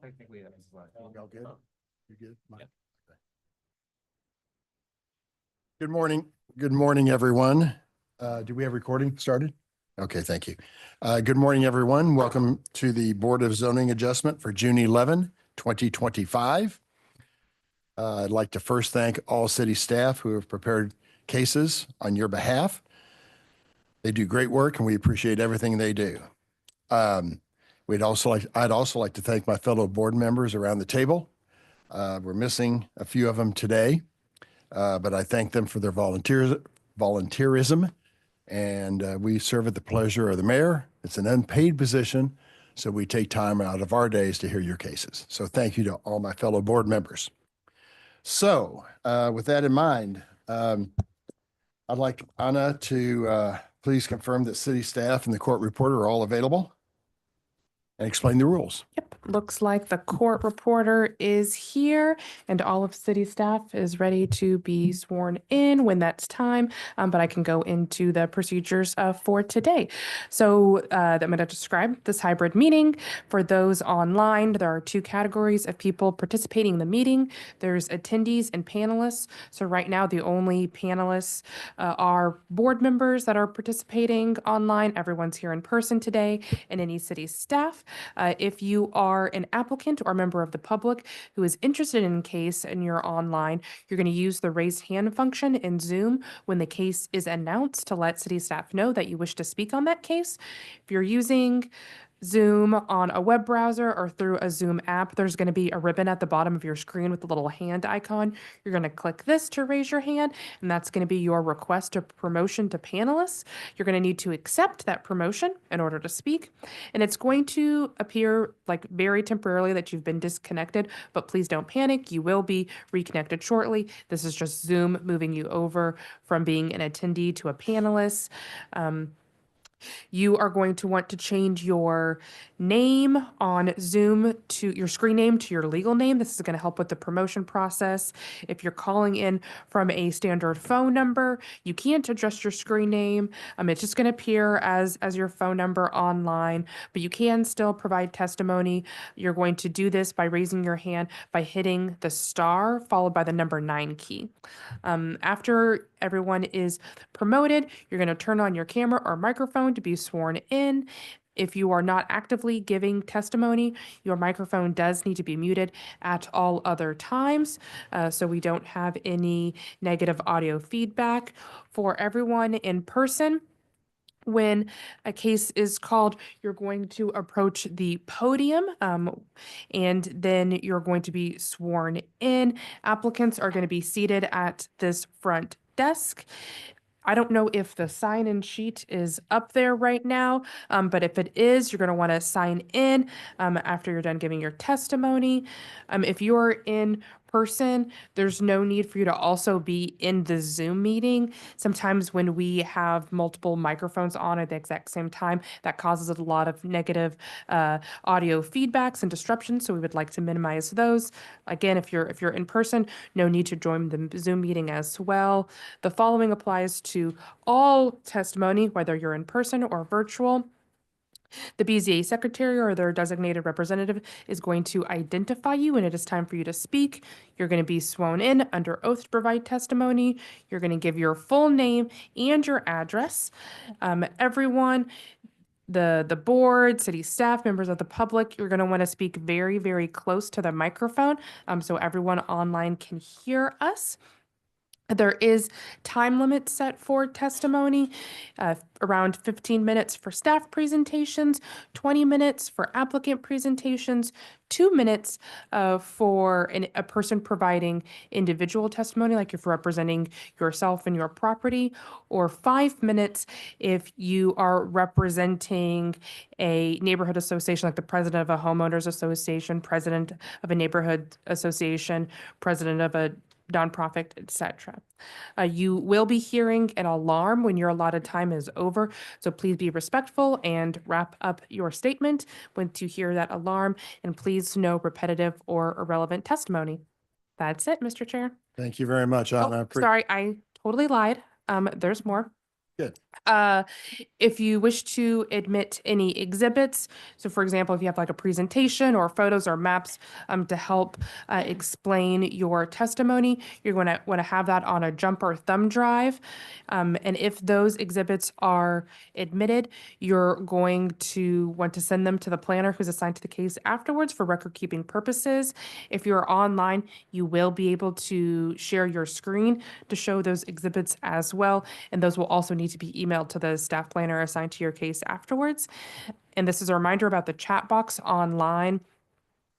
I think we have. Y'all good? You good? Yeah. Okay. Good morning. Good morning, everyone. Do we have recording started? Okay, thank you. Good morning, everyone. Welcome to the Board of Zoning Adjustment for June 11, 2025. I'd like to first thank all city staff who have prepared cases on your behalf. They do great work and we appreciate everything they do. I'd also like to thank my fellow board members around the table. We're missing a few of them today, but I thank them for their volunteerism. And we serve at the pleasure of the mayor. It's an unpaid position, so we take time out of our days to hear your cases. So thank you to all my fellow board members. So with that in mind, I'd like Anna to please confirm that city staff and the court reporter are all available and explain the rules. Yep, looks like the court reporter is here and all of city staff is ready to be sworn in when that's time. But I can go into the procedures for today. So I'm going to describe this hybrid meeting. For those online, there are two categories of people participating in the meeting. There's attendees and panelists. So right now, the only panelists are board members that are participating online. Everyone's here in person today and any city staff. If you are an applicant or member of the public who is interested in a case and you're online, you're going to use the raise hand function in Zoom when the case is announced to let city staff know that you wish to speak on that case. If you're using Zoom on a web browser or through a Zoom app, there's going to be a ribbon at the bottom of your screen with a little hand icon. You're going to click this to raise your hand, and that's going to be your request to promotion to panelists. You're going to need to accept that promotion in order to speak, and it's going to appear like very temporarily that you've been disconnected, but please don't panic. You will be reconnected shortly. This is just Zoom moving you over from being an attendee to a panelist. You are going to want to change your name on Zoom to your screen name to your legal name. This is going to help with the promotion process. If you're calling in from a standard phone number, you can't adjust your screen name. It's just going to appear as your phone number online, but you can still provide testimony. You're going to do this by raising your hand by hitting the star followed by the number 9 key. After everyone is promoted, you're going to turn on your camera or microphone to be sworn in. If you are not actively giving testimony, your microphone does need to be muted at all other times, so we don't have any negative audio feedback. For everyone in person, when a case is called, you're going to approach the podium and then you're going to be sworn in. Applicants are going to be seated at this front desk. I don't know if the sign-in sheet is up there right now, but if it is, you're going to want to sign in after you're done giving your testimony. If you're in person, there's no need for you to also be in the Zoom meeting. Sometimes when we have multiple microphones on at the exact same time, that causes a lot of negative audio feedbacks and disruptions, so we would like to minimize those. Again, if you're in person, no need to join the Zoom meeting as well. The following applies to all testimony, whether you're in person or virtual. The BZA secretary or their designated representative is going to identify you when it is time for you to speak. You're going to be sworn in under oath to provide testimony. You're going to give your full name and your address. Everyone, the board, city staff, members of the public, you're going to want to speak very, very close to the microphone so everyone online can hear us. There is time limit set for testimony, around 15 minutes for staff presentations, 20 minutes for applicant presentations, 2 minutes for a person providing individual testimony, like if you're representing yourself and your property, or 5 minutes if you are representing a neighborhood association, like the president of a homeowners association, president of a neighborhood association, president of a nonprofit, etc. You will be hearing an alarm when your allotted time is over, so please be respectful and wrap up your statement when you hear that alarm, and please no repetitive or irrelevant testimony. That's it, Mr. Chair. Thank you very much, Anna. Sorry, I totally lied. There's more. Good. If you wish to admit any exhibits, so for example, if you have like a presentation or photos or maps to help explain your testimony, you're going to want to have that on a jump or thumb drive. And if those exhibits are admitted, you're going to want to send them to the planner who's assigned to the case afterwards for record keeping purposes. If you're online, you will be able to share your screen to show those exhibits as well. And those will also need to be emailed to the staff planner assigned to your case afterwards. And this is a reminder about the chat box online.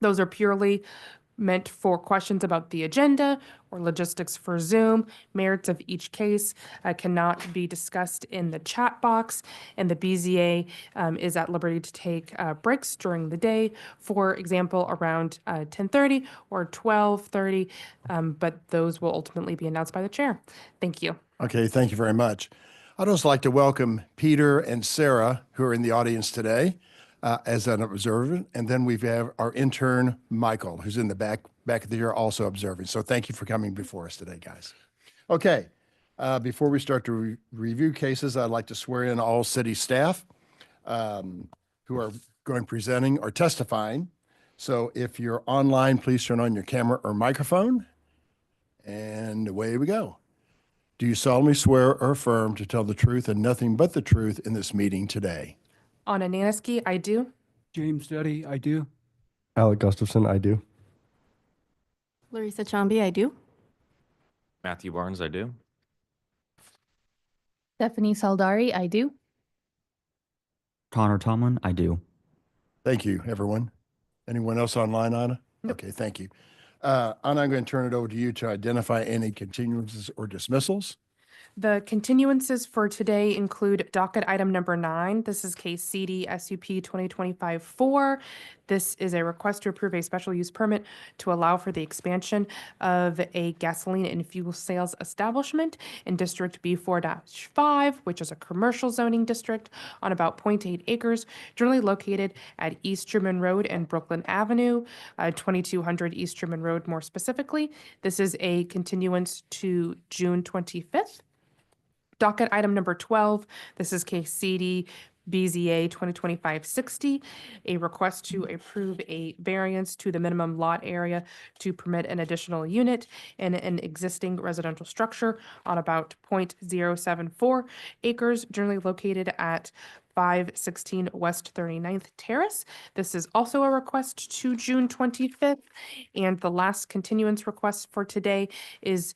Those are purely meant for questions about the agenda or logistics for Zoom. Merits of each case cannot be discussed in the chat box, and the BZA is at liberty to take breaks during the day, for example, around 10:30 or 12:30, but those will ultimately be announced by the chair. Thank you. Okay, thank you very much. I'd also like to welcome Peter and Sarah, who are in the audience today as an observant. And then we have our intern, Michael, who's in the back of the year also observing. So thank you for coming before us today, guys. Okay, before we start to review cases, I'd like to swear in all city staff who are going presenting or testifying. So if you're online, please turn on your camera or microphone. And away we go. Do you solemnly swear or affirm to tell the truth and nothing but the truth in this meeting today? On Ananiski, I do. James Duddy, I do. Alec Gustafson, I do. Larissa Chambi, I do. Matthew Barnes, I do. Stephanie Saldari, I do. Connor Tomlin, I do. Thank you, everyone. Anyone else online, Anna? Okay, thank you. Anna, I'm going to turn it over to you to identify any continuances or dismissals. The continuances for today include docket item number 9. This is case CD SUP 2025-4. This is a request to approve a special use permit to allow for the expansion of a gasoline and fuel sales establishment in District B4-5, which is a commercial zoning district on about 0.8 acres, generally located at East Truman Road and Brooklyn Avenue, 2200 East Truman Road more specifically. This is a continuance to June 25th. Docket item number 12, this is case CD BZA 2025-60, a request to approve a variance to the minimum lot area to permit an additional unit in an existing residential structure on about 0.074 acres, generally located at 516 West 39th Terrace. This is also a request to June 25th. And the last continuance request for today is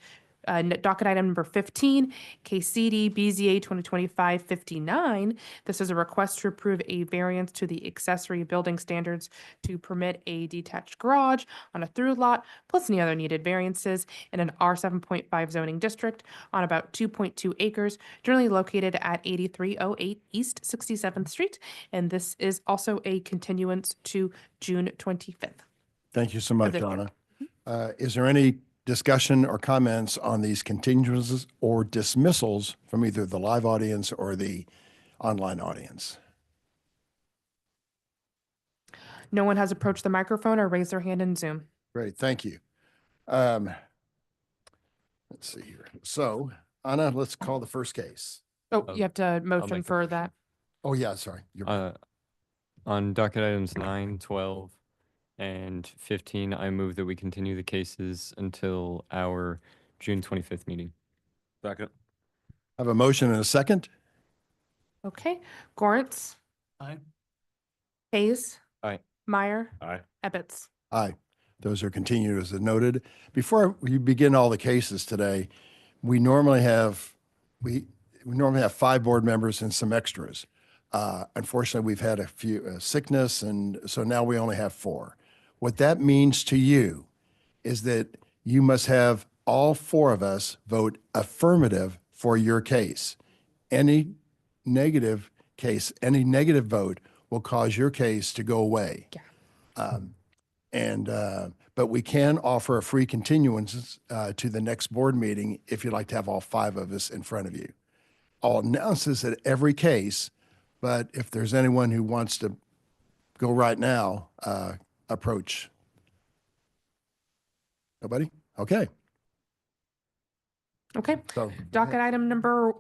docket item number 15, case CD BZA 2025-59. This is a request to approve a variance to the accessory building standards to permit a detached garage on a through lot, plus any other needed variances in an R7.5 zoning district on about 2.2 acres, generally located at 8308 East 67th Street. And this is also a continuance to June 25th. Thank you so much, this Anna. Is there any discussion or comments on these continuances or dismissals from either the live audience or the online audience? No one has approached the microphone or raised their hand in Zoom. Great, thank you. Let's see here. So, Anna, let's call the first case. Oh, you have to motion make the for that. Oh, yeah, sorry. You're On docket items 9, 12, and 15, I move that we continue the cases until our June 25th meeting. Second. have a motion and a second. Okay. Gorntz, Aye. Hayes. Aye. Meyer. Aye. Ebbets. Aye. Those are continued as noted. Before we begin all the cases today, we normally have 5 board members and some extras. Unfortunately, we've had a few sickness, and so now we only have 4. What that means to you is that you must have all 4 of us vote affirmative for your case. Any negative vote will cause your case to go away. Yeah. But we can offer a free continuance to the next board meeting if you'd like to have all 5 of us in front of you. I'll announce this at every case, but if there's anyone who wants to go right now, approach. Nobody? Okay. Okay. So Docket item number,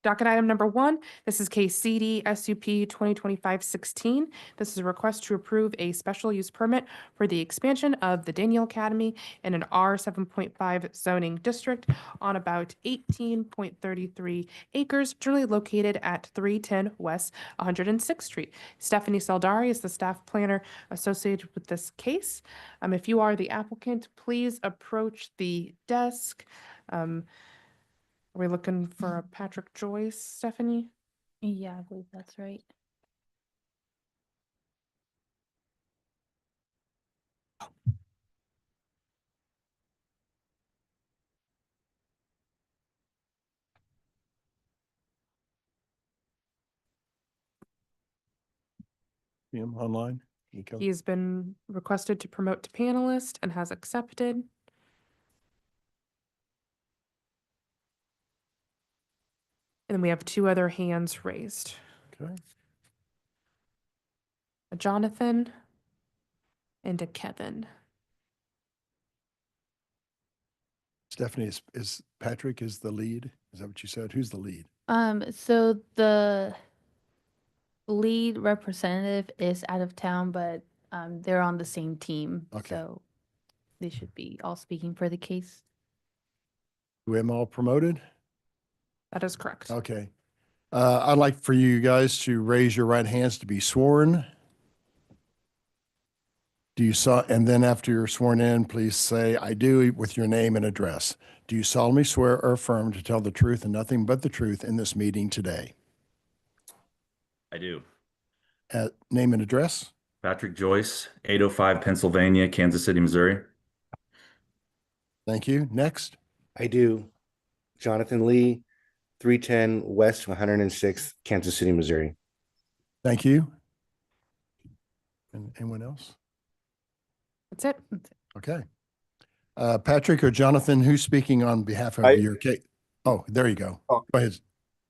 Docket item number 1, this is case CD SUP 2025-16. This is a request to approve a special use permit for the expansion of the Daniel Academy in an R 7.5 zoning district on about 18.33 acres, generally located at 310 West 106th Street. Stephanie Saldari is the staff planner associated with this case. If you are the applicant, please approach the desk. Are we looking for a Patrick Joyce, Stephanie? Yeah, I believe that's right. Him online? He come- He's been requested to promote to panelist and has accepted. And then we have 2 other hands raised. Okay. A Jonathan and a Kevin. Stephanie, is Patrick is the lead? Is that what you said? Who's the lead? So the lead representative is out of town, but they're on the same team. Okay. So they should be all speaking for the case. Who am all promoted? That is correct. Okay. I'd like for you guys to raise your right hands to be sworn. And then after you're sworn in, please say, I do, with your name and address. Do you solemnly swear or affirm to tell the truth and nothing but the truth in this meeting today? I do. Name and address? Patrick Joyce, 805 Pennsylvania, Kansas City, Missouri. Thank you. Next. I do. Jonathan Lee, 310 West 106th, Kansas City, Missouri. Thank you. And anyone else? That's it. Okay. Patrick or Jonathan, who's speaking on behalf of your case? Oh, there you go. Oh. Go ahead.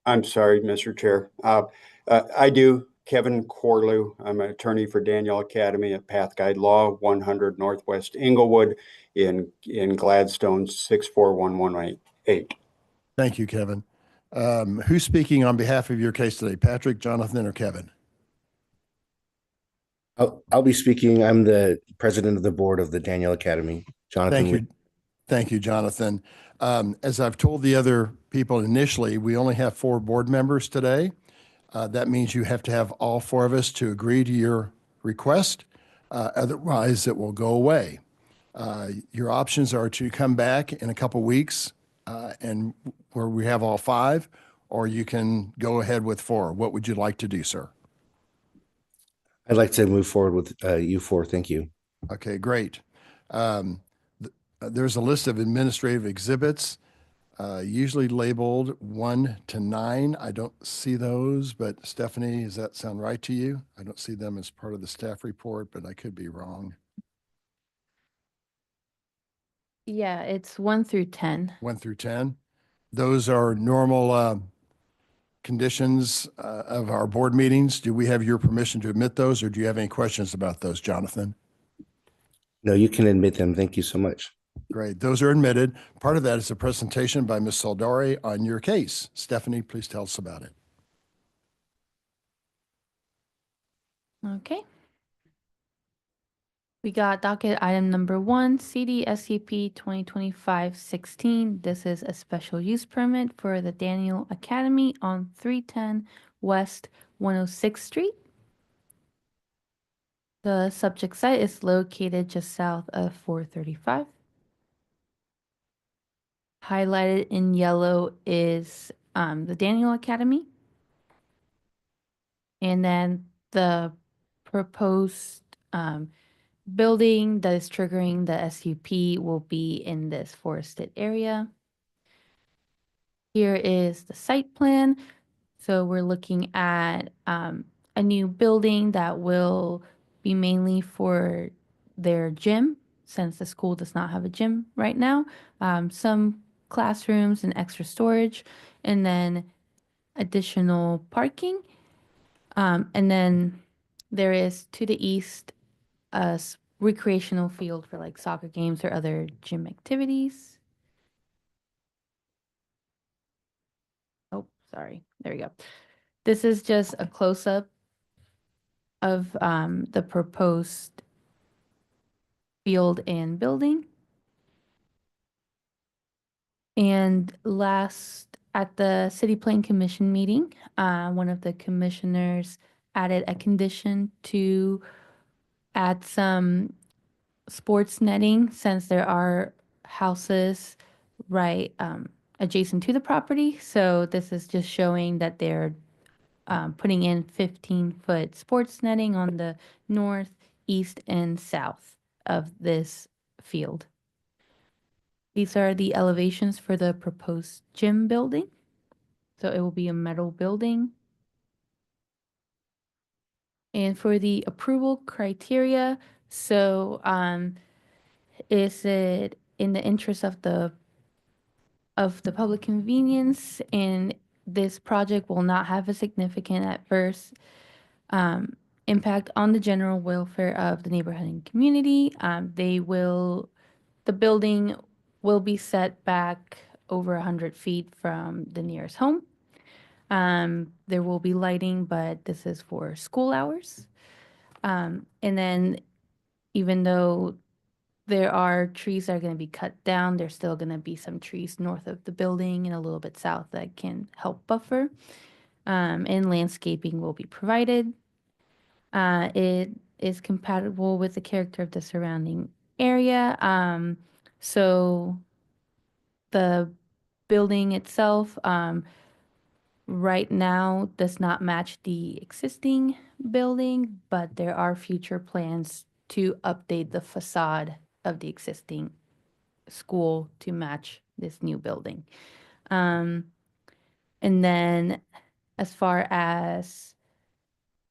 I'm sorry, Mr. Chair. I do. Kevin Corlew. I'm an attorney for Daniel Academy at Path Guide Law, 100 Northwest Inglewood in Gladstone, 64118. Thank you, Kevin. Who's speaking on behalf of your case today? Patrick, Jonathan, or Kevin? I'll be speaking. I'm the president of the board of the Daniel Academy. Jonathan Thank Lee. you. Thank you, Jonathan. As I've told the other people initially, we only have 4 board members today. That means you have to have all 4 of us to agree to your request. Otherwise, it will go away. Your options are to come back in a couple weeks and where we have all 5, or you can go ahead with 4. What would you like to do, sir? I'd like to move forward with you 4. Thank you. Okay, great. There's a list of administrative exhibits, usually labeled 1 to 9. I don't see those, but Stephanie, does that sound right to you? I don't see them as part of the staff report, but I could be wrong. Yeah, it's 1 through 10. 1 through 10. Those are normal conditions of our board meetings. Do we have your permission to admit those, or do you have any questions about those, Jonathan? No, you can admit them. Thank you so much. Great. Those are admitted. Part of that is a presentation by Ms. Saldari on your case. Stephanie, please tell us about it. Okay. We got docket item number 1, CDSCP 2025-16. This is a special use permit for the Daniel Academy on 310 West 106th Street. The subject site is located just south of 435. Highlighted in yellow is the Daniel Academy. And then the proposed building that is triggering the SUP will be in this forested area. Here is the site plan. So we're looking at a new building that will be mainly for their gym, since the school does not have a gym right now. Some classrooms and extra storage, and then additional parking. And then there is to the east a recreational field for like soccer games or other gym activities. Oh, sorry, there we go. This is just a close-up of the proposed field and building. And last, at the City Plan Commission meeting, one of the commissioners added a condition to add some sports netting since there are houses right adjacent to the property. So this is just showing that they're putting in 15-foot sports netting on the north, east, and south of this field. These are the elevations for the proposed gym building. So it will be a metal building. And for the approval criteria, so is it in the interest of the public convenience, and this project will not have a significant adverse impact on the general welfare of the neighborhood and community. The building will be set back over 100 feet from the nearest home. There will be lighting, but this is for school hours. And then even though there are trees that are going to be cut down, there's still going to be some trees north of the building and a little bit south that can help buffer. And landscaping will be provided. It is compatible with the character of the surrounding area. So the building itself right now does not match the existing building, but there are future plans to update the facade of the existing school to match this new building. And then as far as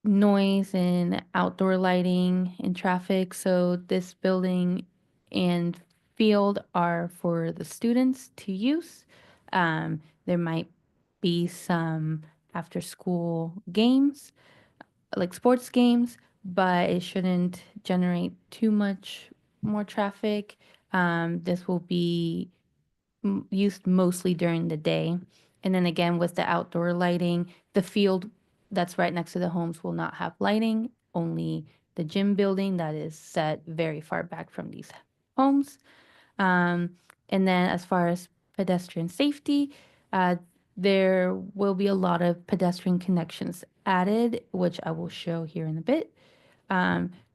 noise and outdoor lighting and traffic, so this building and field are for the students to use. There might be some after school games, like sports games, but it shouldn't generate too much more traffic. This will be used mostly during the day. And then again, with the outdoor lighting, the field that's right next to the homes will not have lighting, only the gym building that is set very far back from these homes. And then as far as pedestrian safety, there will be a lot of pedestrian connections added, which I will show here in a bit.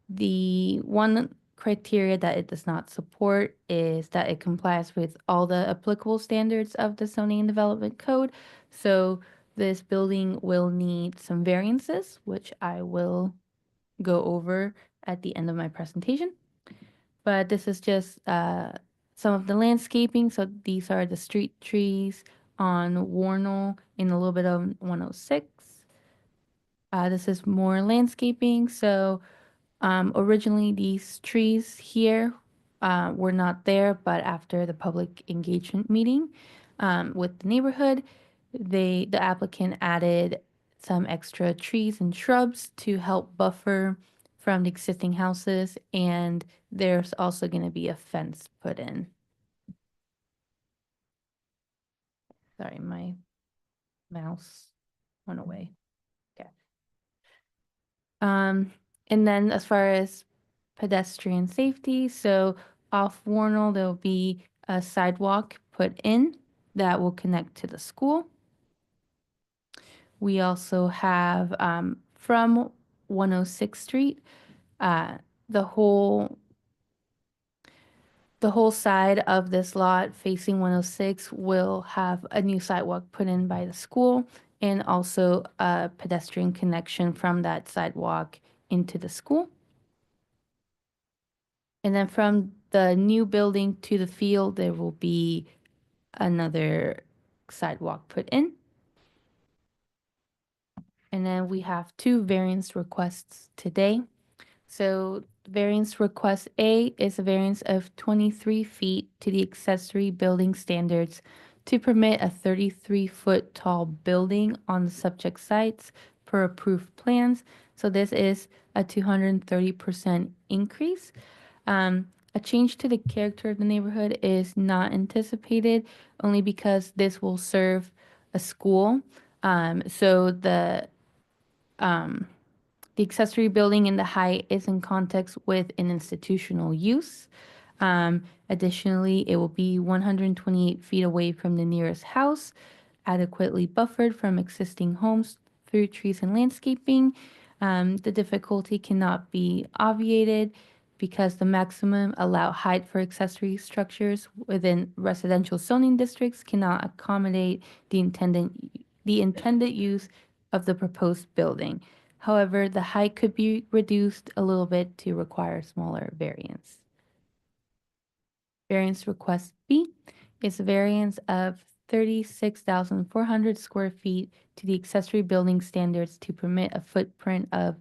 The one criteria that it does not support is that it complies with all the applicable standards of the Zoning and Development Code. So this building will need some variances, which I will go over at the end of my presentation. But this is just some of the landscaping. So these are the street trees on Warnell and a little bit of 106. This is more landscaping. So originally these trees here were not there, but after the public engagement meeting with the neighborhood, the applicant added some extra trees and shrubs to help buffer from the existing houses, and there's also going to be a fence put in. Sorry, my mouse went away. Okay. And then as far as pedestrian safety, so off Warnell, there'll be a sidewalk put in that will connect to the school. We also have from 106th Street, the whole side of this lot facing 106 will have a new sidewalk put in by the school, and also a pedestrian connection from that sidewalk into the school. And then from the new building to the field, there will be another sidewalk put in. And then we have two variance requests today. So variance request A is a variance of 23 feet to the accessory building standards to permit a 33-foot tall building on the subject sites per approved plans. So this is a 230% increase. A change to the character of the neighborhood is not anticipated, only because this will serve a school. So the accessory building in the height is in context with an institutional use. Additionally, it will be 128 feet away from the nearest house, adequately buffered from existing homes through trees and landscaping. The difficulty cannot be obviated because the maximum allowed height for accessory structures within residential zoning districts cannot accommodate the intended use of the proposed building. However, the height could be reduced a little bit to require smaller variance. Variance request B is a variance of 36,400 square feet to the accessory building standards to permit a footprint of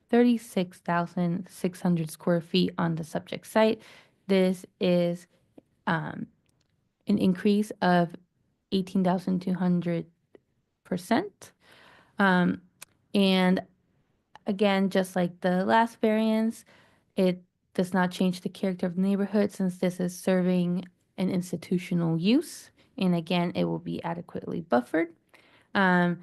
36,600 square feet on the subject site. This is an increase of 18,200%. And again, just like the last variance, it does not change the character of the neighborhood since this is serving an institutional use. And again, it will be adequately buffered. And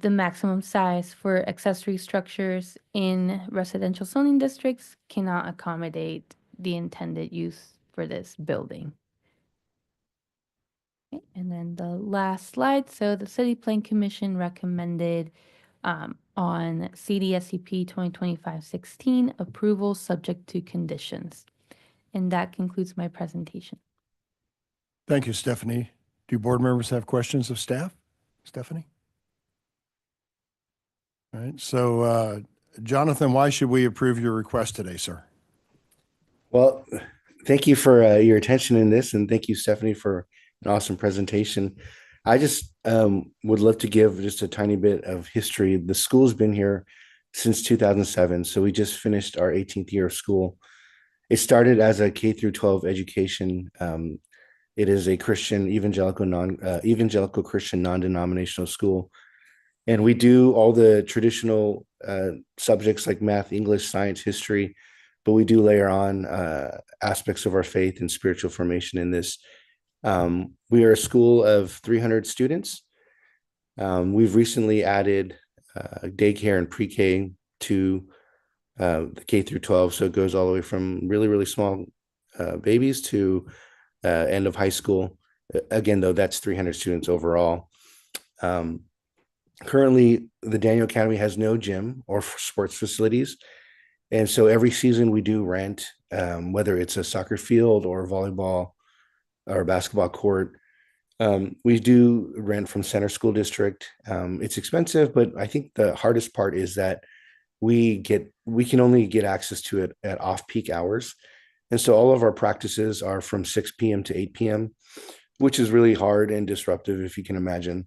the maximum size for accessory structures in residential zoning districts cannot accommodate the intended use for this building. Okay, and then the last slide. So the City Plan Commission recommended on CDSCP 2025-16 approval subject to conditions. And that concludes my presentation. Thank you, Stephanie. Do board members have questions of staff? Stephanie? All right. So, Jonathan, why should we approve your request today, sir? Well, thank you for your attention in this, and thank you, Stephanie, for an awesome presentation. I just would love to give just a tiny bit of history. The school's been here since 2007, so we just finished our 18th year of school. It started as a K through 12 education. It is a Christian evangelical Christian non-denominational school, and we do all the traditional subjects like math, English, science, history, but we do layer on aspects of our faith and spiritual formation in this. We are a school of 300 students. We've recently added daycare and pre-K to the K through 12. So it goes all the way from really, really small babies to end of high school. Again, though, that's 300 students overall. Currently, the Daniel Academy has no gym or sports facilities. And so every season we do rent, whether it's a soccer field or volleyball or basketball court. We do rent from Center School District. It's expensive, but I think the hardest part is that we can only get access to it at off-peak hours. And so all of our practices are from 6 p.m. to 8 p.m., which is really hard and disruptive, if you can imagine.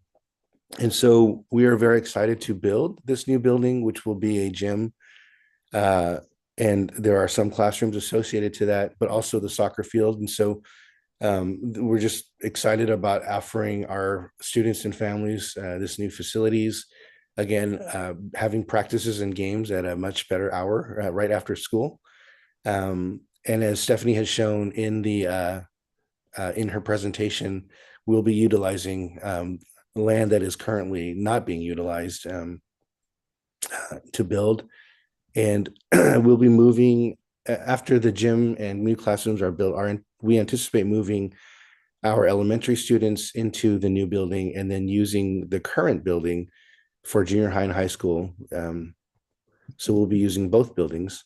And so we are very excited to build this new building, which will be a gym. And there are some classrooms associated to that, but also the soccer field. And so we're just excited about offering our students and families this new facilities. Again, having practices and games at a much better hour right after school. And as Stephanie has shown in her presentation, we'll be utilizing land that is currently not being utilized to build. And we'll be moving after the gym and new classrooms are built. We anticipate moving our elementary students into the new building and then using the current building for junior high and high school. So we'll be using both buildings.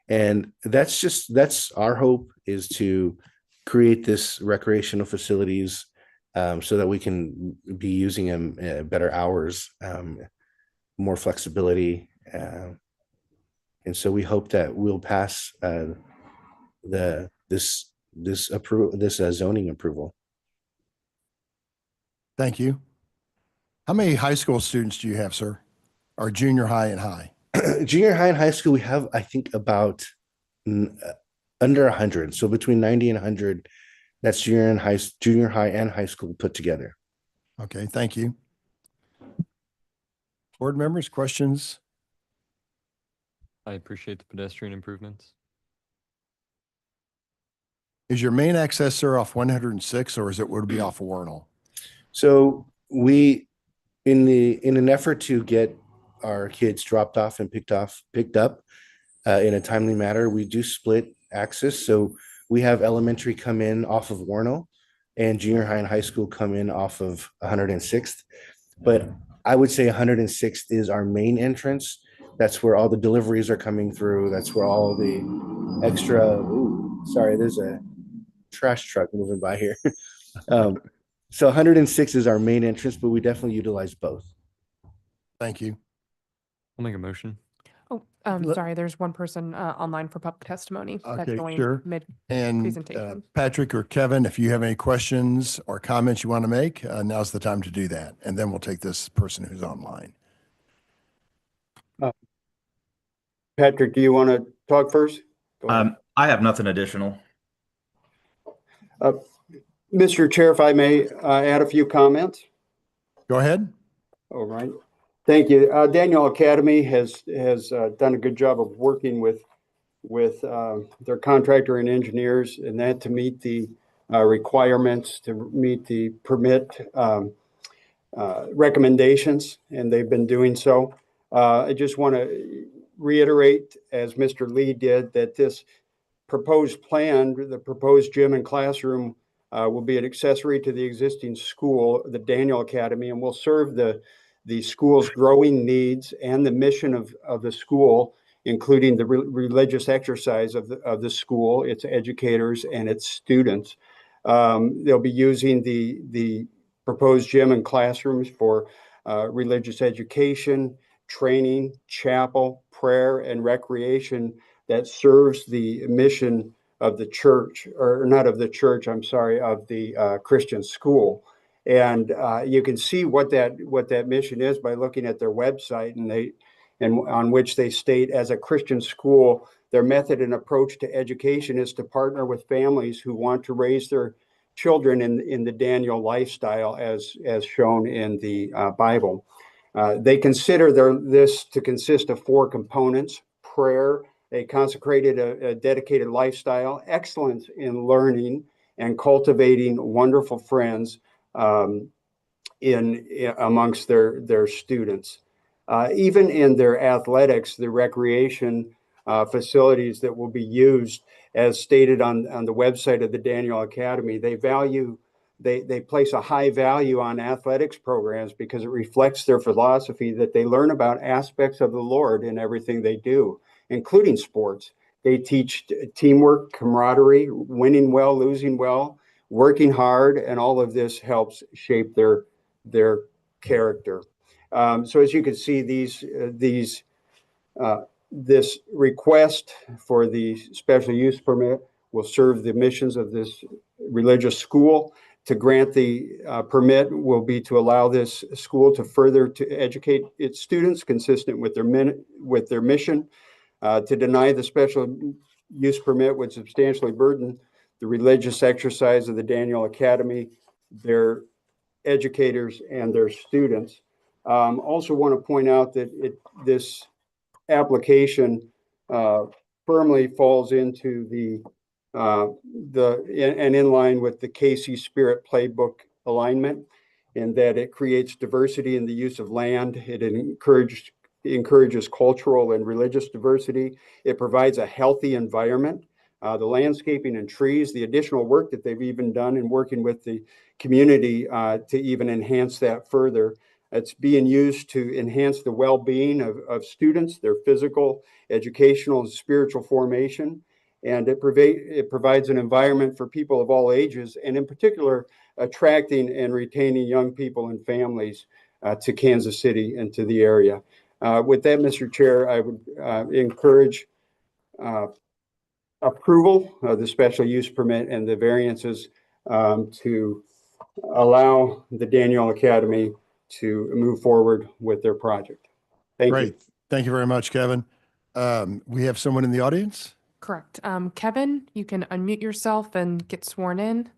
And that's our hope, is to create this recreational facilities so that we can be using them better hours, more flexibility. And so we hope that we'll pass this zoning approval. Thank you. How many high school students do you have, sir? Or junior high and high? Junior high and high school, we have, I think, about under 100. So between 90 and 100, that's junior high and high school put together. Okay, thank you. Board members, questions? I appreciate the pedestrian improvements. Is your main access, sir, off 106, or would it be off Warnell? So we in an effort to get our kids dropped off and picked up in a timely manner, we do split access. So we have elementary come in off of Warno and junior high and high school come in off of 106th. But I would say 106th is our main entrance. That's where all the deliveries are coming through. That's where all the extra, sorry, there's a trash truck moving by here. So 106 is our main entrance, but we definitely utilize both. Thank you. I'll make a motion. Oh, Let- sorry, there's one person online for public testimony that Okay, joined sure. mid. And Presentation. Patrick or Kevin, if you have any questions or comments you want to make, now's the time to do that. And then we'll take this person who's online. Patrick, do you want to talk first? Go ahead. I have nothing additional. Mr. Chair, if I may add a few comments. Go ahead. All right. Thank you. Daniel Academy has done a good job of working with their contractor and engineers, and that to meet the requirements, to meet the permit recommendations, and they've been doing so. I just want to reiterate, as Mr. Lee did, that this proposed plan, the proposed gym and classroom, will be an accessory to the existing school, the Daniel Academy, and will serve the school's growing needs and the mission of the school, including the religious exercise of the school, its educators, and its students. They'll be using the proposed gym and classrooms for religious education, training, chapel, prayer, and recreation that serves the mission of the church, or not of the church, I'm sorry, of the Christian school. And you can see what that mission is by looking at their website, and on which they state, as a Christian school, their method and approach to education is to partner with families who want to raise their children in the Daniel lifestyle, as shown in the Bible. They consider this to consist of 4 components: prayer, a consecrated, a dedicated lifestyle, excellence in learning, and cultivating wonderful friends amongst their students. Even in their athletics, the recreation facilities that will be used, as stated on the website of the Daniel Academy, they place a high value on athletics programs because it reflects their philosophy that they learn about aspects of the Lord in everything they do, including sports. They teach teamwork, camaraderie, winning well, losing well, working hard, and all of this helps shape their character. So as you can see, this request for the special use permit will serve the missions of this religious school. To grant the permit will be to allow this school to further to educate its students consistent with their mission. To deny the special use permit would substantially burden the religious exercise of the Daniel Academy, their educators, and their students. Also want to point out that this application firmly falls into and in line with the KC Spirit Playbook alignment, in that it creates diversity in the use of land. It encourages cultural and religious diversity. It provides a healthy environment. The landscaping and trees, the additional work that they've even done in working with the community to even enhance that further. It's being used to enhance the well-being of students, their physical, educational, and spiritual formation. And it provides an environment for people of all ages, and in particular, attracting and retaining young people and families to Kansas City and to the area. With that, Mr. Chair, I would encourage approval of the special use permit and the variances to allow the Daniel Academy to move forward with their project. Thank you. Great. Thank you very much, Kevin. We have someone in the audience. Correct. Kevin, you can unmute yourself and get sworn in.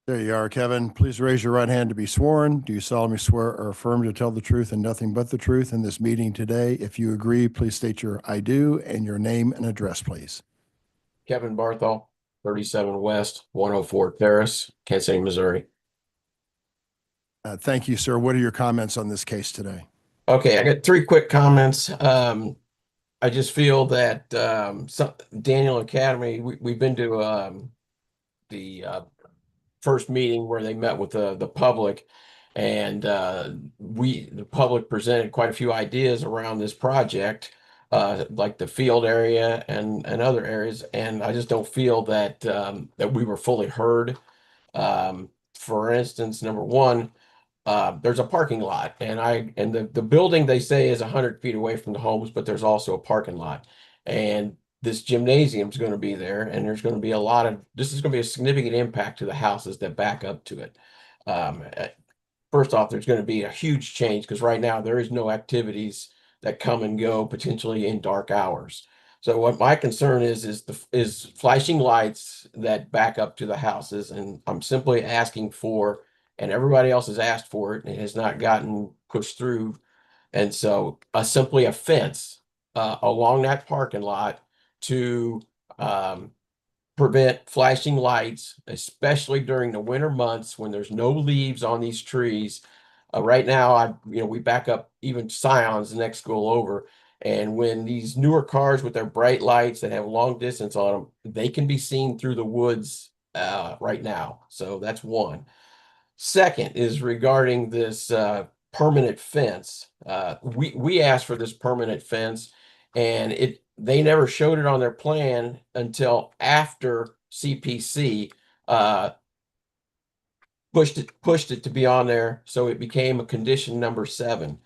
There you are, Kevin. Please raise your right hand to be sworn. Do you solemnly swear or affirm to tell the truth and nothing but the truth in this meeting today? If you agree, please state your I do and your name and address, please. Kevin Barthol, 37 West, 104 Terrace, Kansas City, Missouri. Thank you, sir. What are your comments on this case today? Okay, I got three quick comments. I just feel that Daniel Academy, we've been to the first meeting where they met with the public, and the public presented quite a few ideas around this project, like the field area and other areas, and I just don't feel that that we were fully heard. For instance, number one, there's a parking lot, and the building they say is 100 feet away from the homes, but there's also a parking lot, and this gymnasium is going to be there, and there's going to be this is going to be a significant impact to the houses that back up to it. First off, there's going to be a huge change because right now there is no activities that come and go potentially in dark hours. So what my concern is flashing lights that back up to the houses, and I'm simply asking for, and everybody else has asked for it and it has not gotten pushed through. And so simply a fence along that parking lot to prevent flashing lights, especially during the winter months when there's no leaves on these trees. Right now, we back up even Scions the next school over. And when these newer cars with their bright lights that have long distance on them, they can be seen through the woods right now. So that's one. Second is regarding this permanent fence. We asked for this permanent fence, and they never showed it on their plan until after CPC pushed it to be on there, so it became a condition number 7.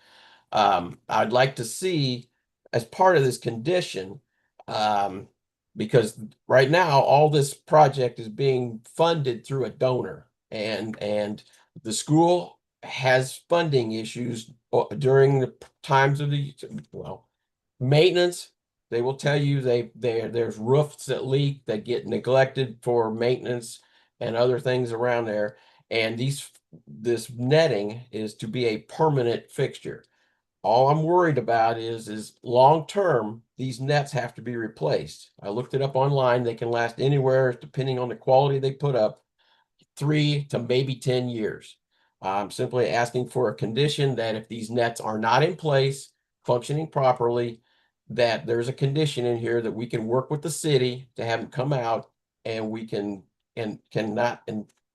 I'd like to see, as part of this condition, because right now all this project is being funded through a donor, and the school has funding issues during the times of the maintenance. They will tell you there's roofs that leak that get neglected for maintenance and other things around there, and this netting is to be a permanent fixture. All I'm worried about is long term, these nets have to be replaced. I looked it up online. They can last anywhere, depending on the quality they put up, 3 to maybe 10 years. I'm simply asking for a condition that if these nets are not in place, functioning properly, that there's a condition in here that we can work with the city to have them come out, and we can and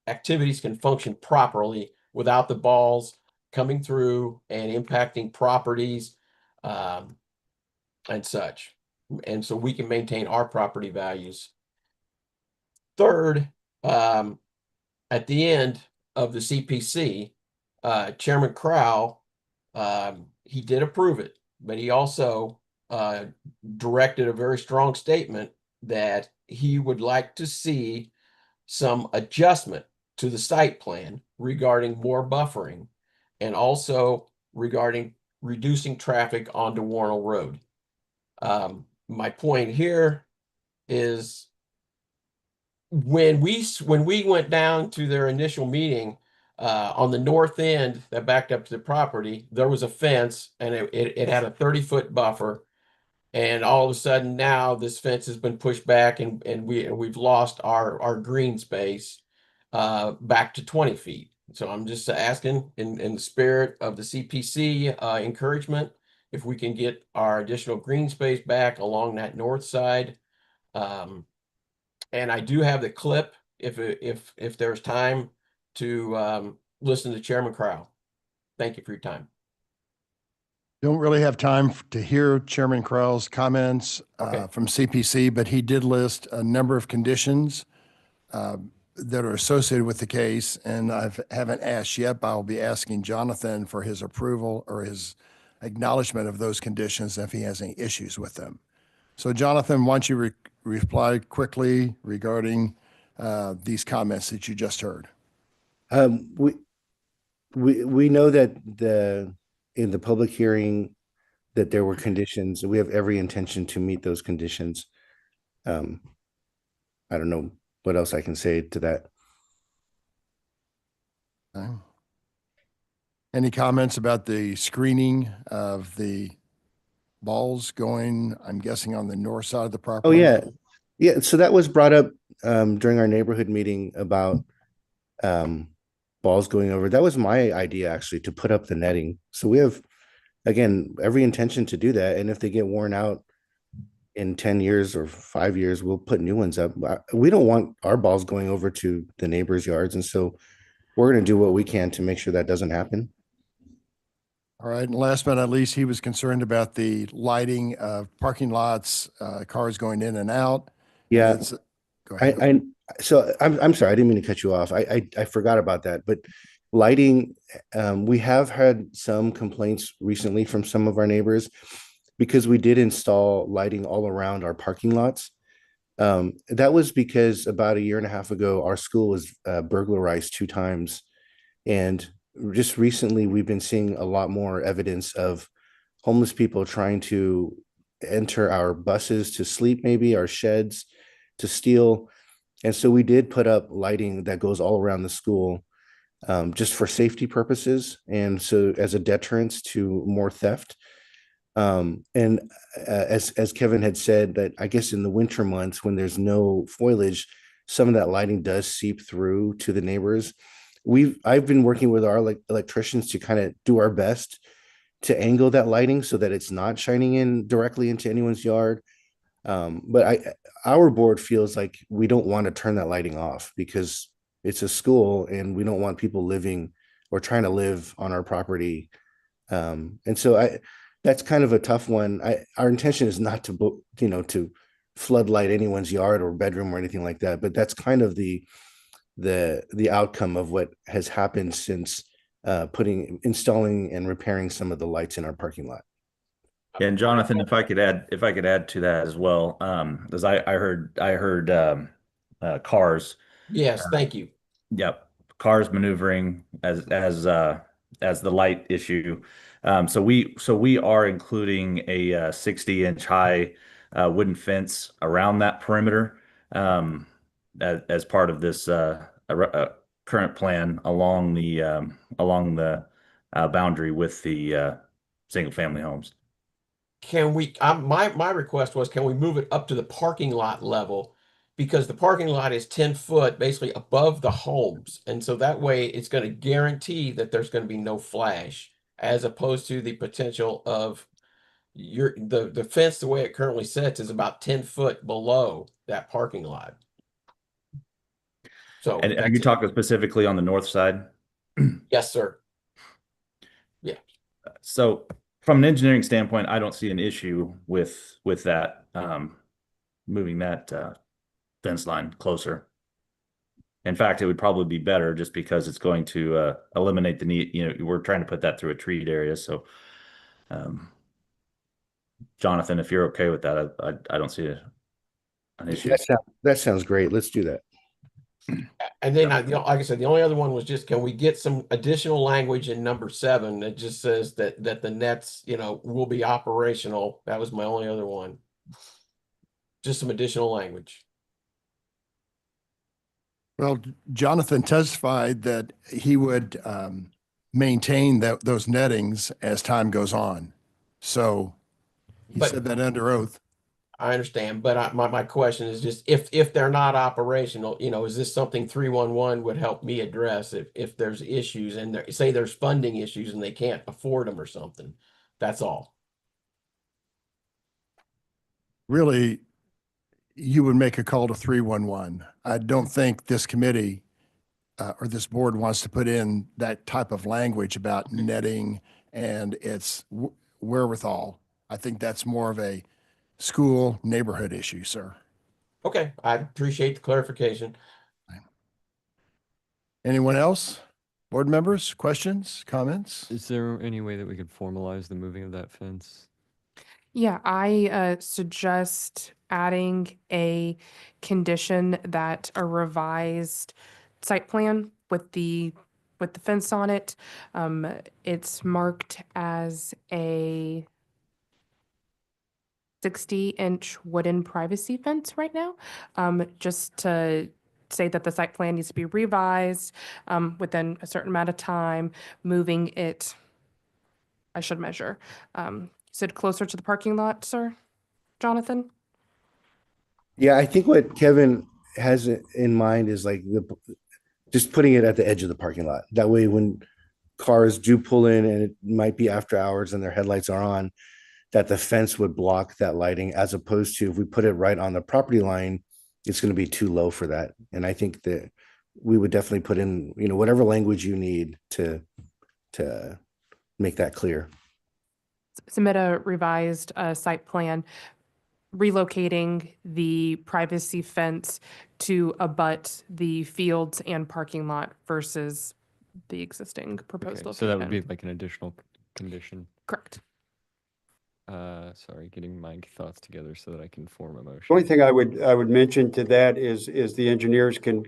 activities can function properly without the balls coming through and impacting properties and such. And so we can maintain our property values. Third, at the end of the CPC, Chairman Crow, he did approve it, but he also directed a very strong statement that he would like to see some adjustment to the site plan regarding more buffering, and also regarding reducing traffic onto Warnell Road. My point here is when we went down to their initial meeting on the north end that backed up to the property, there was a fence, and it had a 30-foot buffer. And all of a sudden now this fence has been pushed back, and we've lost our green space back to 20 feet. So I'm just asking in the spirit of the CPC encouragement, if we can get our additional green space back along that north side. And I do have the clip if there's time to listen to Chairman Crow. Thank you for your time. Don't really have time to hear Chairman Crowell's comments from CPC, but he did list a number of conditions that are associated with the case, and I haven't asked yet, but I'll be asking Jonathan for his approval or his acknowledgement of those conditions if he has any issues with them. So Jonathan, why don't you reply quickly regarding these comments that you just heard? We know that in the public hearing that there were conditions. We have every intention to meet those conditions. I don't know what else I can say to that. Okay. Any comments about the screening of the balls going, I'm guessing, on the north side of the property? Oh, yeah. Yeah. So that was brought up during our neighborhood meeting about ball balls going over. That was my idea actually, to put up the netting. So we have, again, every intention to do that. And if they get worn out in 10 years or 5 years, we'll put new ones up. We don't want our balls going over to the neighbors' yards. And so we're going to do what we can to make sure that doesn't happen. All right. And last but not least, he was concerned about the lighting of parking lots, cars going in and out. Yeah. It's- Go ahead. I'm sorry, I didn't mean to cut you off. I forgot about that. But lighting, we have had some complaints recently from some of our neighbors because we did install lighting all around our parking lots. That was because about a year and a half ago, our school was burglarized 2 times. And just recently, we've been seeing a lot more evidence of homeless people trying to enter our buses to sleep, maybe our sheds to steal. And so we did put up lighting that goes all around the school, just for safety purposes. And so as a deterrence to more theft. And as Kevin had said, that I guess in the winter months when there's no foliage, some of that lighting does seep through to the neighbors. I've been working with our electricians to kind of do our best to angle that lighting so that it's not shining in directly into anyone's yard. But our board feels like we don't want to turn that lighting off because it's a school and we don't want people living or trying to live on our property. And so that's kind of a tough one. Our intention is not to floodlight anyone's yard or bedroom or anything like that, but that's kind of the outcome of what has happened since installing and repairing some of the lights in our parking lot. And Jonathan, if I could add to that as well, as I heard cars. Yes, thank you. Yep, cars maneuvering as the light issue. So we are including a 60-inch high wooden fence around that perimeter as part of this current plan along the boundary with the single family homes. Can we, my request was, can we move it up to the parking lot level? Because the parking lot is 10 foot basically above the homes. And so that way it's going to guarantee that there's going to be no flash, as opposed to the potential of the fence, the way it currently sits, is about 10 foot below that parking lot. So And are you talking specifically on the north side? yes, sir. Yeah. So from an engineering standpoint, I don't see an issue with that, moving that fence line closer. In fact, it would probably be better just because it's going to eliminate the need. We're trying to put that through a treated area. So, Jonathan, if you're okay with that, I don't see an issue. That sounds great. Let's do that. And then, like I said, the only other one was just, can we get some additional language in number 7 that just says that the nets, will be operational? That was my only other one. Just some additional language. Well, Jonathan testified that he would maintain those nettings as time goes on. So he said that under oath. I understand, but my question is just, if they're not operational, is this something 311 would help me address if there's issues and say there's funding issues and they can't afford them or something? That's all. Really, you would make a call to 311. I don't think this committee or this board wants to put in that type of language about netting and its wherewithal. I think that's more of a school neighborhood issue, sir. Okay, I appreciate the clarification. Anyone else? Board members, questions, comments? Is there any way that we could formalize the moving of that fence? Yeah, I suggest adding a condition that a revised site plan with the fence on it. It's marked as a 60-inch wooden privacy fence right now. Just to say that the site plan needs to be revised within a certain amount of time, moving it. I should measure. Sit closer to the parking lot, sir, Jonathan? Yeah, I think what Kevin has in mind is like just putting it at the edge of the parking lot. That way, when cars do pull in and it might be after hours and their headlights are on, that the fence would block that lighting, as opposed to if we put it right on the property line, it's going to be too low for that. And I think that we would definitely put in, whatever language you need to make that clear. Submit a revised site plan relocating the privacy fence to abut the fields and parking lot versus the existing proposed Okay, location. so that would be like an additional condition. Correct. Sorry, getting my thoughts together so that I can form a motion. The only thing I would mention to that is the engineers can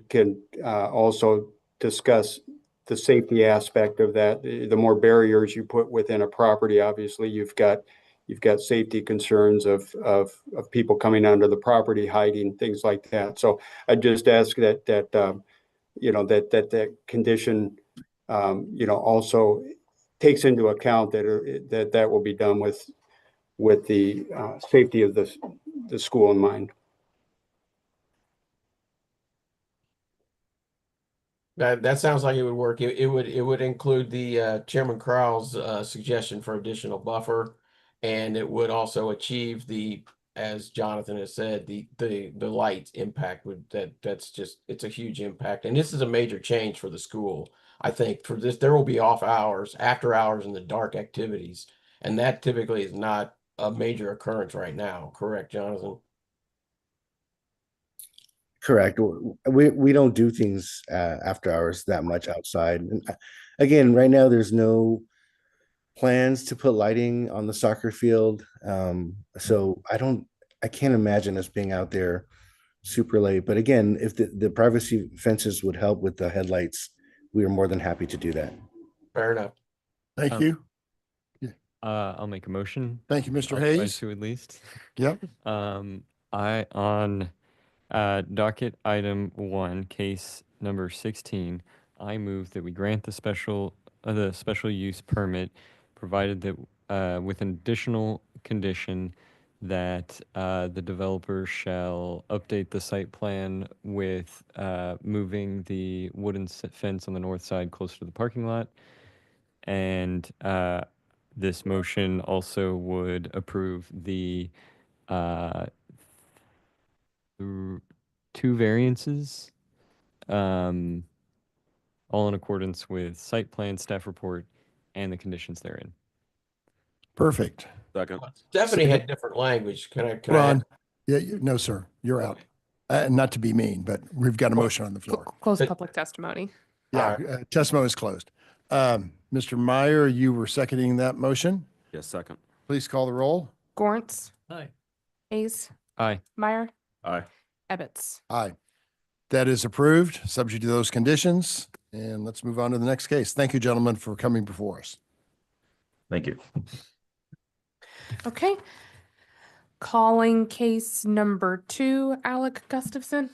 also discuss the safety aspect of that. The more barriers you put within a property, obviously you've got safety concerns of people coming onto the property, hiding, things like that. So I just ask that condition also takes into account that will be done with the safety of the school in mind. That sounds like it would work. It would include the Chairman Crowell's suggestion for additional buffer, and it would also achieve as Jonathan has said, the light impact it's a huge impact, and this is a major change for the school. I think for this there will be off hours, after hours, and the dark activities, and that typically is not a major occurrence right now. Correct, Jonathan? Correct. We don't do things after hours that much outside. And again, right now there's no plans to put lighting on the soccer field. So I can't imagine us being out there super late. But again, if the privacy fences would help with the headlights, we are more than happy to do that. Fair enough. Thank you. I'll make a motion. Thank you, Mr. I'll try Hayes. to at least. Yep. I on docket item 1, case number 16, I move that we grant the special use permit, provided that with an additional condition that the developer shall update the site plan with moving the wooden fence on the north side closer to the parking lot. And this motion also would approve the 2 variances, all in accordance with site plan, staff report, and the conditions therein. Perfect. Second. Stephanie had different language. Can I Ron, no, sir, you're out. Not to be mean, but we've got a motion on the floor. Close public testimony. Yeah, testimony is closed. Mr. Meyer, you were seconding that motion. Yes, second. Please call the roll. Gorntz, Aye. Hayes, Aye. Meyer, Aye. Ebbets. Aye. That is approved, subject to those conditions. And let's move on to the next case. Thank you, gentlemen, for coming before us. Thank you. Okay. Calling case number 2, Alec Gustafson.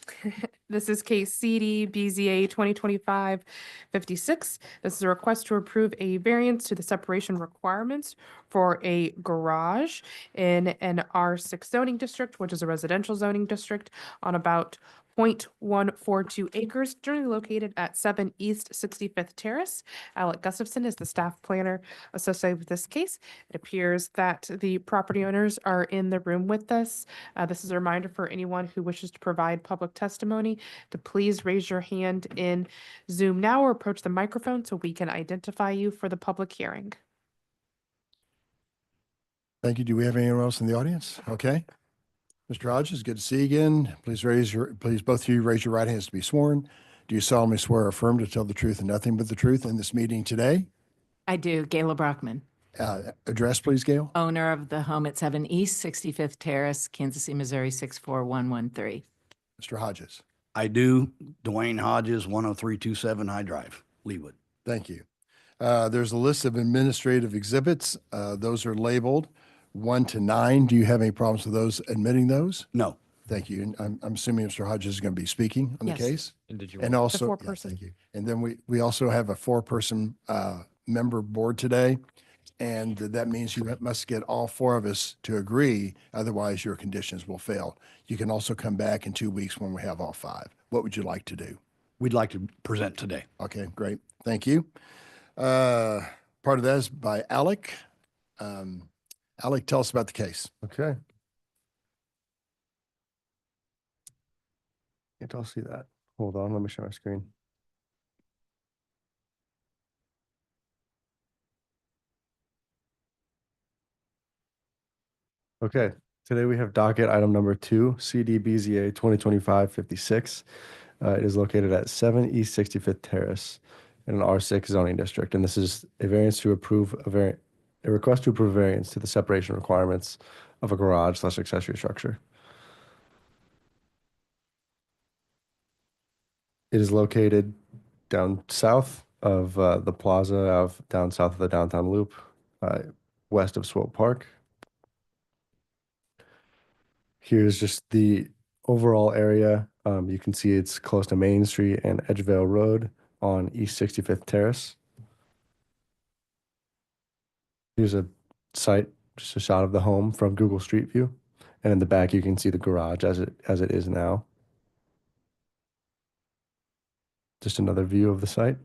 This is case CD BZA 2025-56. This is a request to approve a variance to the separation requirements for a garage in an R6 zoning district, which is a residential zoning district, on about 0.142 acres, generally located at 7 East 65th Terrace. Alec Gustafson is the staff planner associated with this case. It appears that the property owners are in the room with us. This is a reminder for anyone who wishes to provide public testimony to please raise your hand in Zoom now or approach the microphone so we can identify you for the public hearing. Thank you. Do we have anyone else in the audience? Okay. Mr. Hodges, good to see you again. Please both of you raise your right hands to be sworn. Do you solemnly swear or affirm to tell the truth and nothing but the truth in this meeting today? I do. Gayla Brockman, Address, please, Gail. owner of the home at 7 East 65th Terrace, Kansas City, Missouri 64113. Mr. Hodges. I do. Dwayne Hodges, 10327 High Drive, Leewood. Thank you. There's a list of administrative exhibits. Those are labeled 1 to 9. Do you have any problems with those, admitting those? No. Thank you. And I'm assuming Mr. Hodges is going to be speaking on Yes. the case. And did you And also, The 4-person. thank you. And then we also have a 4-person member board today. And that means you must get all 4 of us to agree. Otherwise, your conditions will fail. You can also come back in 2 weeks when we have all 5. What would you like to do? we'd like to present today. Okay, great. Thank you. Part of that is by Alec. Alec, tell us about the case. Okay. Can't all see that. Hold on, let me share my screen. Okay, today we have docket item number 2, CDBZA 2025-56. It is located at 7 East 65th Terrace in an R6 zoning district. And this is a variance to approve a request to approve variance to the separation requirements of a garage / accessory structure. It is located down south of the plaza, down south of the downtown loop, west of Swope Park. Here's just the overall area. You can see it's close to Main Street and Edgevale Road on East 65th Terrace. Here's a site, just a shot of the home from Google Street View. And in the back, you can see the garage as it is now. Just another view of the site.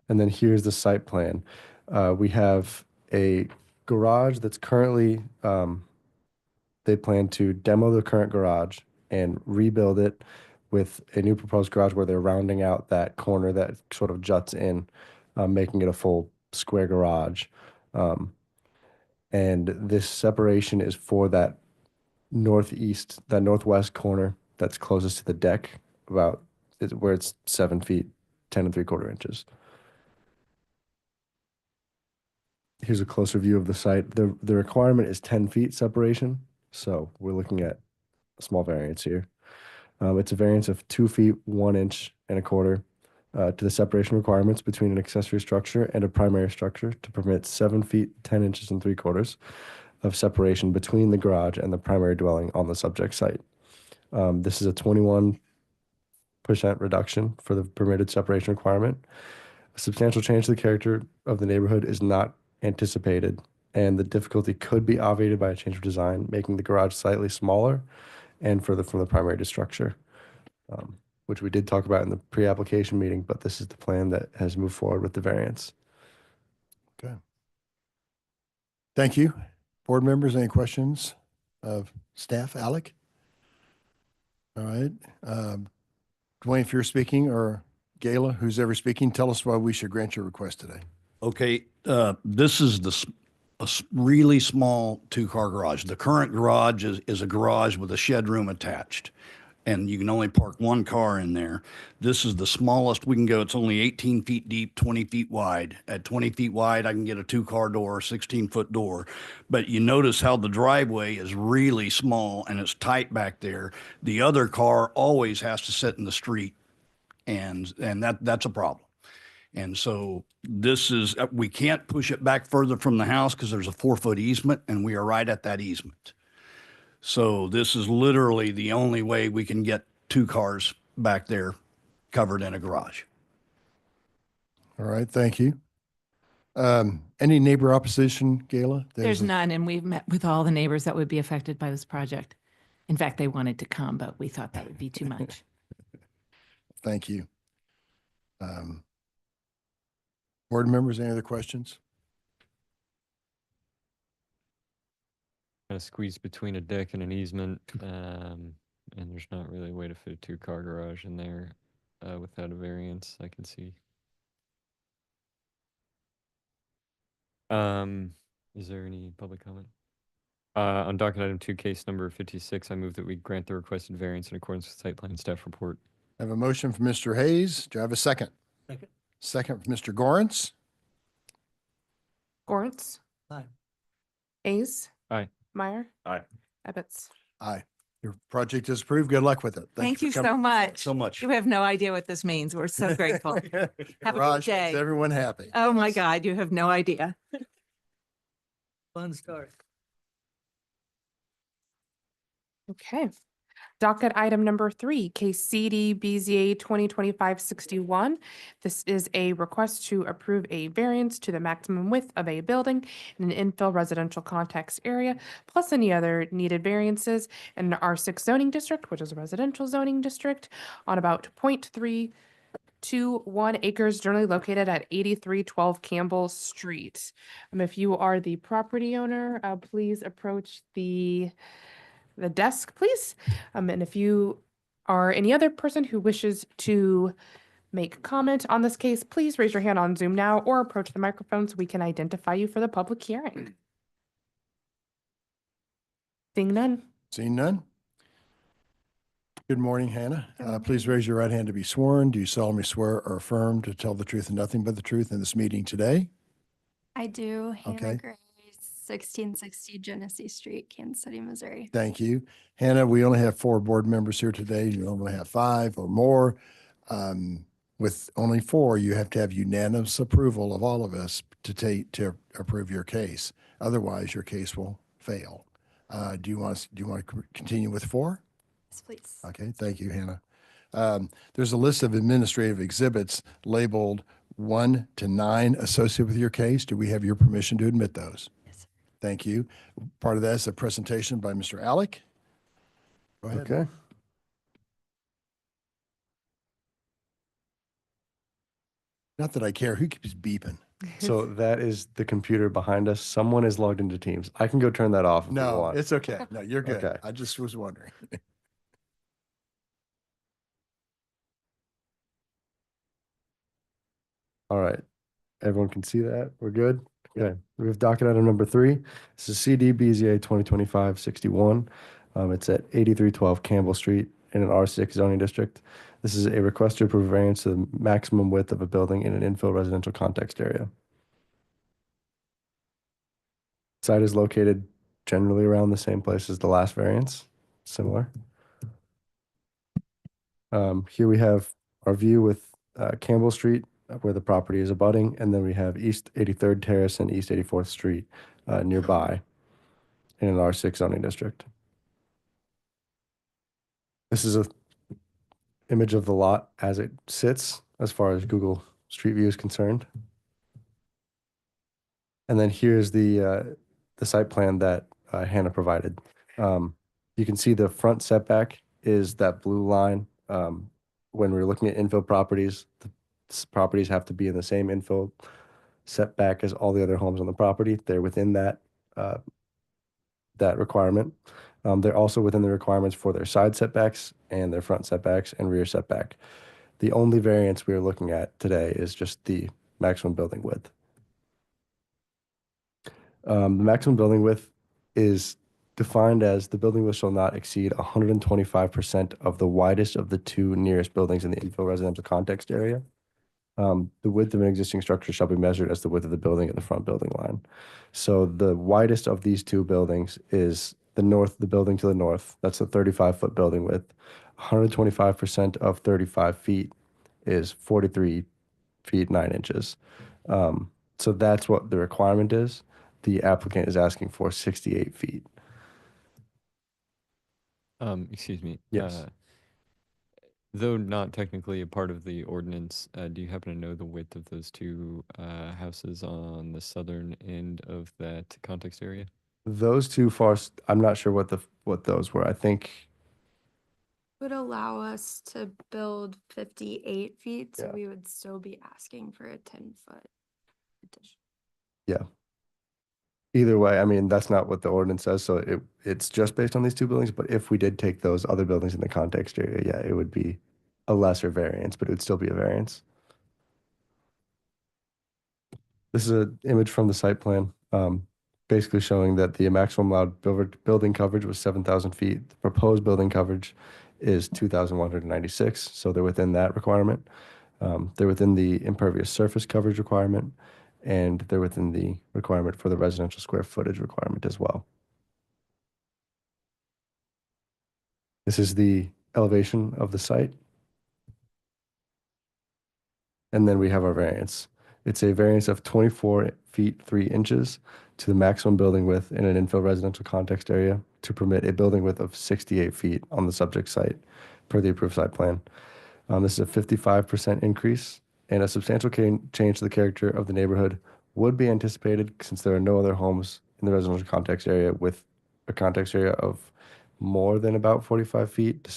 And then here's the site plan. We have a garage that's currently, they plan to demo the current garage and rebuild it with a new proposed garage where they're rounding out that corner that sort of juts in, making it a full square garage. And this separation is for that northwest corner that's closest to the deck, where it's 7 feet, 10 3/4 inches. Here's a closer view of the site. The requirement is 10 feet separation, so we're looking at a small variance here. It's a variance of 2 feet, 1 inch and a quarter to the separation requirements between an accessory structure and a primary structure to permit 7 feet, 10 inches and 3/4 of separation between the garage and the primary dwelling on the subject site. This is a 21% reduction for the permitted separation requirement. A substantial change to the character of the neighborhood is not anticipated, and the difficulty could be obviated by a change of design, making the garage slightly smaller and further from the primary structure, which we did talk about in the pre-application meeting, but this is the plan that has moved forward with the variance. Okay. Thank you. Board members, any questions of staff? Alec? All right. Dwayne, if you're speaking, or Gayla, who's ever speaking, tell us why we should grant your request today. Okay, this is a really small 2-car garage. The current garage is a garage with a shed room attached, and you can only park 1 car in there. This is the smallest we can go. It's only 18 feet deep, 20 feet wide. At 20 feet wide, I can get a 2-car door, 16-foot door. But you notice how the driveway is really small and it's tight back there. The other car always has to sit in the street, and that's a problem. And so we can't push it back further from the house because there's a 4-foot easement and we are right at that easement. So this is literally the only way we can get 2 cars back there covered in a garage. All right, thank you. Any neighbor opposition, Gayla? There's none, and we've met with all the neighbors that would be affected by this project. In fact, they wanted to come, but we thought that would be too much. Thank you. Board members, any other questions? Kind of squeezed between a deck and an easement, and there's not really a way to fit a 2-car garage in there without a variance, I can see. Is there any public comment? On docket item 2, case number 56, I move that we grant the requested variance in accordance with site plan staff report. I have a motion from Mr. Hayes. Do I have a second? Second. Second from Mr. Gorence. Gorence? Aye. Ace? Aye. Meyer? Aye. Ebbets? Aye. Your project is approved. Good luck with it. Thank you for so much. So much. You have no idea what this means. We're so grateful. coming. Have a good Garage makes day. everyone happy. Oh my God, you have no idea. Fun start. Okay. Docket item number 3, case CD BZA 2025-61. This is a request to approve a variance to the maximum width of a building in an infill residential context area, plus any other needed variances in an R6 zoning district, which is a residential zoning district, on about 0.321 acres generally located at 8312 Campbell Street. If you are the property owner, please approach the desk, please. And if you are any other person who wishes to make comment on this case, please raise your hand on Zoom now or approach the microphone so we can identify you for the public hearing. Seeing none. Seeing none? Good morning, Hannah. Please raise your right hand to be sworn. Do you solemnly swear or affirm to tell the truth and nothing but the truth in this meeting today? I do. Okay. Hannah Grace, 1660 Genesee Street, Kansas City, Missouri. Thank you. Hannah, we only have 4 board members here today. You normally have 5 or more. With only 4, you have to have unanimous approval of all of us to approve your case. Otherwise, your case will fail. Do you want to continue with 4? Yes, please. Okay, thank you, Hannah. There's a list of administrative exhibits labeled 1 to 9 associated with your case. Do we have your permission to admit those? Yes, sir. Thank you. Part of that is a presentation by Mr. Alec. Go ahead. Okay. Not that I care. Who keeps beeping? So that is the computer behind us. Someone is logged into Teams. I can go turn that off if you No, want. it's okay. No, you're good. Okay. I just was wondering. All right. Everyone can see that? We're good? Okay. We have docket item number 3. This is CD BZA 2025-61. It's at 8312 Campbell Street in an R6 zoning district. This is a request to approve variance to the maximum width of a building in an infill residential context area. Site is located generally around the same place as the last variance, similar. Here we have our view with Campbell Street, where the property is abutting, and then we have East 83rd Terrace and East 84th Street nearby in an R6 zoning district. This is a image of the lot as it sits as far as Google Street View is concerned. And then here's the site plan that Hannah provided. You can see the front setback is that blue line. When we're looking at infill properties, the properties have to be in the same infill setback as all the other homes on the property. They're within that requirement. They're also within the requirements for their side setbacks and their front setbacks and rear setback. The only variance we are looking at today is just the maximum building width. The maximum building width is defined as the building width shall not exceed 125% of the widest of the 2 nearest buildings in the infill residential context area. The width of an existing structure shall be measured as the width of the building at the front building line. So the widest of these 2 buildings is the building to the north. That's a 35-foot building width. 125% of 35 feet is 43 feet 9 inches. So that's what the requirement is. The applicant is asking for 68 feet. Excuse me. Yes. Though not technically a part of the ordinance, do you happen to know the width of those 2 houses on the southern end of that context area? Those 2 I'm not sure what those were. I think Would allow us to build 58 feet, so Yeah. we would still be asking for a 10-foot addition. either way, I mean, that's not what the ordinance says. So it's just based on these 2 buildings. But if we did take those other buildings in the context area, yeah, it would be a lesser variance, but it would still be a variance. This is an image from the site plan, basically showing that the maximum allowed building coverage was 7,000 feet. The proposed building coverage is 2,196, so they're within that requirement. They're within the impervious surface coverage requirement, and they're within the requirement for the residential square footage requirement as well. This is the elevation of the site. And then we have our variance. It's a variance of 24 feet 3 inches to the maximum building width in an infill residential context area to permit a building width of 68 feet on the subject site per the approved site plan. This is a 55% increase, and a substantial change to the character of the neighborhood would be anticipated since there are no other homes in the residential context area with a context area of more than about 45 feet,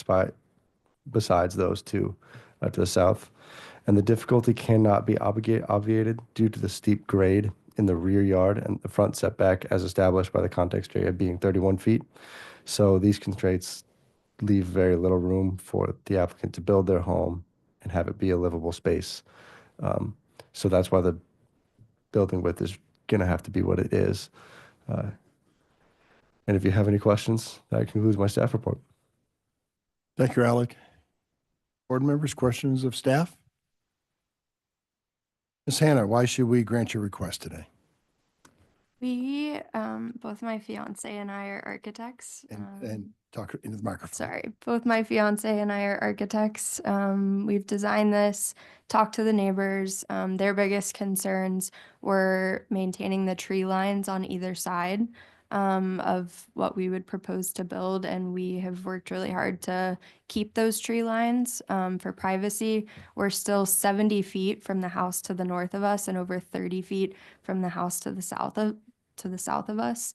besides those two to the south. And the difficulty cannot be obviated due to the steep grade in the rear yard and the front setback as established by the context area being 31 feet. So these constraints leave very little room for the applicant to build their home and have it be a livable space. So that's why the building width is going to have to be what it is. And if you have any questions, that concludes my staff report. Thank you, Alec. Board members, questions of staff? Ms. Hannah, why should we grant your request today? We, both my fiance and I are architects. And talk into the microphone. Sorry, both my fiance and I are architects. We've designed this, talked to the neighbors. Their biggest concerns were maintaining the tree lines on either side of what we would propose to build. And we have worked really hard to keep those tree lines for privacy. We're still 70 feet from the house to the north of us and over 30 feet from the house to the south of us.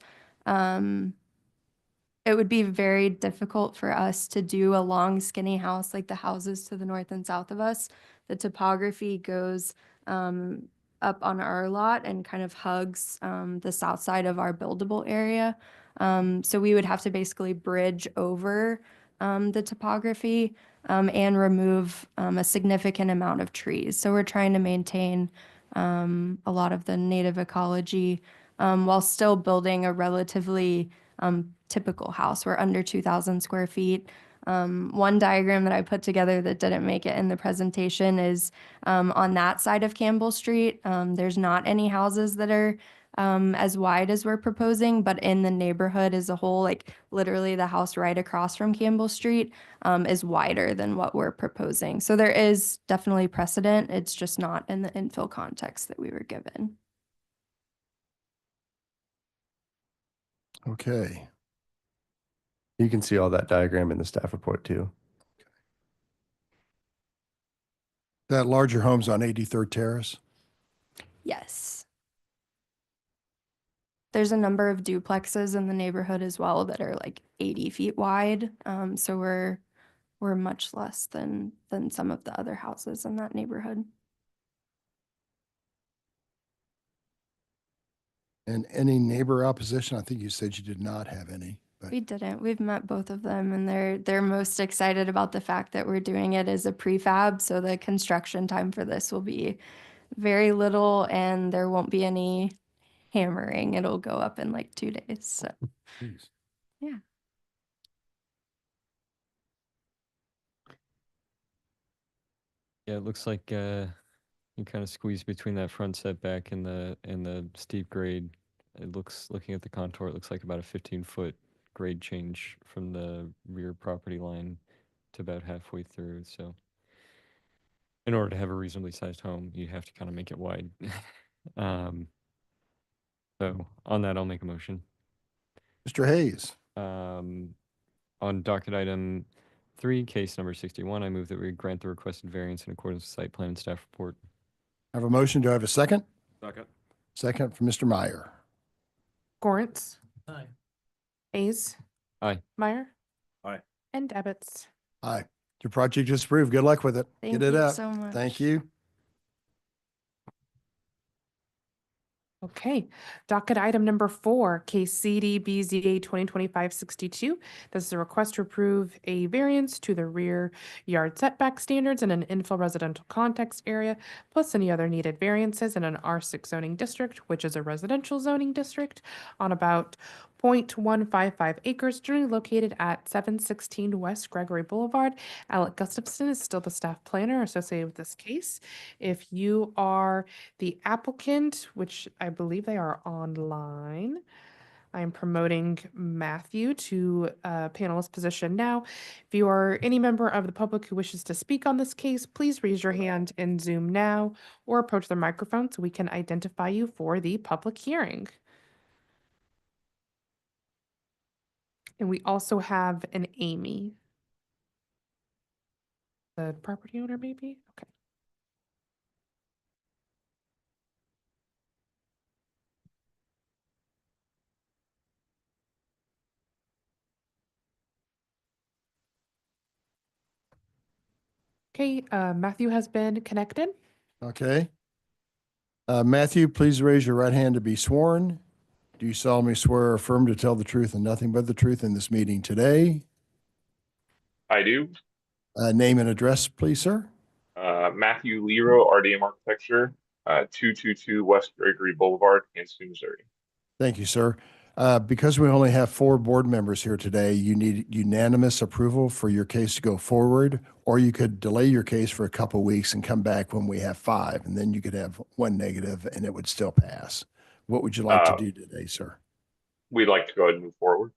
It would be very difficult for us to do a long, skinny house like the houses to the north and south of us. The topography goes up on our lot and kind of hugs the south side of our buildable area. So we would have to basically bridge over the topography and remove a significant amount of trees. So we're trying to maintain a lot of the native ecology while still building a relatively typical house. We're under 2,000 square feet. One diagram that I put together that didn't make it in the presentation is on that side of Campbell Street. There's not any houses that are as wide as we're proposing, but in the neighborhood as a whole, like literally the house right across from Campbell Street is wider than what we're proposing. So there is definitely precedent. It's just not in the infill context that we were given. Okay. You can see all that diagram in the staff report too. That larger home's on 83rd Terrace. Yes. There's a number of duplexes in the neighborhood as well that are like 80 feet wide. So we're much less than some of the other houses in that neighborhood. And any neighbor opposition? I think you said you did not have any. But We didn't. We've met both of them, and they're most excited about the fact that we're doing it as a prefab. So the construction time for this will be very little, and there won't be any hammering. It'll go up in like 2 days. So Jeez. yeah. Yeah, it looks like you kind of squeeze between that front setback and the steep grade. Looking at the contour, it looks like about a 15-foot grade change from the rear property line to about halfway through. So in order to have a reasonably sized home, you have to kind of make it wide. So on that, I'll make a motion. Mr. Hayes, On docket item 3, case number 61, I move that we grant the requested variance in accordance with site plan and staff report. I have a motion. Do I have a second? Second. Second from Mr. Meyer. Gorntz, Aye. Hayes, Aye. Meyer. Aye. And Ebbets. Aye. Your project is approved. Good luck with it. Thank Get it you up. so much. Thank you. Okay, docket item number 4, case CDBZA 2025-62. This is a request to approve a variance to the rear yard setback standards in an infill residential context area, plus any other needed variances in an R6 zoning district, which is a residential zoning district, on about 0.155 acres, generally located at 716 West Gregory Boulevard. Alec Gustafson is still the staff planner associated with this case. If you are the applicant, which I believe they are online, I am promoting Matthew to panelist position now. If you are any member of the public who wishes to speak on this case, please raise your hand in Zoom now or approach the microphone so we can identify you for the public hearing. And we also have an Amy. The property owner, maybe? Okay. Okay, Matthew has been connected. Okay. Matthew, please raise your right hand to be sworn. Do you solemnly swear or affirm to tell the truth and nothing but the truth in this meeting today? I do. Name and address, please, sir. Matthew Lero, RDM Architecture, 222 West Gregory Boulevard, Kansas, Missouri. Thank you, sir. Because we only have 4 board members here today, you need unanimous approval for your case to go forward, or you could delay your case for a couple weeks and come back when we have 5, and then you could have 1 negative and it would still pass. What would you like to do today, sir? We'd like to go ahead and move forward.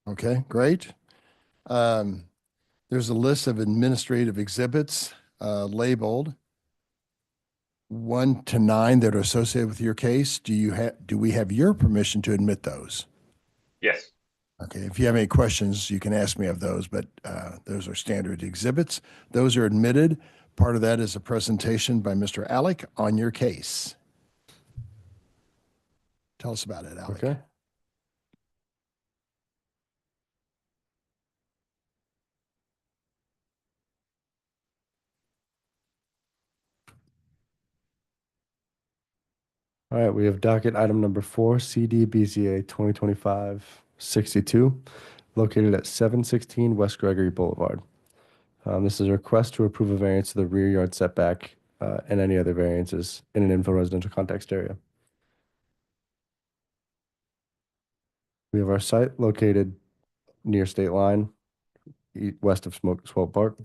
Okay, great. There's a list of administrative exhibits labeled 1 to 9 that are associated with your case. Do we have your permission to admit those? Yes. Okay, if you have any questions, you can ask me of those, but those are standard exhibits. Those are admitted. Part of that is a presentation by Mr. Alec on your case. Tell us about it, Alec. Okay. All right, we have docket item number 4, CDBZA 2025-62, located at 716 West Gregory Boulevard. This is a request to approve a variance to the rear yard setback and any other variances in an infill residential context area. We have our site located near State Line, west of Swope Park.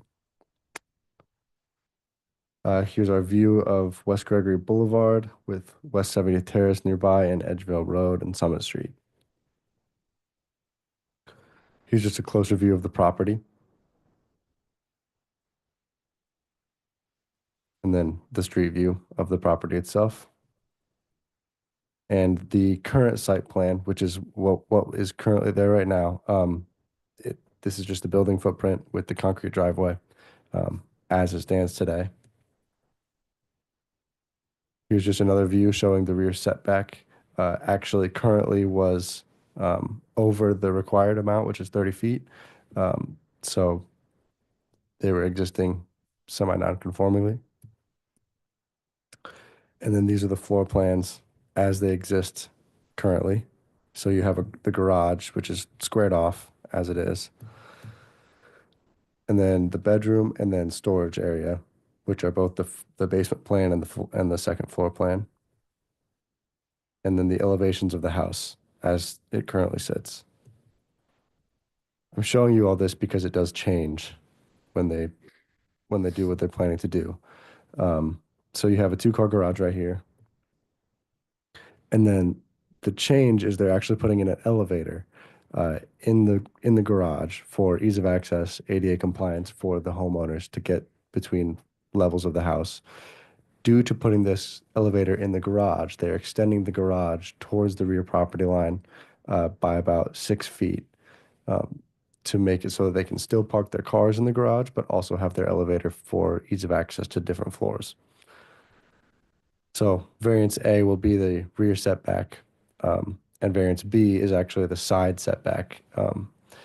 Here's our view of West Gregory Boulevard with West 70th Terrace nearby and Edgeville Road and Summit Street. Here's just a closer view of the property. And then the street view of the property itself. And the current site plan, which is what is currently there right now. This is just the building footprint with the concrete driveway as it stands today. Here's just another view showing the rear setback. Actually, currently was over the required amount, which is 30 feet. So they were existing semi-non-conformingly. And then these are the floor plans as they exist currently. So you have the garage, which is squared off as it is. And then the bedroom and then storage area, which are both the basement plan and the second floor plan. And then the elevations of the house as it currently sits. I'm showing you all this because it does change when they do what they're planning to do. So you have a 2-car garage right here. And then the change is they're actually putting in an elevator in the garage for ease of access, ADA compliance for the homeowners to get between levels of the house. Due to putting this elevator in the garage, they're extending the garage towards the rear property line by about 6 feet to make it so that they can still park their cars in the garage, but also have their elevator for ease of access to different floors. So variance A will be the rear setback, and variance B is actually the side setback.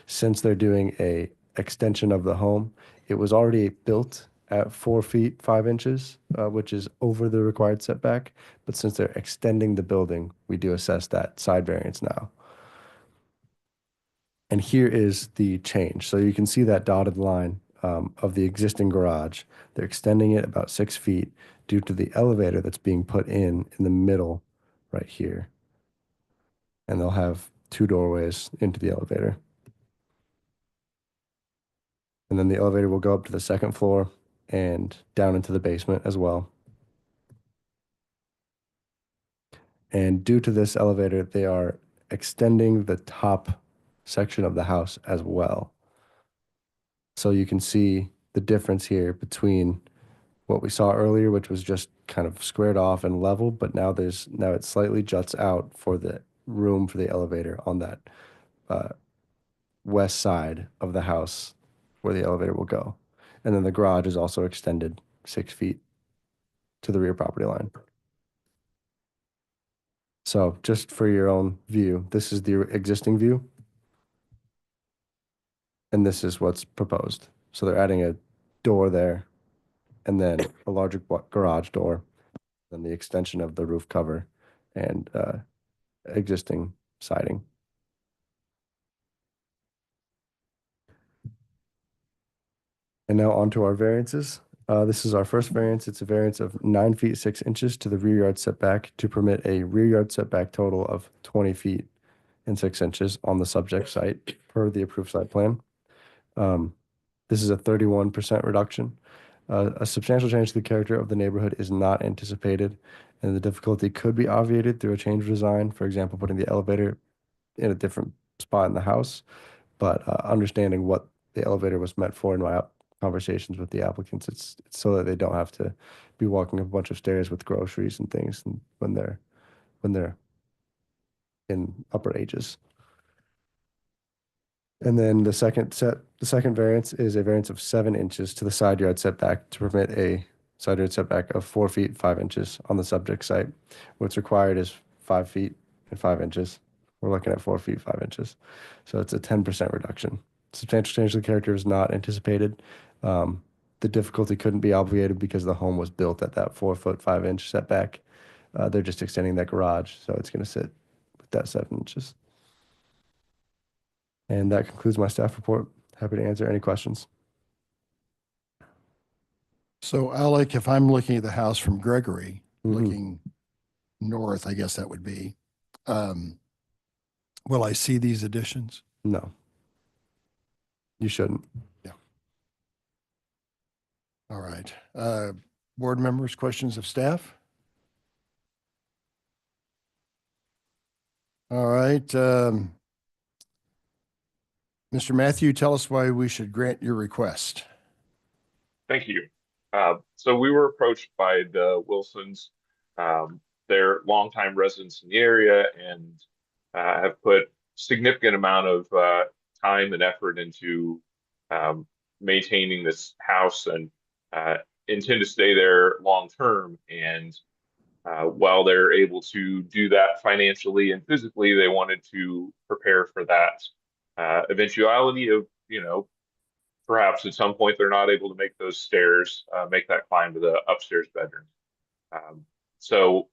Since they're doing a extension of the home, it was already built at 4 feet 5 inches, which is over the required setback. But since they're extending the building, we do assess that side variance now. And here is the change. So you can see that dotted line of the existing garage. They're extending it about 6 feet due to the elevator that's being put in the middle right here. And they'll have 2 doorways into the elevator. And then the elevator will go up to the second floor and down into the basement as well. And due to this elevator, they are extending the top section of the house as well. So you can see the difference here between what we saw earlier, which was just kind of squared off and level, but now it slightly juts out for the room for the elevator on that west side of the house where the elevator will go. And then the garage is also extended 6 feet to the rear property line. So just for your own view, this is the existing view. And this is what's proposed. So they're adding a door there and then a larger garage door, then the extension of the roof cover and existing siding. And now on to our variances. This is our first variance. It's a variance of 9 feet 6 inches to the rear yard setback to permit a rear yard setback total of 20 feet and 6 inches on the subject site per the approved site plan. This is a 31% reduction. A substantial change to the character of the neighborhood is not anticipated, and the difficulty could be obviated through a change of design, for example, putting the elevator in a different spot in the house. But understanding what the elevator was meant for in my conversations with the applicants, it's so that they don't have to be walking up a bunch of stairs with groceries and things when they're in upper ages. And then the second variance is a variance of 7 inches to the side yard setback to permit a side yard setback of 4 feet 5 inches on the subject site. What's required is 5 feet and 5 inches. We're looking at 4 feet 5 inches. So it's a 10% reduction. Substantial change to the character is not anticipated. The difficulty couldn't be obviated because the home was built at that 4 foot 5 inch setback. They're just extending that garage, so it's going to sit with that 7 inches. And that concludes my staff report. Happy to answer any questions. So Alec, if I'm looking at the house from Gregory, Mhm. looking north, I guess that would be, will I see these additions? No. You shouldn't. Yeah. All right. Board members, questions of staff? All right. Mr. Matthew, tell us why we should grant your request. Thank you. So we were approached by the Wilsons. They're longtime residents in the area and have put significant amount of time and effort into maintaining this house and intend to stay there long term. And while they're able to do that financially and physically, they wanted to prepare for that eventuality of, perhaps at some point they're not able to make those stairs, make that climb to the upstairs bedroom. So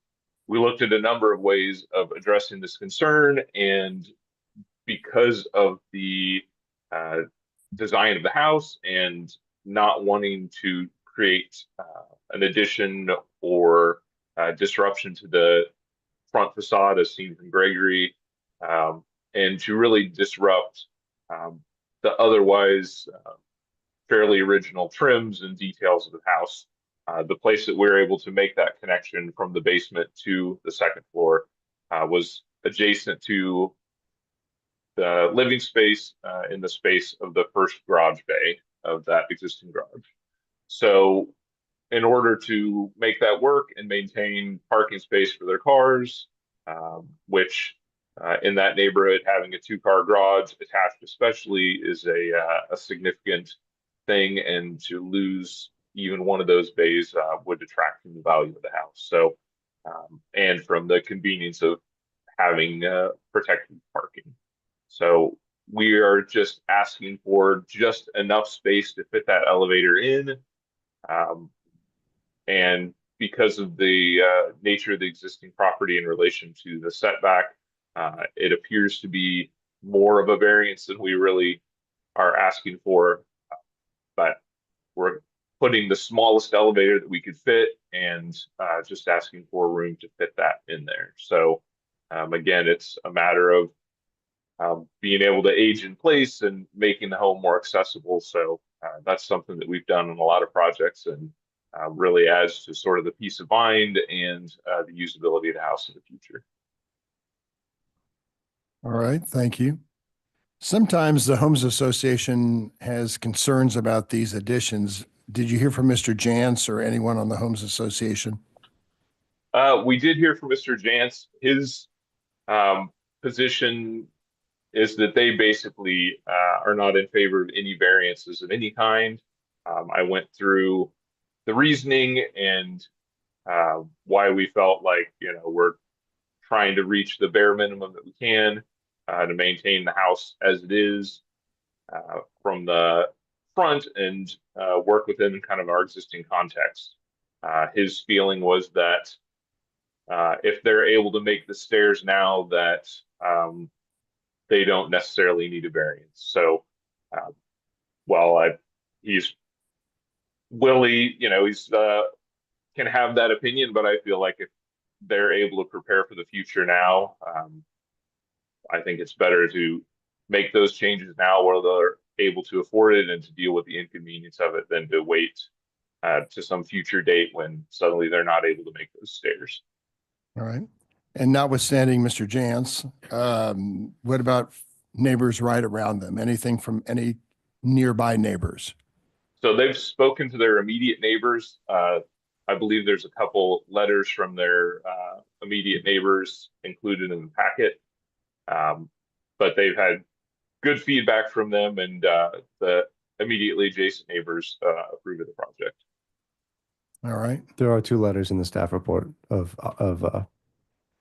we looked at a number of ways of addressing this concern, and because of the design of the house and not wanting to create an addition or disruption to the front facade as seen from Gregory, and to really disrupt the otherwise fairly original trims and details of the house. The place that we were able to make that connection from the basement to the second floor was adjacent to the living space in the space of the first garage bay of that existing garage. So in order to make that work and maintain parking space for their cars, which in that neighborhood, having a 2-car garage attached especially is a significant thing, and to lose even one of those bays would detract from the value of the house. So, and from the convenience of having protected parking. So we are just asking for just enough space to fit that elevator in. And because of the nature of the existing property in relation to the setback, it appears to be more of a variance than we really are asking for. But we're putting the smallest elevator that we could fit and just asking for room to fit that in there. So again, it's a matter of being able to age in place and making the home more accessible. So that's something that we've done in a lot of projects, and really adds to sort of the peace of mind and the usability of the house in the future. All right, thank you. Sometimes the Homes Association has concerns about these additions. Did you hear from Mr. Jantz or anyone on the Homes Association? We did hear from Mr. Jantz. His position is that they basically are not in favor of any variances of any kind. I went through the reasoning and why we felt like, we're trying to reach the bare minimum that we can to maintain the house as it is from the front and work within kind of our existing context. His feeling was that if they're able to make the stairs now, that they don't necessarily need a variance. So he's Willie, he's can have that opinion, but I feel like if they're able to prepare for the future now, I think it's better to make those changes now where they're able to afford it and to deal with the inconvenience of it than to wait to some future date when suddenly they're not able to make those stairs. All right. And notwithstanding Mr. Jantz, what about neighbors right around them? Anything from any nearby neighbors? So they've spoken to their immediate neighbors. I believe there's a couple letters from their immediate neighbors included in the packet. But they've had good feedback from them, and the immediately adjacent neighbors approve of the project. All right. There are 2 letters in the staff report of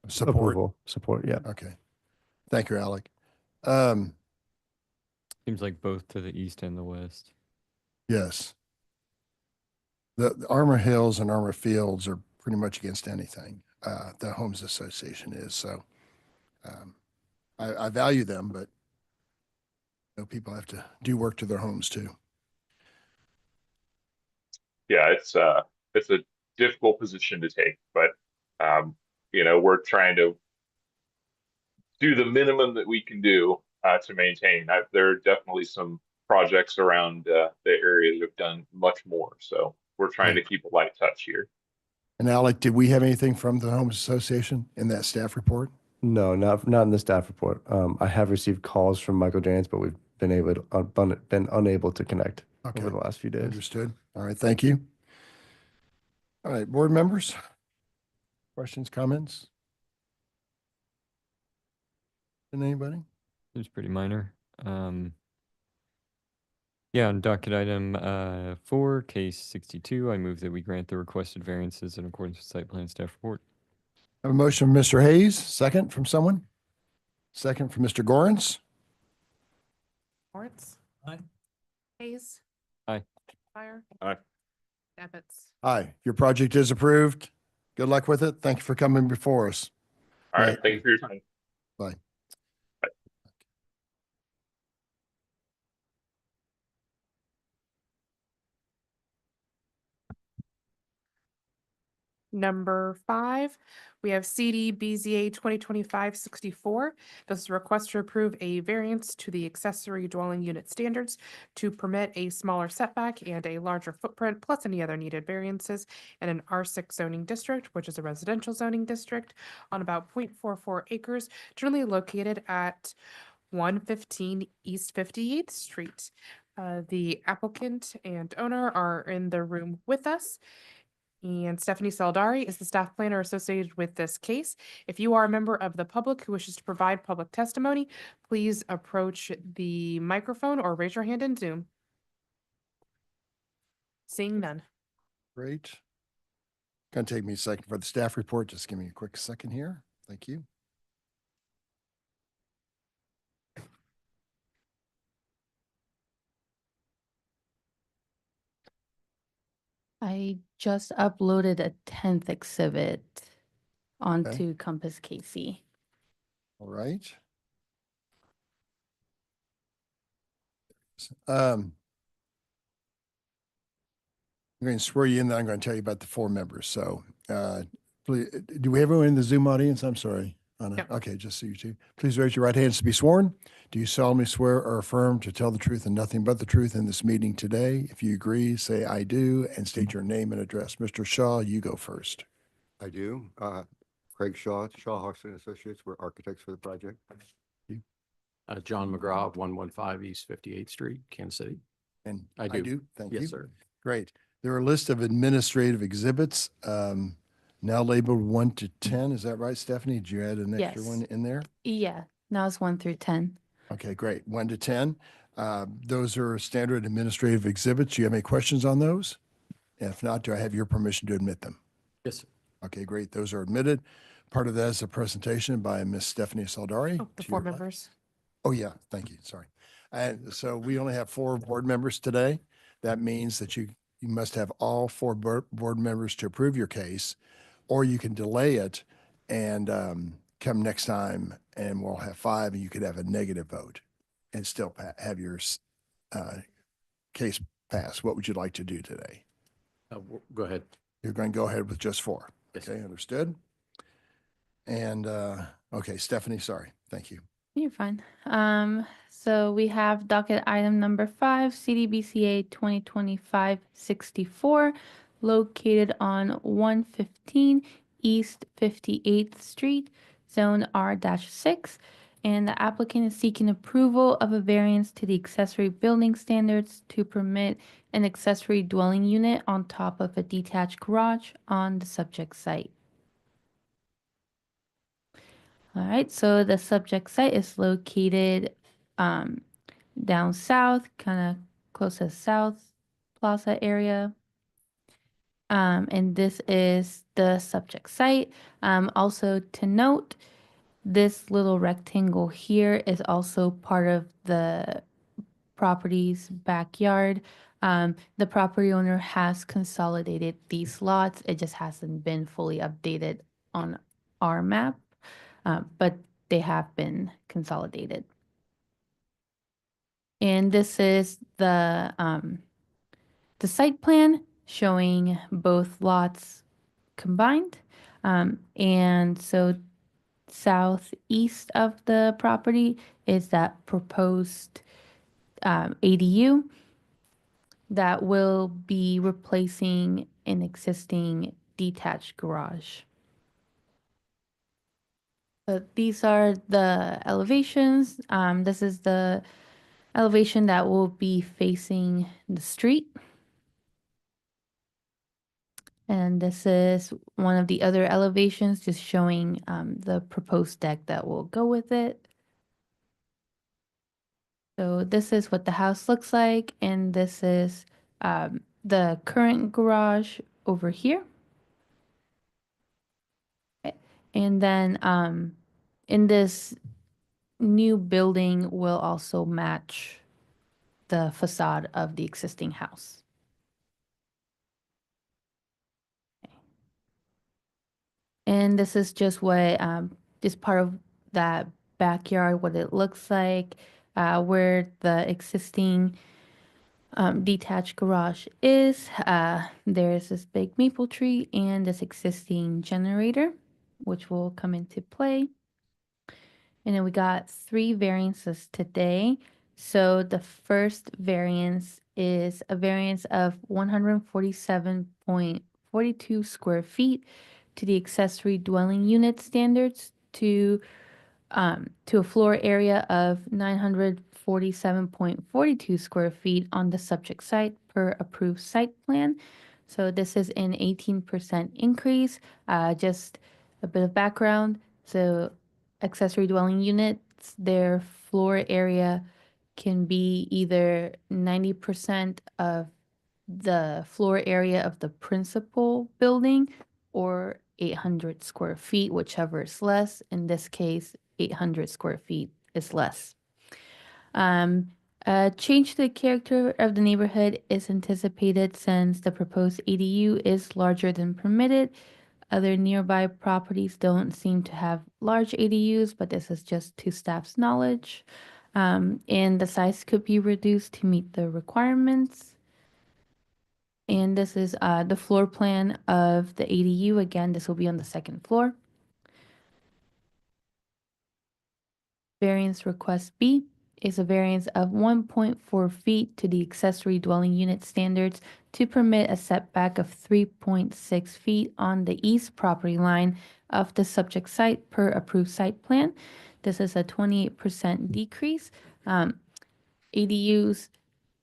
Support. approval, support, yeah. Okay. Thank you, Alec. Seems like both to the east and the west. Yes. The Armor Hills and Armor Fields are pretty much against anything. The Homes Association is. So I value them, but people have to do work to their homes too. Yeah, it's a difficult position to take, but we're trying to do the minimum that we can do to maintain. There are definitely some projects around the area that have done much more, so we're trying to keep a light touch here. And Alec, did we have anything from the Homes Association in that staff report? No, not in the staff report. I have received calls from Michael Jantz, but we've been unable to connect over the last few days. Understood. All right, thank you. All right, board members, questions, comments? Anybody? It's pretty minor. Yeah, on docket item 4, case 62, I move that we grant the requested variances in accordance with site plan staff report. I have a motion from Mr. Hayes, second from someone? Second from Mr. Gorens. Lawrence? Aye. Hayes? Aye. Fire? Aye. Devitt? Aye, your project is approved. Good luck with it. Thank you for coming before us. All right, thank you for your time. Bye. Number 5, we have CD BZA 2025-64. This is a request to approve a variance to the accessory dwelling unit standards to permit a smaller setback and a larger footprint, plus any other needed variances in an R6 zoning district, which is a residential zoning district on about 0.44 acres, generally located at 115 East 58th Street. The applicant and owner are in the room with us. And Stephanie Saldari is the staff planner associated with this case. If you are a member of the public who wishes to provide public testimony, please approach the microphone or raise your hand in Zoom. Seeing none. Great. Gonna take me a second for the staff report. Just give me a quick second here. Thank you. I just uploaded a 10th exhibit onto Compass Casey. All right. I'm going to swear you in, then I'm going to tell you about the 4 members. So please, do we have anyone in the Zoom audience? I'm sorry, Anna. Yep. Okay, just so you two. Please raise your right hands to be sworn. Do you solemnly swear or affirm to tell the truth and nothing but the truth in this meeting today? If you agree, say I do and state your name and address. Mr. Shaw, you go first. I do. Craig Shaw, Shaw Hawkson Associates. We're architects for the project. John McGraw, 115 East 58th Street, Kansas City. And I I do. do, thank you. Yes, sir. Great. There are a list of administrative exhibits, now labeled 1 to 10. Is that right, Stephanie? Did you add an extra Yes. one in there? Yeah, now it's 1 through 10. Okay, great. 1 to 10. Those are standard administrative exhibits. Do you have any questions on those? If not, do I have your permission to admit them? Yes, sir. Okay, great. Those are admitted. Part of that is a presentation by Miss Stephanie Saldari. Oh, the to 4 your left. members. Oh, yeah, thank you, sorry. And so we only have 4 board members today. That means that you must have all 4 board members to approve your case, or you can delay it and come next time and we'll have 5 and you could have a negative vote and still have your case pass. What would you like to do today? Go ahead. You're going to go ahead with just 4. Yes. Okay, understood. And, okay, Stephanie, sorry. Thank you. You're fine. So we have docket item number 5, CDBCA 2025-64, located on 115 East 58th Street, Zone R-6. And the applicant is seeking approval of a variance to the accessory building standards to permit an accessory dwelling unit on top of a detached garage on the subject site. All right, so the subject site is located down south, kind of close to South Plaza area. And this is the subject site. Also to note, this little rectangle here is also part of the property's backyard. The property owner has consolidated these lots. It just hasn't been fully updated on our map, but they have been consolidated. And this is the site plan showing both lots combined. And so southeast of the property is that proposed ADU that will be replacing an existing detached garage. These are the elevations. This is the elevation that will be facing the street. And this is one of the other elevations, just showing the proposed deck that will go with it. So this is what the house looks like, and this is the current garage over here. And then in this new building will also match the facade of the existing house. And this is just what this part of that backyard, what it looks like, where the existing detached garage is. There's this big maple tree and this existing generator, which will come into play. And then we got 3 variances today. So the first variance is a variance of 147.42 square feet to the accessory dwelling unit standards to a floor area of 947.42 square feet on the subject site per approved site plan. So this is an 18% increase. Just a bit of background. So accessory dwelling units, their floor area can be either 90% of the floor area of the principal building or 800 square feet, whichever is less. In this case, 800 square feet is less. Change to the character of the neighborhood is anticipated since the proposed ADU is larger than permitted. Other nearby properties don't seem to have large ADUs, but this is just to staff's knowledge. And the size could be reduced to meet the requirements. And this is the floor plan of the ADU. Again, this will be on the 2nd floor. Variance request B is a variance of 1.4 feet to the accessory dwelling unit standards to permit a setback of 3.6 feet on the east property line of the subject site per approved site plan. This is a 28% decrease. ADUs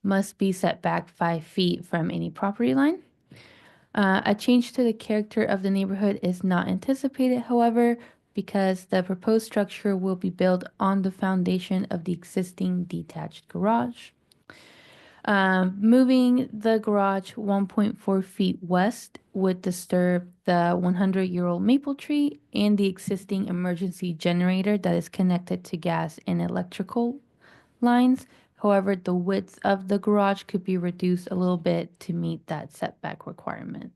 must be set back 5 feet from any property line. A change to the character of the neighborhood is not anticipated, however, because the proposed structure will be built on the foundation of the existing detached garage. Moving the garage 1.4 feet west would disturb the 100-year-old maple tree and the existing emergency generator that is connected to gas and electrical lines. However, the width of the garage could be reduced a little bit to meet that setback requirement.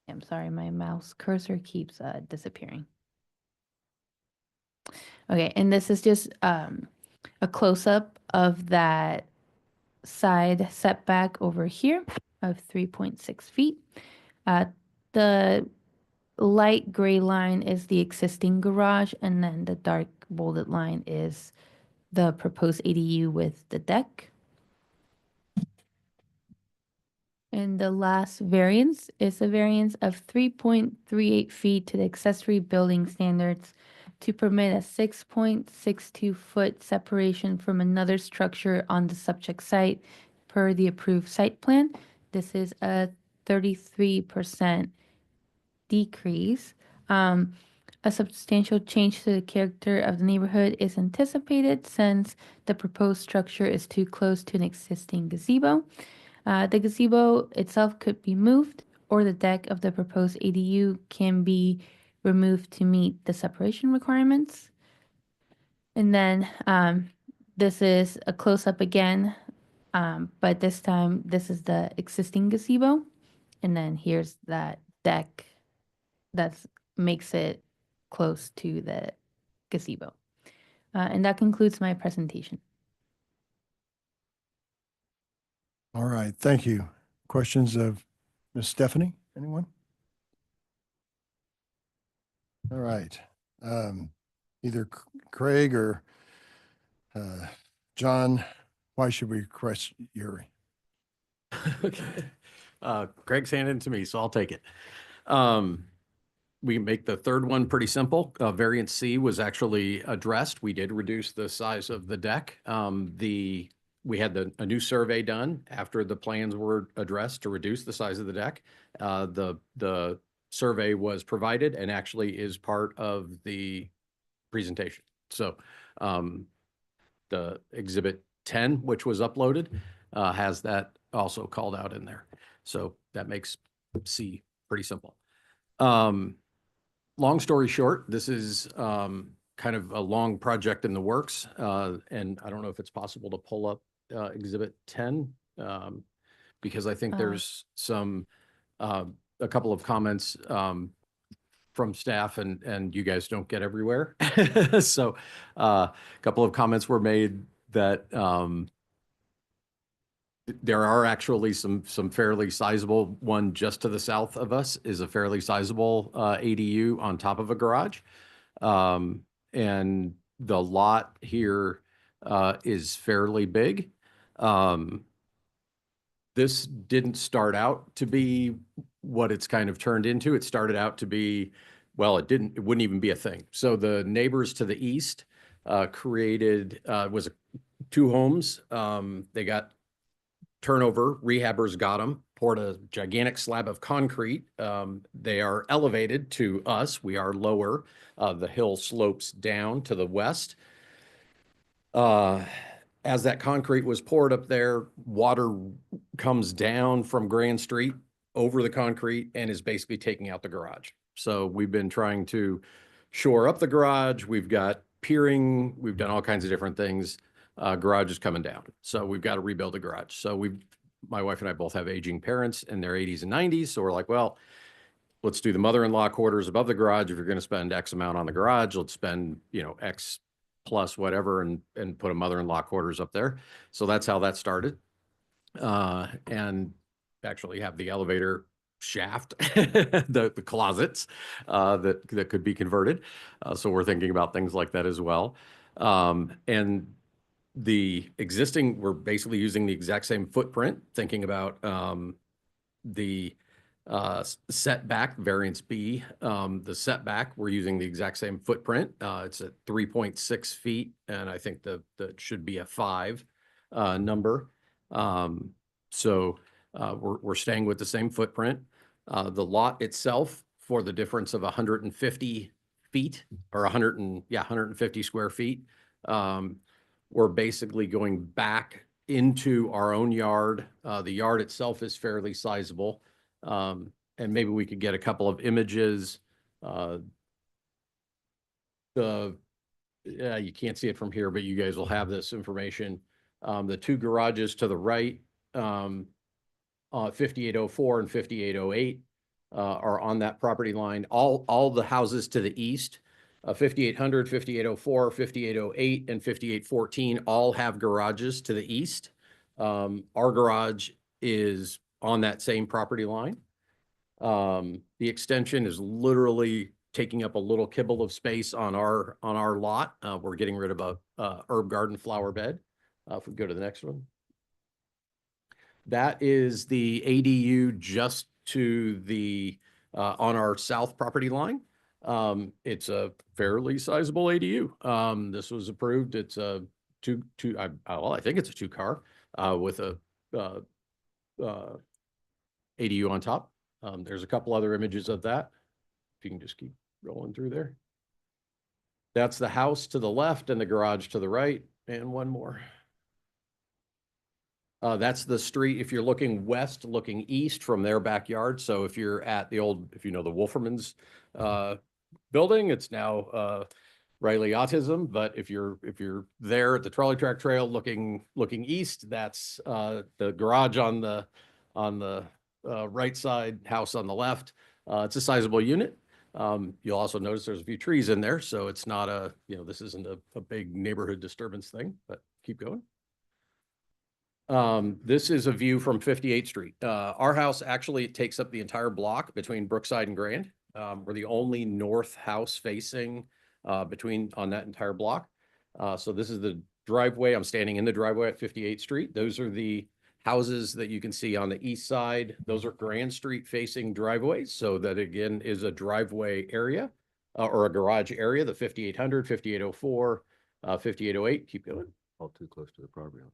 I'm sorry, my mouse cursor keeps disappearing. Okay, and this is just a close-up of that side setback over here of 3.6 feet. The light gray line is the existing garage, and then the dark bolded line is the proposed ADU with the deck. And the last variance is a variance of 3.38 feet to the accessory building standards to permit a 6.62 foot separation from another structure on the subject site per the approved site plan. This is a 33% decrease. A substantial change to the character of the neighborhood is anticipated since the proposed structure is too close to an existing gazebo. The gazebo itself could be moved, or the deck of the proposed ADU can be removed to meet the separation requirements. And then this is a close-up again, but this time this is the existing gazebo. And then here's that deck that makes it close to the gazebo. And that concludes my presentation. All right, thank you. Questions of Ms. Stephanie? Anyone? All right. Either Craig or John, why should we request Yuri? Okay. Craig's handed it to me, so I'll take it. We can make the third one pretty simple. Variance C was actually addressed. We did reduce the size of the deck. We had a new survey done after the plans were addressed to reduce the size of the deck. The survey was provided and actually is part of the presentation. So the exhibit 10, which was uploaded, has that also called out in there. So that makes C pretty simple. Long story short, this is kind of a long project in the works. And I don't know if it's possible to pull up exhibit 10 because I think there's a couple of comments from staff and you guys don't get everywhere. So a couple of comments were made that there are actually some fairly sizable. One just to the south of us is a fairly sizable ADU on top of a garage. And the lot here is fairly big. This didn't start out to be what it's kind of turned into. It started out to be, well, it wouldn't even be a thing. So the neighbors to the east created, was 2 homes. They got turnover, rehabbers got them, poured a gigantic slab of concrete. They are elevated to us. We are lower. The hill slopes down to the west. As that concrete was poured up there, water comes down from Grand Street over the concrete and is basically taking out the garage. So we've been trying to shore up the garage. We've got piering. We've done all kinds of different things. Garage is coming down. So we've got to rebuild the garage. So my wife and I both have aging parents in their 80s and 90s. So we're like, well, let's do the mother-in-law quarters above the garage. If you're going to spend X amount on the garage, let's spend, X plus whatever and put a mother-in-law quarters up there. So that's how that started. And actually have the elevator shaft, the closets that could be converted. So we're thinking about things like that as well. And the existing, we're basically using the exact same footprint, thinking about the Setback, variance B, the setback, we're using the exact same footprint. It's at 3.6 feet, and I think that should be a 5 number. We're staying with the same footprint. The lot itself, for the difference of 150 feet or 150 square feet, we're basically going back into our own yard. The yard itself is fairly sizable. And maybe we could get a couple of images. You can't see it from here, but you guys will have this information. The two garages to the right, 5804 and 5808, are on that property line. All the houses to the east, 5800, 5804, 5808, and 5814 all have garages to the east. Our garage is on that same property line. The extension is literally taking up a little kibble of space on our lot. We're getting rid of a herb garden flower bed. If we go to the next one. That is the ADU just to the on our south property line. It's a fairly sizable ADU. This was approved. It's a I think it's a 2-car with a ADU on top. There's a couple other images of that. If you can just keep rolling through there. That's the house to the left and the garage to the right, and one more. That's the street. If you're looking west, looking east from their backyard. So if you're at the old, if you know the Wolferman's building, it's now Riley Autism. But if you're there at the trolley track trail looking east, that's the garage on the right side, house on the left. It's a sizable unit. You'll also notice there's a few trees in there, so it's not a, this isn't a big neighborhood disturbance thing, but keep going. This is a view from 58th Street. Our house actually takes up the entire block between Brookside and Grand. We're the only north house facing on that entire block. So this is the driveway. I'm standing in the driveway at 58th Street. Those are the houses that you can see on the east side. Those are Grand Street facing driveways. So that again is a driveway area or a garage area, the 5800, 5804, 5808. Keep going. All too close to the property line.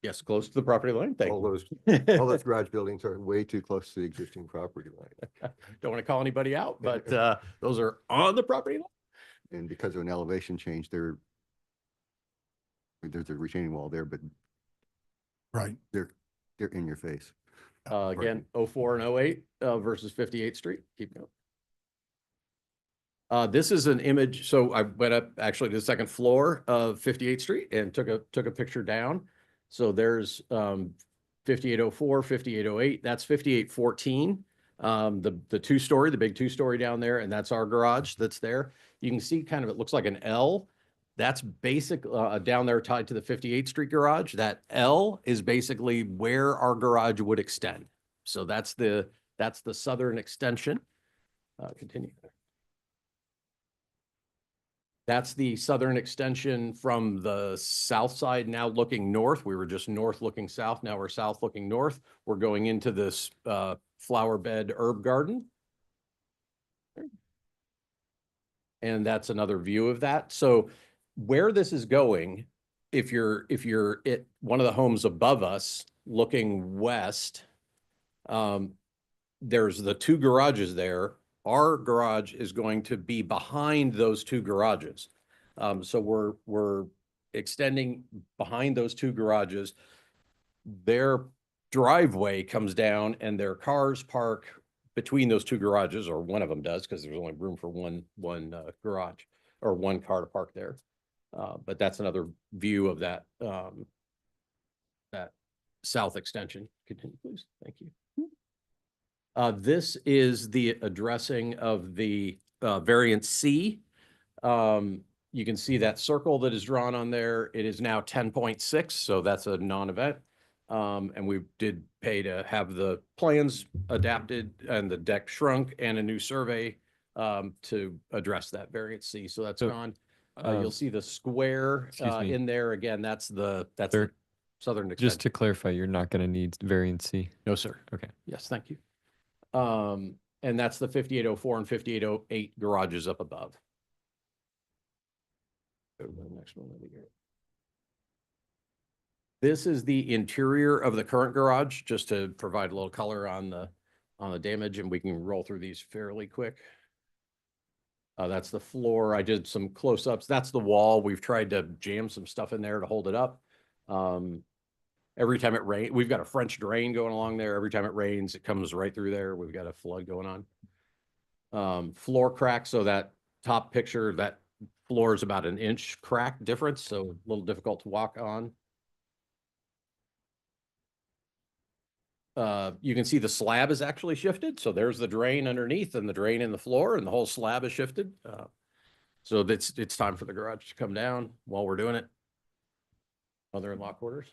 Yes, close to the property line. Thank All you. those garage buildings are way too close to the existing property line. Don't want to call anybody out, but those are on the property line. And because of an elevation change, there's a retaining wall there, but Right. they're in your face. Again, 04 and 08 versus 58th Street. Keep going. This is an image. So I went up actually to the second floor of 58th Street and took a picture down. So there's 5804, 5808. That's 5814. The two-story, the big two-story down there, and that's our garage that's there. You can see kind of, it looks like an L. That's basic down there tied to the 58th Street garage. That L is basically where our garage would extend. So that's the southern extension. Continue. That's the southern extension from the south side, now looking north. We were just north looking south. Now we're south looking north. We're going into this flower bed herb garden. And that's another view of that. So where this is going, if you're at one of the homes above us looking west, there's the two garages there. Our garage is going to be behind those two garages. So we're extending behind those two garages. Their driveway comes down and their cars park between those two garages, or one of them does, because there's only room for one garage or one car to park there. But that's another view of that that south extension. Continue, please. Thank you. This is the addressing of the variance C. You can see that circle that is drawn on there. It is now 10.6, so that's a non-event. And we did pay to have the plans adapted and the deck shrunk and a new survey to address that variance C. So that's gone. You'll see the square in there. Again, that's the southern extension. Just to clarify, you're not going to need variance C. No, sir. Okay. Yes, thank you. And that's the 5804 and 5808 garages up above. Go to the next one over here. This is the interior of the current garage, just to provide a little color on the damage, and we can roll through these fairly quick. That's the floor. I did some close-ups. That's the wall. We've tried to jam some stuff in there to hold it up. Every time it rains, we've got a French drain going along there. Every time it rains, it comes right through there. We've got a flood going on. Floor crack. So that top picture, that floor is about 1 inch crack difference. So a little difficult to walk on. You can see the slab is actually shifted. So there's the drain underneath and the drain in the floor, and the whole slab is shifted. So it's time for the garage to come down while we're doing it. Mother-in-law quarters.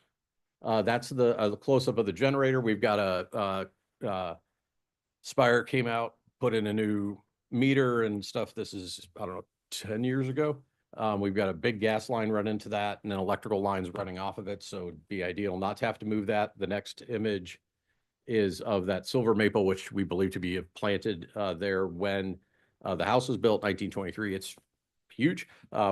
That's the close-up of the generator. We've got Spire came out, put in a new meter and stuff. This is, I don't know, 10 years ago. We've got a big gas line run into that and then electrical lines running off of it. So it'd be ideal not to have to move that. The next image is of that silver maple, which we believe to be planted there when the house was built, 1923. It's huge.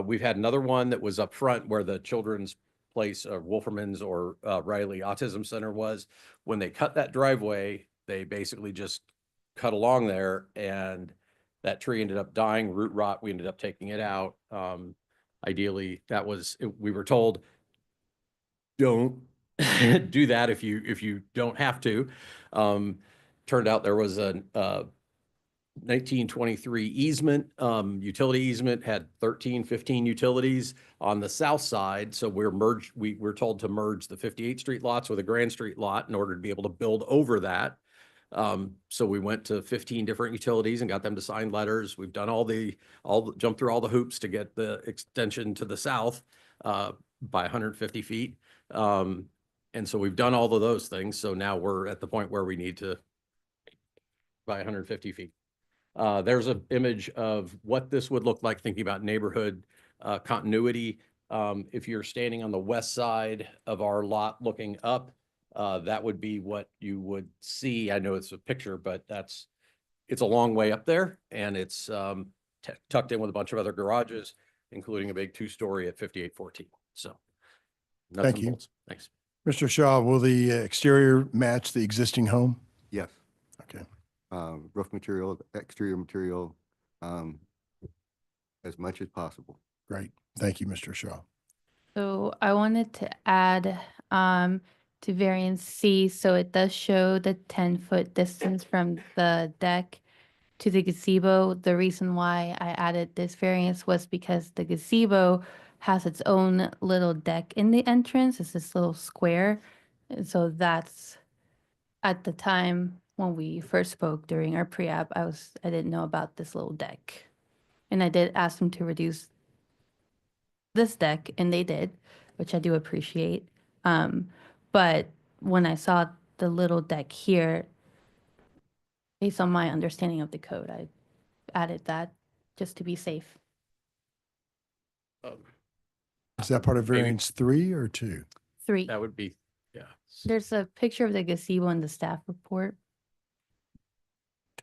We've had another one that was up front where the children's place, Wolferman's or Riley Autism Center was. When they cut that driveway, they basically just cut along there, and that tree ended up dying, root rot. We ended up taking it out. Ideally, we were told, don't do that if you don't have to. Turned out there was a 1923 easement, utility easement, had 15 utilities on the south side. So we're told to merge the 58th Street lots with a Grand Street lot in order to be able to build over that. So we went to 15 different utilities and got them to sign letters. We've done jumped through all the hoops to get the extension to the south by 150 feet. And so we've done all of those things. So now we're at the point where we need to by 150 feet. There's an image of what this would look like, thinking about neighborhood continuity. If you're standing on the west side of our lot looking up, that would be what you would see. I know it's a picture, but it's a long way up there, and it's tucked in with a bunch of other garages, including a big 2-story at 5814. So nuts Thank and you. bolts. Thanks. Mr. Shaw, will the exterior match the existing home? Yes. Okay. Roof material, exterior material, as much as possible. Great. Thank you, Mr. Shaw. So I wanted to add to variance C, so it does show the 10-foot distance from the deck to the gazebo. The reason why I added this variance was because the gazebo has its own little deck in the entrance. It's this little square. And so that's, at the time when we first spoke during our pre-app, I didn't know about this little deck. And I did ask them to reduce this deck, and they did, which I do appreciate. But when I saw the little deck here, based on my understanding of the code, I added that just to be safe. Is that part of Maybe- variance 3 or 2? 3. That would be, yeah. There's a picture of the gazebo in the staff report.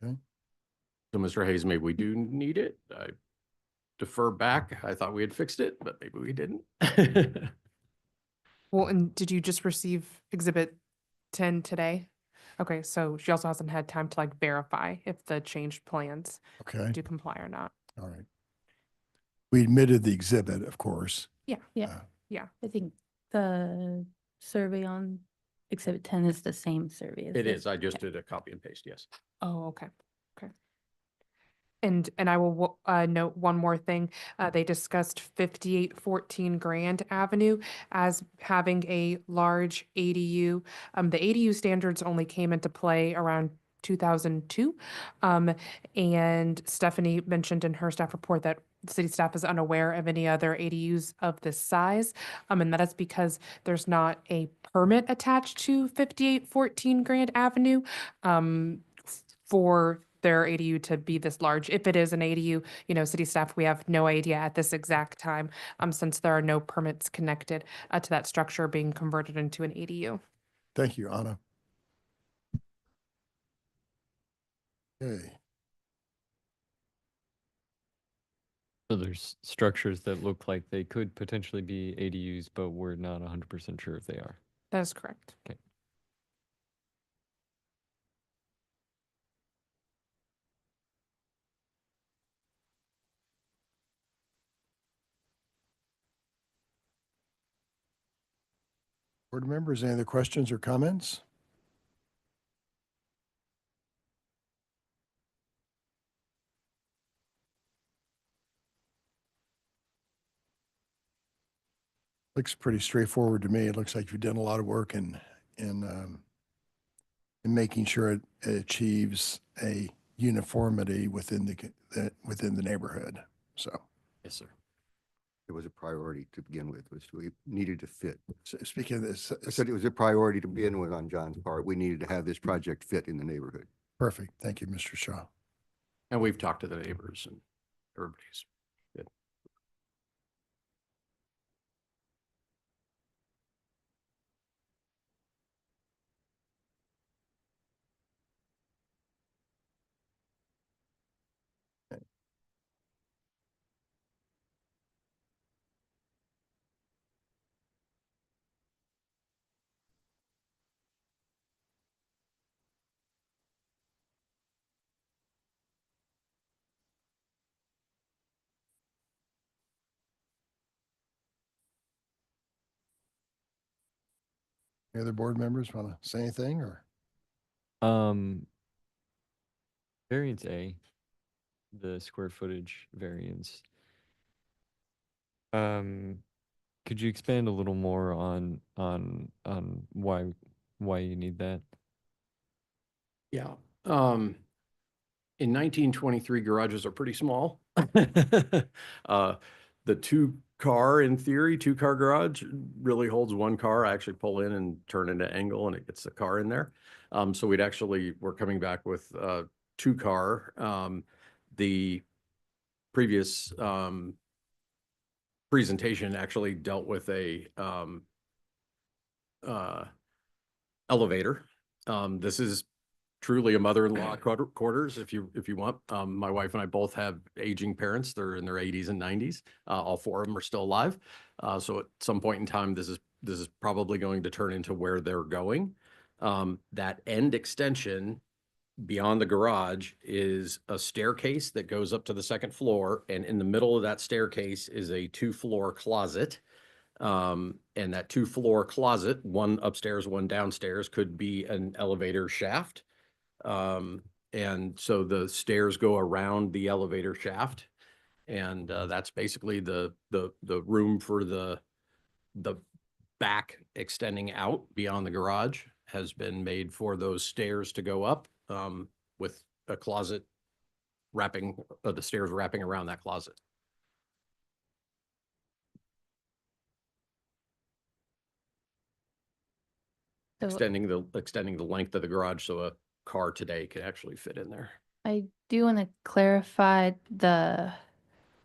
Okay. So Mr. Hayes, maybe we do need it. I defer back. I thought we had fixed it, but maybe we didn't. Well, and did you just receive Exhibit 10 today? Okay, so she also hasn't had time to verify if the changed plans Okay. do comply or not. All right. We admitted the exhibit, of course. Yeah. Yeah. I think the survey on Exhibit 10 is the same survey as It this. is. I just did a copy and paste. Yes. Oh, okay. Okay. And I will note one more thing. They discussed 5814 Grand Avenue as having a large ADU. The ADU standards only came into play around 2002. And Stephanie mentioned in her staff report that city staff is unaware of any other ADUs of this size. And that is because there's not a permit attached to 5814 Grand Avenue for their ADU to be this large. If it is an ADU, city staff, we have no idea at this exact time, since there are no permits connected to that structure being converted into an ADU. Thank you, Anna. Okay. So there's structures that look like they could potentially be ADUs, but we're not 100% sure if they are. That is correct. Okay. Board members, any other questions or comments? Looks pretty straightforward to me. It looks like you've done a lot of work in making sure it achieves a uniformity within within the neighborhood. So, Yes, sir. It was a priority to begin with, was we needed to fit. so speaking of this, I said it was a priority to begin with on John's part. We needed to have this project fit in the neighborhood. perfect. Thank you, Mr. Shaw. And we've talked to the neighbors and everybody's good. Any other board members want to say anything or? Variance A, the square footage variance. Could you expand a little more on why you need that? Yeah. In 1923, garages are pretty small. The two-car garage really holds one car. I actually pull in and turn into angle and it gets the car in there. So we're coming back with two-car. The previous presentation actually dealt with a elevator. This is truly a mother-in-law quarters if you want. My wife and I both have aging parents. They're in their 80s and 90s. All four of them are still alive. So at some point in time, this is probably going to turn into where they're going. That end extension beyond the garage is a staircase that goes up to the second floor, and in the middle of that staircase is a two-floor closet. And that two-floor closet, one upstairs, one downstairs, could be an elevator shaft. And so the stairs go around the elevator shaft, and that's basically the room for the back extending out beyond the garage has been made for those stairs to go up, with a closet wrapping the stairs wrapping around that closet. So Extending the length of the garage so a car today could actually fit in there. I do want to clarify the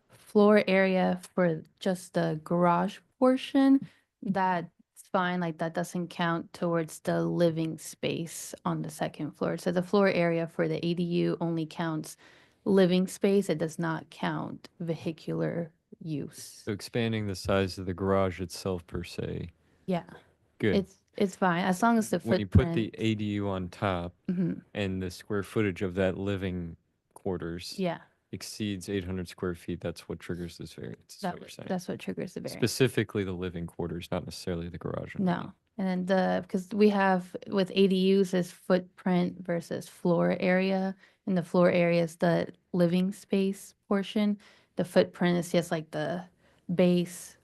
floor area for just the garage portion. That's fine, like that doesn't count towards the living space on the second floor. So the floor area for the ADU only counts living space. It does not count vehicular use. So expanding the size of the garage itself per se. Yeah, Good. it's fine as long as the When footprint. you put the ADU on top Mhm. and the square footage of that living quarters Yeah, exceeds 800 square feet, that's what triggers this variance, is what we're saying. that's what triggers the variance. Specifically the living quarters, not necessarily the garage. No. And then because we have with ADUs is footprint versus floor area, and the floor area is the living space portion. The footprint is just like the base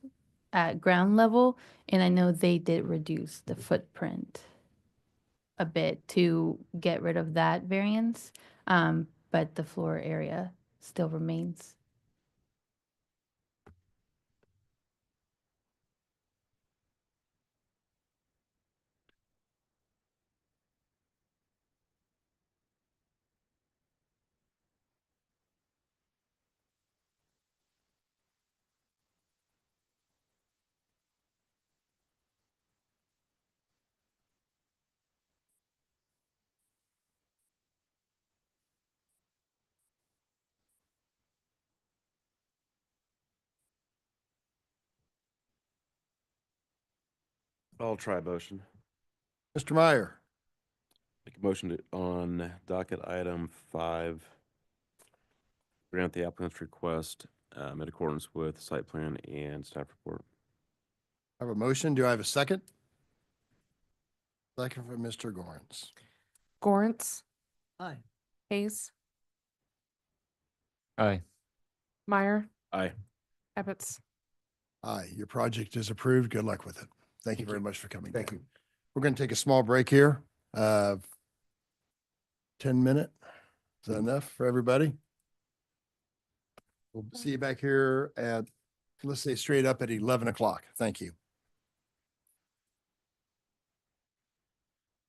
at ground level. And I know they did reduce the footprint a bit to get rid of that variance. But the floor area still remains. I'll try a motion. Mr. Meyer, Make a motion on docket item 5. Grant the applicant's request in accordance with site plan and staff report. I have a motion. Do I have a second? Second from Mr. Gorns. Gorence, Aye. Hayes, Aye. Meyer, Aye. Ebbets. Aye, your project is approved. Good luck with it. Thank you very much for coming. Thank down. you. We're going to take a small break here. 10-minute. Is that enough for everybody? We'll see you back here at, let's say straight up at 11 o'clock. Thank you.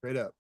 Straight up.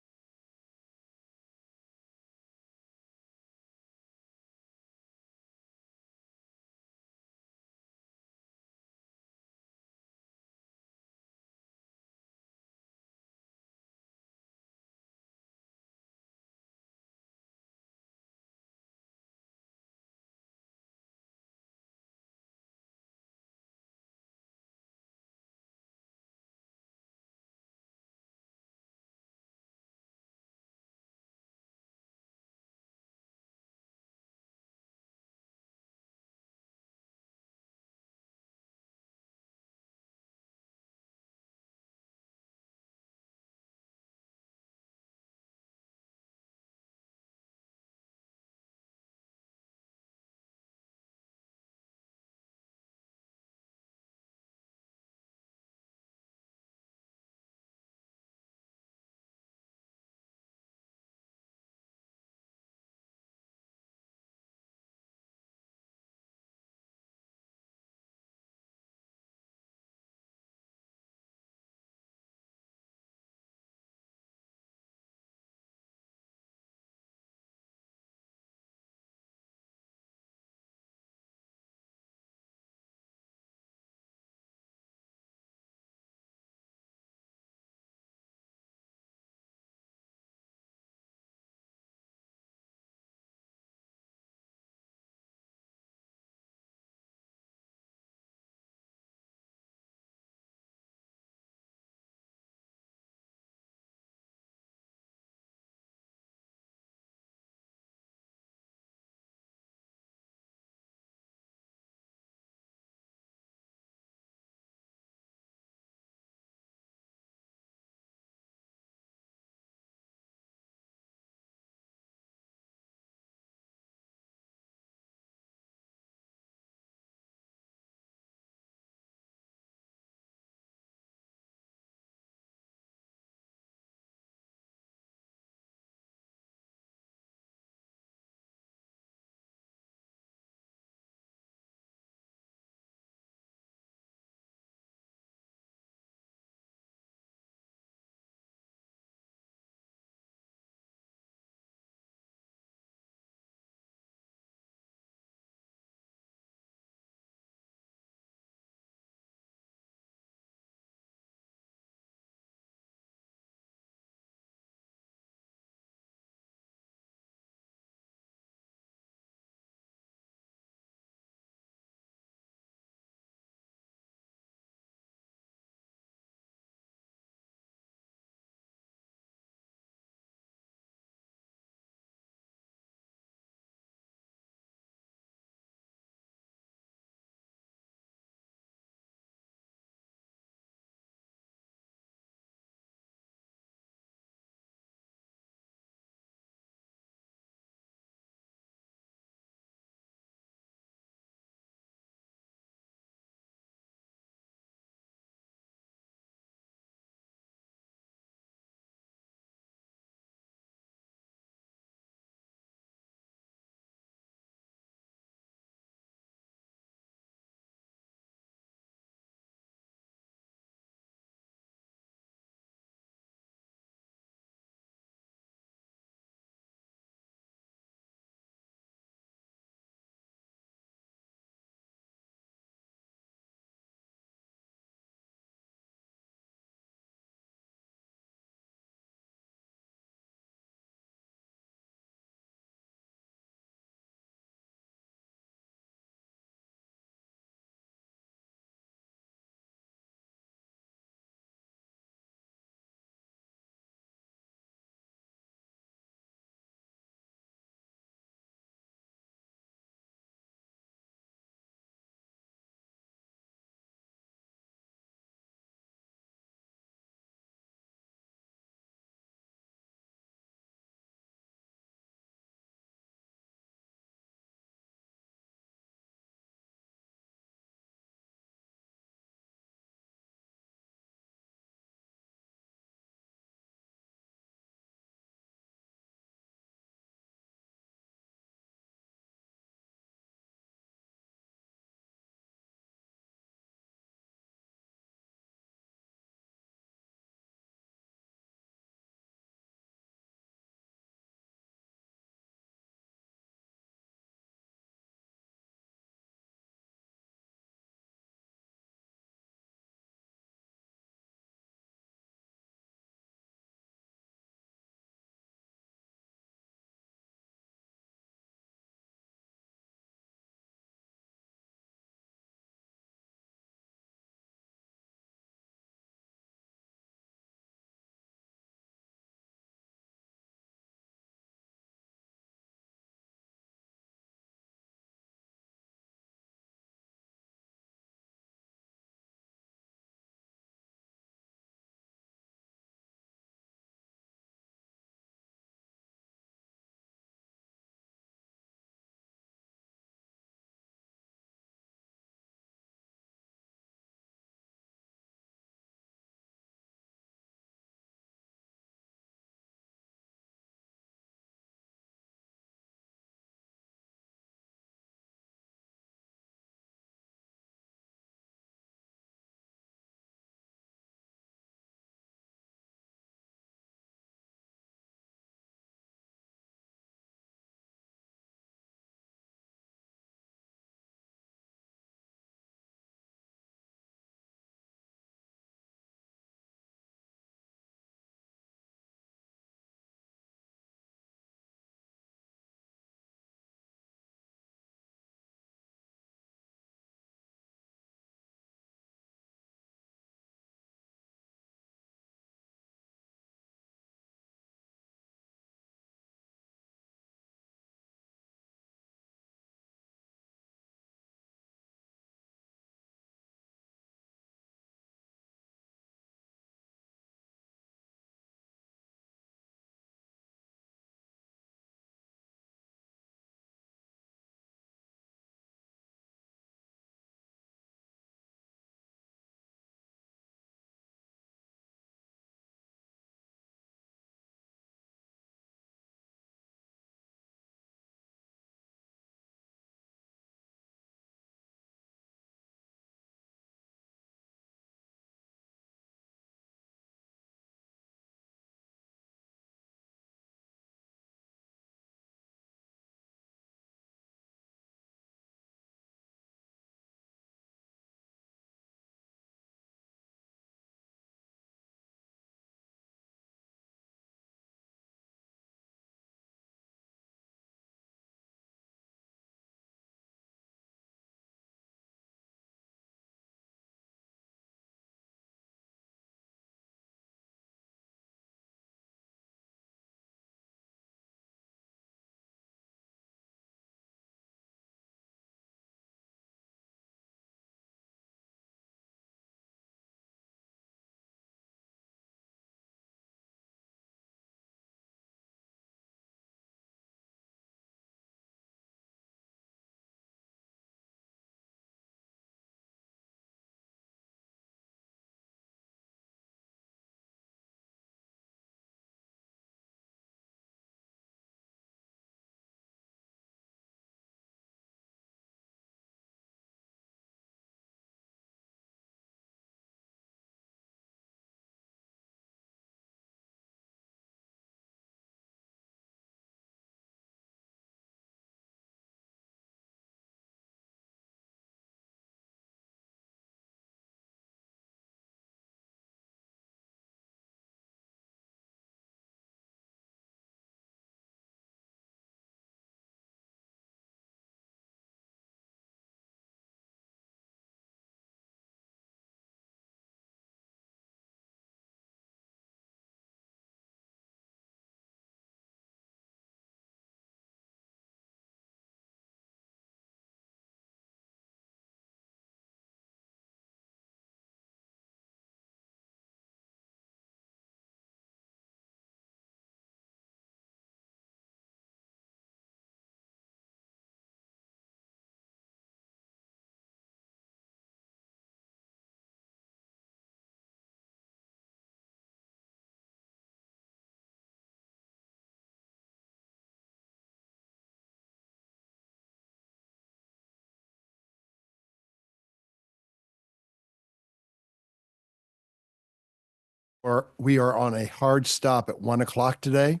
We are on a hard stop at 1 o'clock today.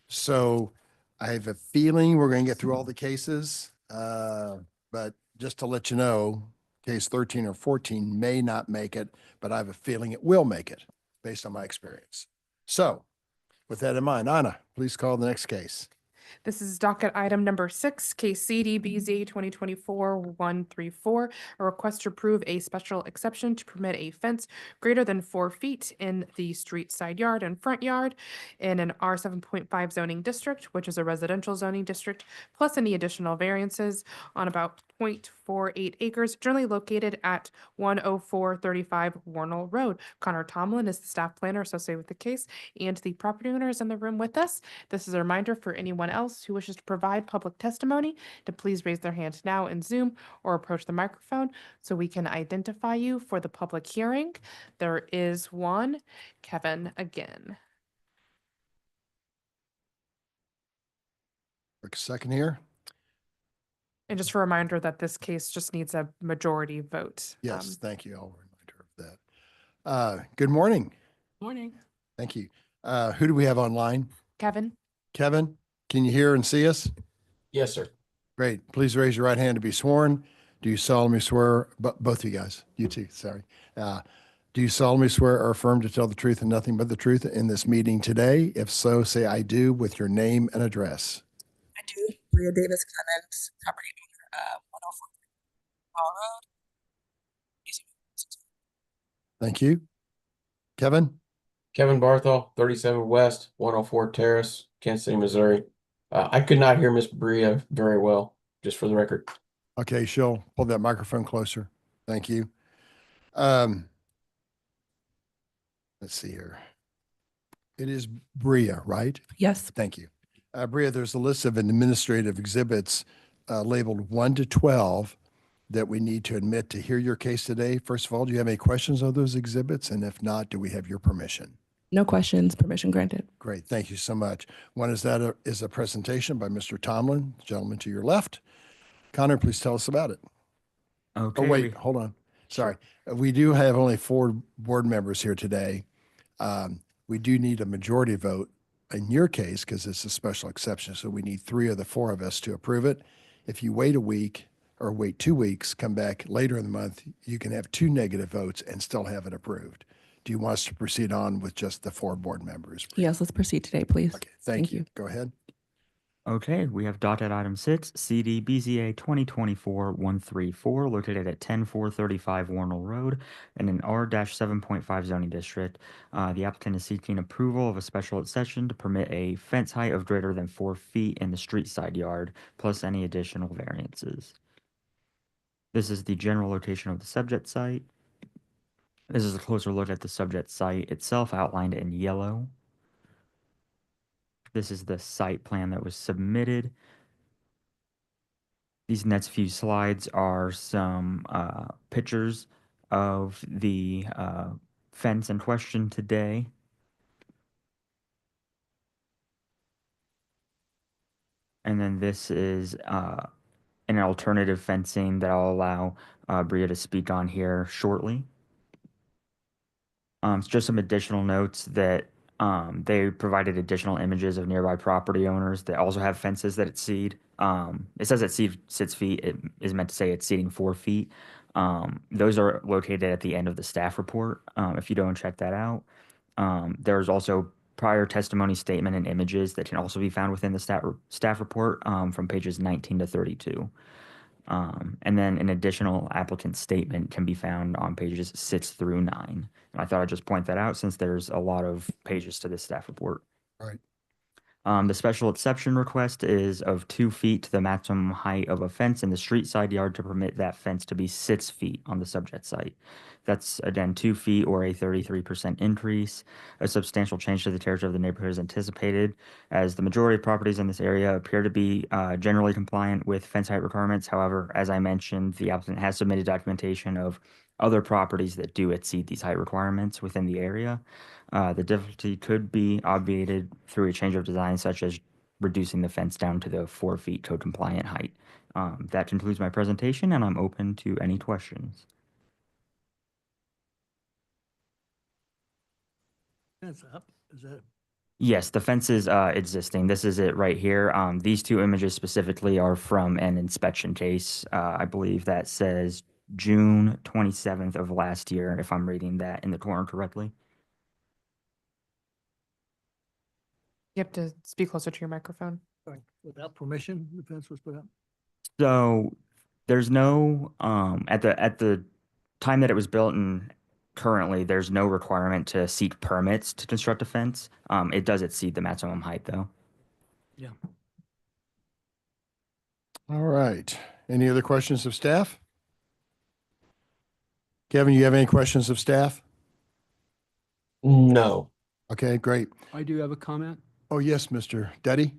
So I have a feeling we're going to get through all the cases. But just to let you know, case 13 or 14 may not make it, but I have a feeling it will make it based on my experience. So with that in mind, Anna, please call the next case. This is docket item number 6, case CDBZ 2024-134, a request to approve a special exception to permit a fence greater than 4 feet in the street side yard and front yard in an R 7.5 zoning district, which is a residential zoning district, plus any additional variances on about 0.48 acres, generally located at 10435 Warnell Road. Connor Tomlin is the staff planner associated with the case, and the property owner is in the room with us. This is a reminder for anyone else who wishes to provide public testimony to please raise their hand now in Zoom or approach the microphone so we can identify you for the public hearing. There is one, Kevin again. Quick second here. And just a reminder that this case just needs a majority vote. Yes, thank you. I'll remind her of that. Good morning. Morning. Thank you. Who do we have online? Kevin? Kevin, can you hear and see us? Yes, sir. Great. Please raise your right hand to be sworn. Do you solemnly swear, both of you guys, you too, sorry. Do you solemnly swear or affirm to tell the truth and nothing but the truth in this meeting today? If so, say I do with your name and address. I do. Bria Davis Clemens, property owner, 104 Hall Road. Thank you. Kevin? Kevin Barthol, 37 West, 104 Terrace, Kansas City, Missouri. I could not hear Miss Bria very well, just for the record. Okay, she'll pull that microphone closer. Thank you. Let's see here. It is Bria, right? Yes. Thank you. Bria, there's a list of administrative exhibits labeled 1 to 12 that we need to admit to hear your case today. First of all, do you have any questions on those exhibits? And if not, do we have your permission? No questions, permission granted. Great, thank you so much. One is a presentation by Mr. Tomlin, the gentleman to your left. Connor, please tell us about it. Okay. Oh, wait, hold on. Sorry. We do have only 4 board members here today. We do need a majority vote in your case because it's a special exception. So we need 3 of the 4 of us to approve it. If you wait a week or wait 2 weeks, come back later in the month, you can have 2 negative votes and still have it approved. Do you want us to proceed on with just the 4 board members? Yes, let's proceed today, please. Okay, thank you. Go ahead. Okay, we have docket item 6, CDBZA 2024-134, located at 10435 Warnell Road in an R-7.5 zoning district. The applicant is seeking approval of a special exception to permit a fence height of greater than 4 feet in the street side yard, plus any additional variances. This is the general location of the subject site. This is a closer look at the subject site itself, outlined in yellow. This is the site plan that was submitted. These next few slides are some pictures of the fence in question today. And then this is an alternative fencing that I'll allow Bria to speak on here shortly. It's just some additional notes that they provided additional images of nearby property owners that also have fences that exceed. It says exceed 6 feet. It is meant to say exceeding 4 feet. Those are located at the end of the staff report. If you don't check that out, there's also prior testimony statement and images that can also be found within the staff report from pages 19 to 32. And then an additional applicant statement can be found on pages 6 through 9. And I thought I'd just point that out since there's a lot of pages to this staff report. Right. The special exception request is of 2 feet to the maximum height of a fence in the street side yard to permit that fence to be 6 feet on the subject site. That's, again, 2 feet or a 33% increase. A substantial change to the character of the neighborhood is anticipated, as the majority of properties in this area appear to be generally compliant with fence height requirements. However, as I mentioned, the applicant has submitted documentation of other properties that do exceed these height requirements within the area. The difficulty could be obviated through a change of design, such as reducing the fence down to the 4 feet code compliant height. That concludes my presentation, and I'm open to any questions. Fence up, is that? Yes, the fence is existing. This is it right here. These two images specifically are from an inspection case. I believe that says June 27th of last year, if I'm reading that in the corner correctly. You have to speak closer to your microphone. Without permission, the fence was put up? So there's no at the time that it was built and currently there's no requirement to seek permits to construct a fence. It does exceed the maximum height though. Yeah. All right. Any other questions of staff? Kevin, you have any questions of staff? No. Okay, great. I do have a comment. Oh, yes, Mr. Duddy?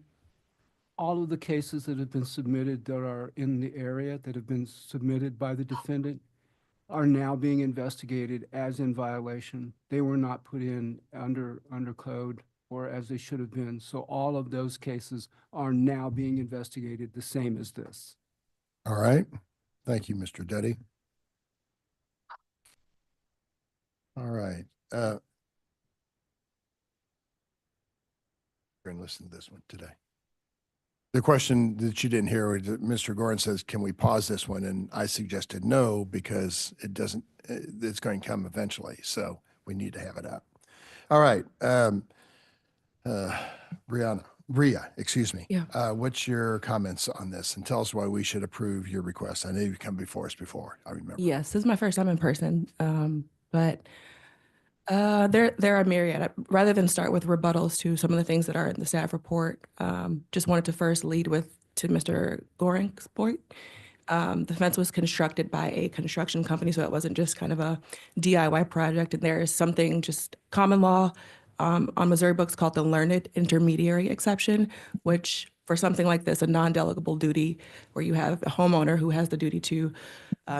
All of the cases that have been submitted that are in the area that have been submitted by the defendant are now being investigated as in violation. They were not put in under code or as they should have been. So all of those cases are now being investigated the same as this. All right. Thank you, Mr. Duddy. All right. We're going to listen to this one today. The question that you didn't hear, was that Mr. Gorin says, can we pause this one? And I suggested no, because it doesn't, it's going to come eventually. So we need to have it up. All right. Bria, excuse me. Yeah. What's your comments on this? And tell us why we should approve your request. I know you've come before us before. I remember. Yes, this is my first time in person, but there are a myriad. Rather than start with rebuttals to some of the things that are in the staff report, just wanted to first lead to Mr. Goring's point. The fence was constructed by a construction company, so it wasn't just kind of a DIY project. And there is something just common law on Missouri books called the learned intermediary exception, which for something like this, a non-delegable duty where you have a homeowner who has the duty to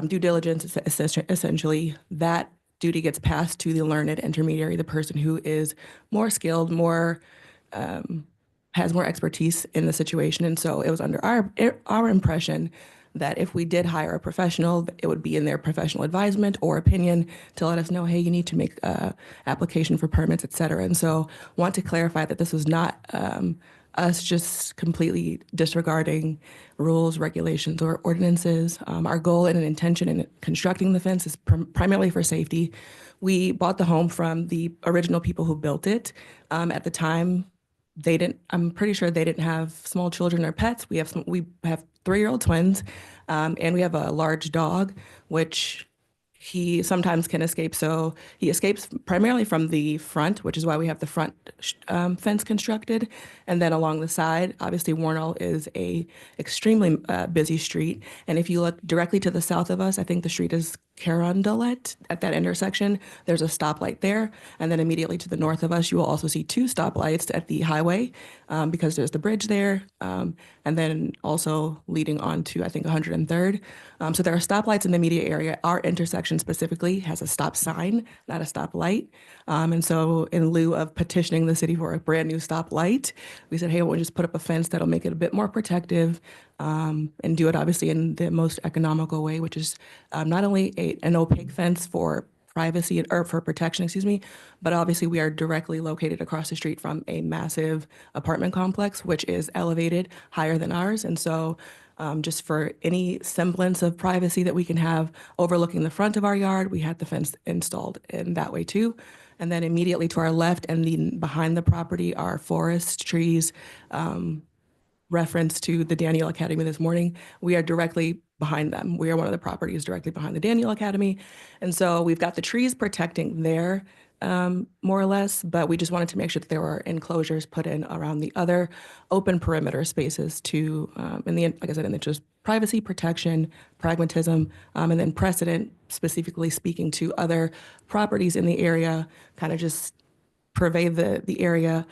due diligence, essentially, that duty gets passed to the learned intermediary, the person who is more skilled, has more expertise in the situation. And so it was under our impression that if we did hire a professional, it would be in their professional advisement or opinion to let us know, hey, you need to make application for permits, et cetera. And so want to clarify that this was not us just completely disregarding rules, regulations, or ordinances. Our goal and an intention in constructing the fence is primarily for safety. We bought the home from the original people who built it. At the time, I'm pretty sure they didn't have small children or pets. We have 3-year-old twins, and we have a large dog, which he sometimes can escape. So he escapes primarily from the front, which is why we have the front fence constructed. And then along the side, obviously Warnell is a extremely busy street. And if you look directly to the south of us, I think the street is Carondelet. At that intersection, there's a stoplight there. And then immediately to the north of us, you will also see 2 stoplights at the highway because there's the bridge there. And then also leading on to, I think, 103rd. So there are stoplights in the immediate area. Our intersection specifically has a stop sign, not a stoplight. And so in lieu of petitioning the city for a brand new stoplight, we said, hey, we'll just put up a fence that'll make it a bit more protective and do it obviously in the most economical way, which is not only an opaque fence for privacy or for protection, excuse me, but obviously we are directly located across the street from a massive apartment complex, which is elevated higher than ours. And so just for any semblance of privacy that we can have overlooking the front of our yard, we had the fence installed in that way too. And then immediately to our left and then behind the property are forest trees. Reference to the Daniel Academy this morning, we are directly behind them. We are one of the properties directly behind the Daniel Academy. And so we've got the trees protecting there more or less, but we just wanted to make sure that there were enclosures put in around the other open perimeter spaces to, like I said, in the just privacy, protection, pragmatism, and then precedent, specifically speaking to other properties in the area, kind of just pervade the area.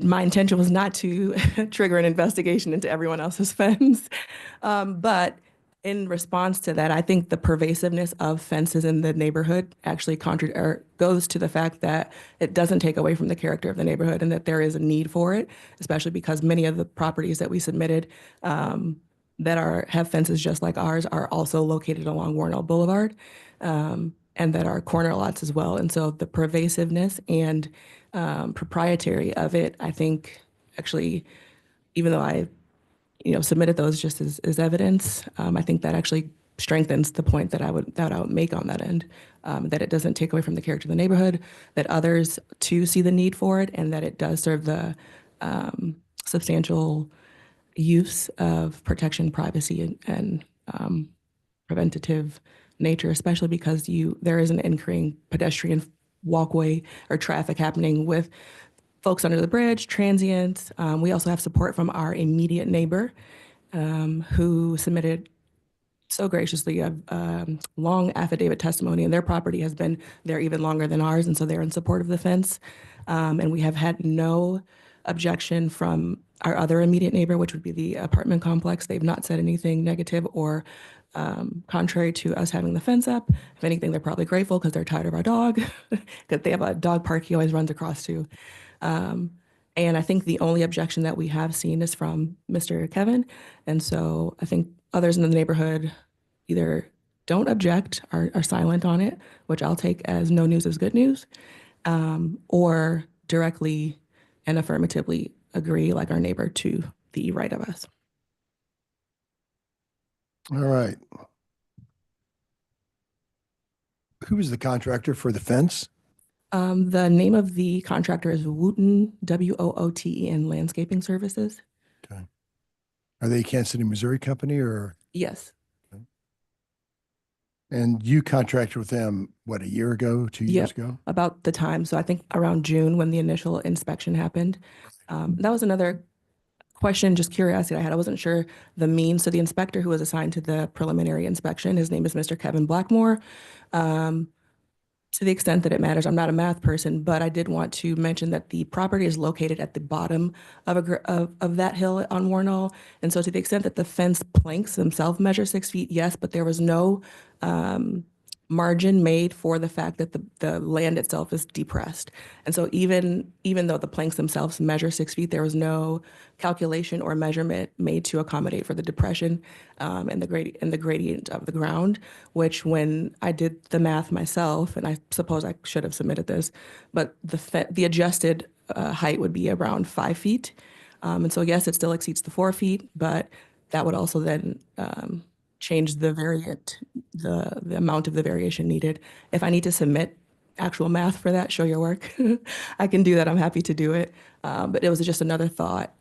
My intention was not to trigger an investigation into everyone else's fence. But in response to that, I think the pervasiveness of fences in the neighborhood actually goes to the fact that it doesn't take away from the character of the neighborhood and that there is a need for it, especially because many of the properties that we submitted that have fences just like ours are also located along Warnell Boulevard. and that are corner lots as well. And so the pervasiveness and proprietary of it, I think actually, even though I submitted those just as evidence, I think that actually strengthens the point that I would make on that end, that it doesn't take away from the character of the neighborhood, that others too see the need for it, and that it does serve the substantial use of protection, privacy, and preventative nature, especially because there is an increasing pedestrian walkway or traffic happening with folks under the bridge, transients. We also have support from our immediate neighbor who submitted so graciously a long affidavit testimony, and their property has been there even longer than ours, and so they're in support of the fence. And we have had no objection from our other immediate neighbor, which would be the apartment complex. They've not said anything negative or contrary to us having the fence up. If anything, they're probably grateful because they're tired of our dog, because they have a dog park he always runs across to. And I think the only objection that we have seen is from Mr. Kevin. And so I think others in the neighborhood either don't object, are silent on it, which I'll take as no news is good news, or directly and affirmatively agree, like our neighbor, to the right of us. All right. Who is the contractor for the fence? The name of the contractor is Wooten, Wooten Landscaping Services. Okay. Are they a Kansas City, Missouri company or? Yes. Okay. And you contracted with them, what, a year ago, 2 years ago? About the time. So I think around June when the initial inspection happened. That was another question, just curiosity I had. I wasn't sure the means. So the inspector who was assigned to the preliminary inspection, his name is Mr. Kevin Blackmore. To the extent that it matters, I'm not a math person, but I did want to mention that the property is located at the bottom of that hill on Warnall. And so to the extent that the fence planks themselves measure 6 feet, yes, but there was no margin made for the fact that the land itself is depressed. And so even though the planks themselves measure 6 feet, there was no calculation or measurement made to accommodate for the depression and the gradient of the ground, which when I did the math myself, and I suppose I should have submitted this, but the adjusted height would be around 5 feet. And so yes, it still exceeds the 4 feet, but that would also then change the amount of the variation needed. If I need to submit actual math for that, show your work, I can do that. I'm happy to do it. But it was just another thought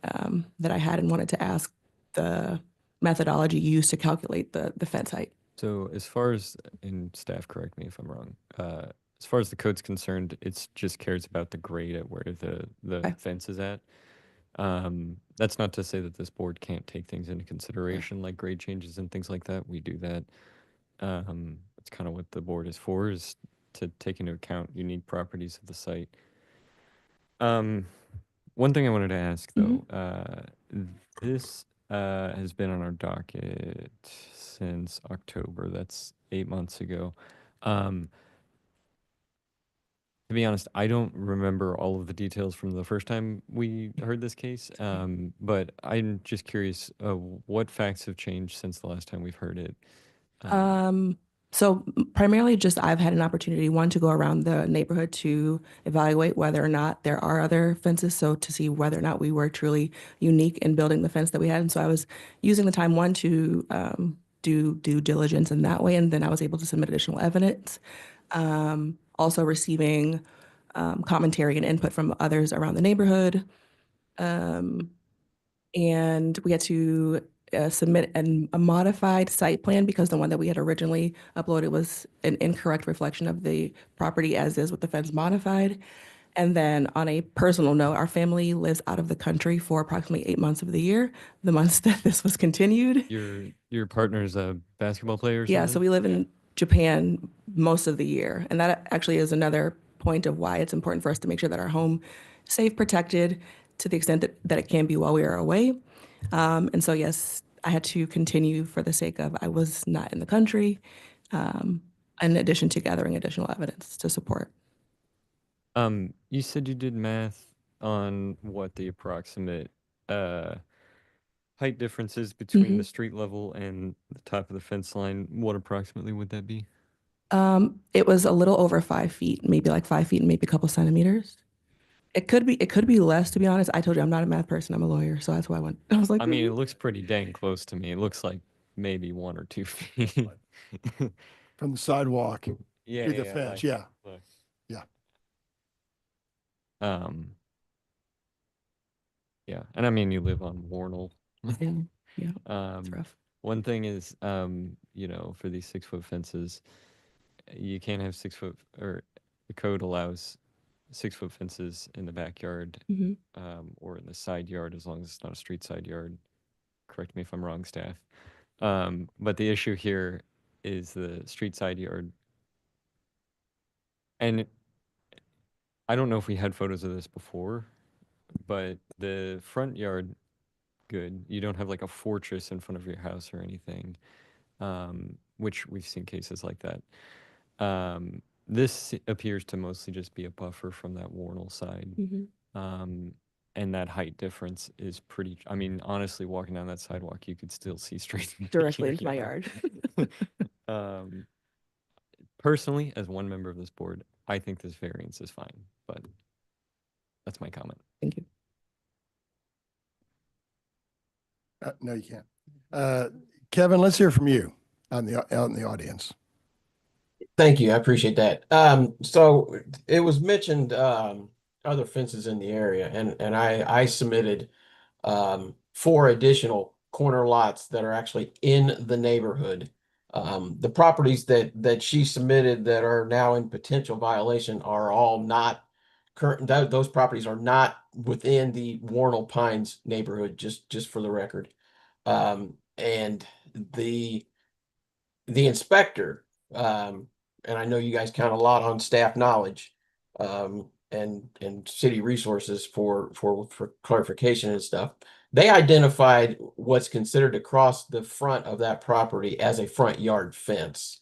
that I had and wanted to ask the methodology used to calculate the fence height. So as far as, and staff correct me if I'm wrong, as far as the code's concerned, it's just cares about the grade at where the fence is at. That's not to say that this board can't take things into consideration, like grade changes and things like that. We do that. It's kind of what the board is for, is to take into account unique properties of the site. One thing I wanted to ask though, this has been on our docket since October. That's 8 months ago. To be honest, I don't remember all of the details from the first time we heard this case, but I'm just curious, what facts have changed since the last time we've heard it? So primarily just I've had an opportunity, one, to go around the neighborhood to evaluate whether or not there are other fences, so to see whether or not we were truly unique in building the fence that we had. And so I was using the time, one, to do due diligence in that way, and then I was able to submit additional evidence. Also receiving commentary and input from others around the neighborhood. And we had to submit a modified site plan because the one that we had originally uploaded was an incorrect reflection of the property as is with the fence modified. And then on a personal note, our family lives out of the country for approximately 8 months of the year, the months that this was continued. Your partner's a basketball player or Yeah, something? so we live in Japan most of the year. And that actually is another point of why it's important for us to make sure that our home is safe, protected to the extent that it can be while we are away. And so, yes, I had to continue for the sake of I was not in the country, in addition to gathering additional evidence to support. You said you did math on what the approximate height differences between the street level and the top of the fence line. What approximately would that be? It was a little over 5 feet, maybe like 5 feet and maybe a couple centimeters. It could be less, to be honest. I told you I'm not a math person, I'm a lawyer, so that's why I went. I was like, I mean, it looks pretty dang close to me. It looks like maybe 1 or 2 feet. From the sidewalk Yeah, to the yeah, fence. like, Yeah. look. Yeah. Yeah, and I mean, you live on Warnell. yeah, yeah, it's Um, rough. one thing is, you know, for these 6-foot fences, you can't have 6-foot, or the code allows 6-foot fences in the backyard, Mhm. or in the side yard, as long as it's not a street side yard. Correct me if I'm wrong, staff. But the issue here is the street side yard. And I don't know if we had photos of this before, but the front yard, good. You don't have like a fortress in front of your house or anything, which we've seen cases like that. This appears to mostly just be a buffer from that Warnell side. Mhm. And that height difference is pretty, I mean, honestly, walking down that sidewalk, you could still see straight Directly into my yard. Personally, as one member of this board, I think this variance is fine, but that's my comment. Thank you. No, you can't. Kevin, let's hear from you out in the audience. Thank you. I appreciate that. So it was mentioned other fences in the area, and I submitted 4 additional corner lots that are actually in the neighborhood. The properties that she submitted that are now in potential violation are all not current. Those properties are not within the Warnell Pines neighborhood, just for the record. And the inspector, and I know you guys count a lot on staff knowledge, and city resources for clarification and stuff. They identified what's considered across the front of that property as a front yard fence.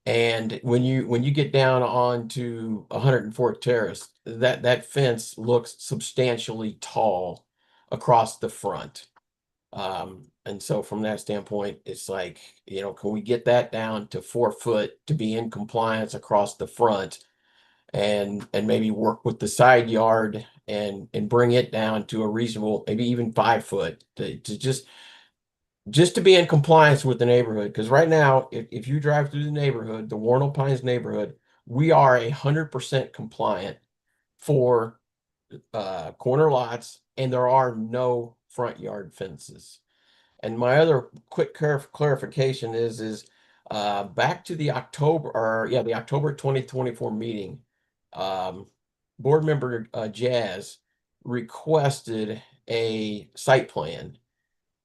And when you get down onto 104th Terrace, that fence looks substantially tall across the front. And so from that standpoint, it's like, you know, can we get that down to 4 foot to be in compliance across the front, and maybe work with the side yard and bring it down to a reasonable, maybe even 5 foot to just to be in compliance with the neighborhood. Because right now, if you drive through the neighborhood, the Warnell Pines neighborhood, we are 100% compliant for corner lots, and there are no front yard fences. And my other quick clarification is back to the October 2024 meeting. Board member Jazz requested a site plan,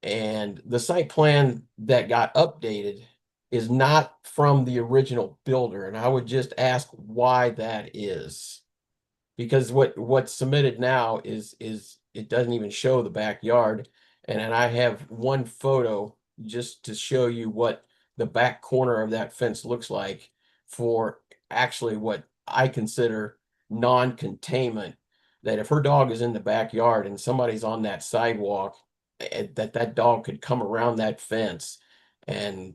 and the site plan that got updated is not from the original builder. And I would just ask why that is, because what's submitted now is it doesn't even show the backyard. And then I have one photo just to show you what the back corner of that fence looks like for actually what I consider non-containment, that if her dog is in the backyard and somebody's on that sidewalk, that dog could come around that fence. And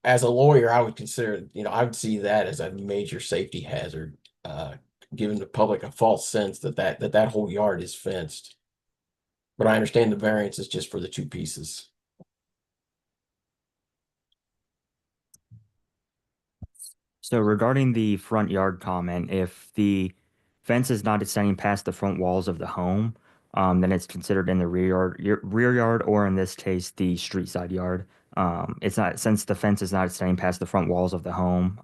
as a lawyer, I would consider, you know, I would see that as a major safety hazard, giving the public a false sense that whole yard is fenced. But I understand the variance is just for the 2 pieces. So regarding the front yard comment, if the fence is not extending past the front walls of the home, then it's considered in the rear yard, or in this case, the street side yard. It's not, since the fence is not extending past the front walls of the home,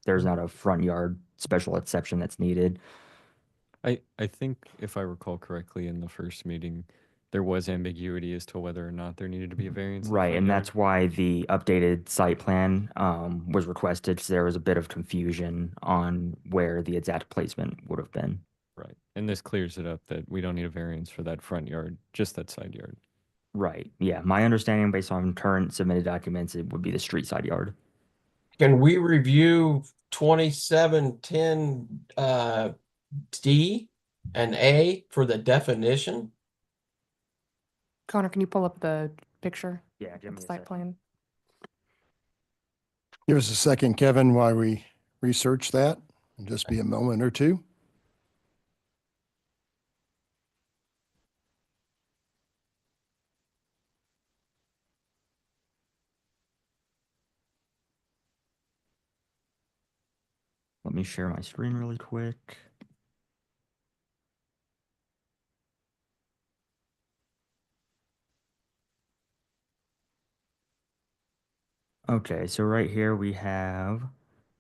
there's not a front yard special exception that's needed. I think if I recall correctly, in the first meeting, there was ambiguity as to whether or not there needed to be a variance. Right, and that's why the updated site plan was requested. So there was a bit of confusion on where the exact placement would have been. Right, and this clears it up that we don't need a variance for that front yard, just that side yard. Right, yeah. My understanding based on current submitted documents, it would be the street side yard. Can we review 2710 D and A for the definition? Connor, can you pull up the picture? Yeah, give of me the a site second. plan? Give us a second, Kevin, while we research that. It'll just be a moment or two. Let me share my screen really quick. Okay, so right here we have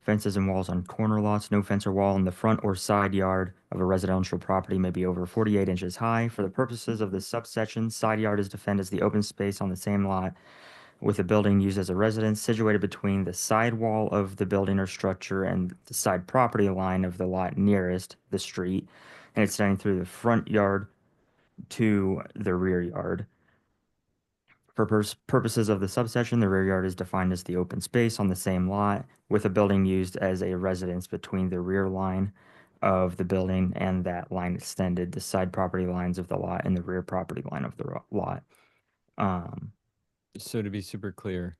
fences and walls on corner lots. No fence or wall in the front or side yard of a residential property may be over 48 inches high. For the purposes of this subsection, side yard is defined as the open space on the same lot with a building used as a residence situated between the side wall of the building or structure and the side property line of the lot nearest the street, and extending through the front yard to the rear yard. For purposes of the subsection, the rear yard is defined as the open space on the same lot with a building used as a residence between the rear line of the building and that line extended, the side property lines of the lot and the rear property line of the lot. So to be super clear,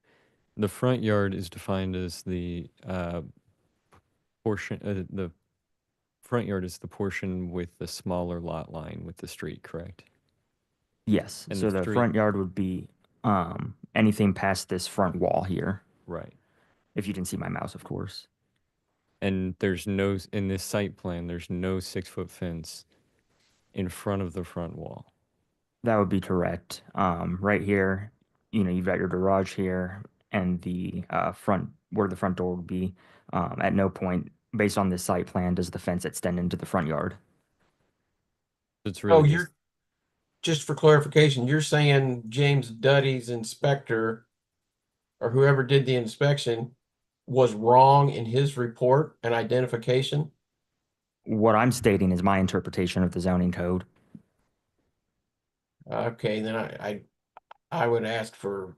the front yard is defined as the portion, the front yard is the portion with the smaller lot line with the street, correct? Yes, And so the street- front yard would be anything past this front wall here. Right. If you can see my mouse, of course. And there's no, in this site plan, there's no 6-foot fence in front of the front wall. That would be correct. Right here, you've got your garage here and the front, where the front door would be. At no point, based on this site plan, does the fence extend into the front yard. It's really you're just for clarification, you're saying James Duddy's inspector or whoever did the inspection was wrong in his report and identification? What I'm stating is my interpretation of the zoning code. Okay, then I would ask for,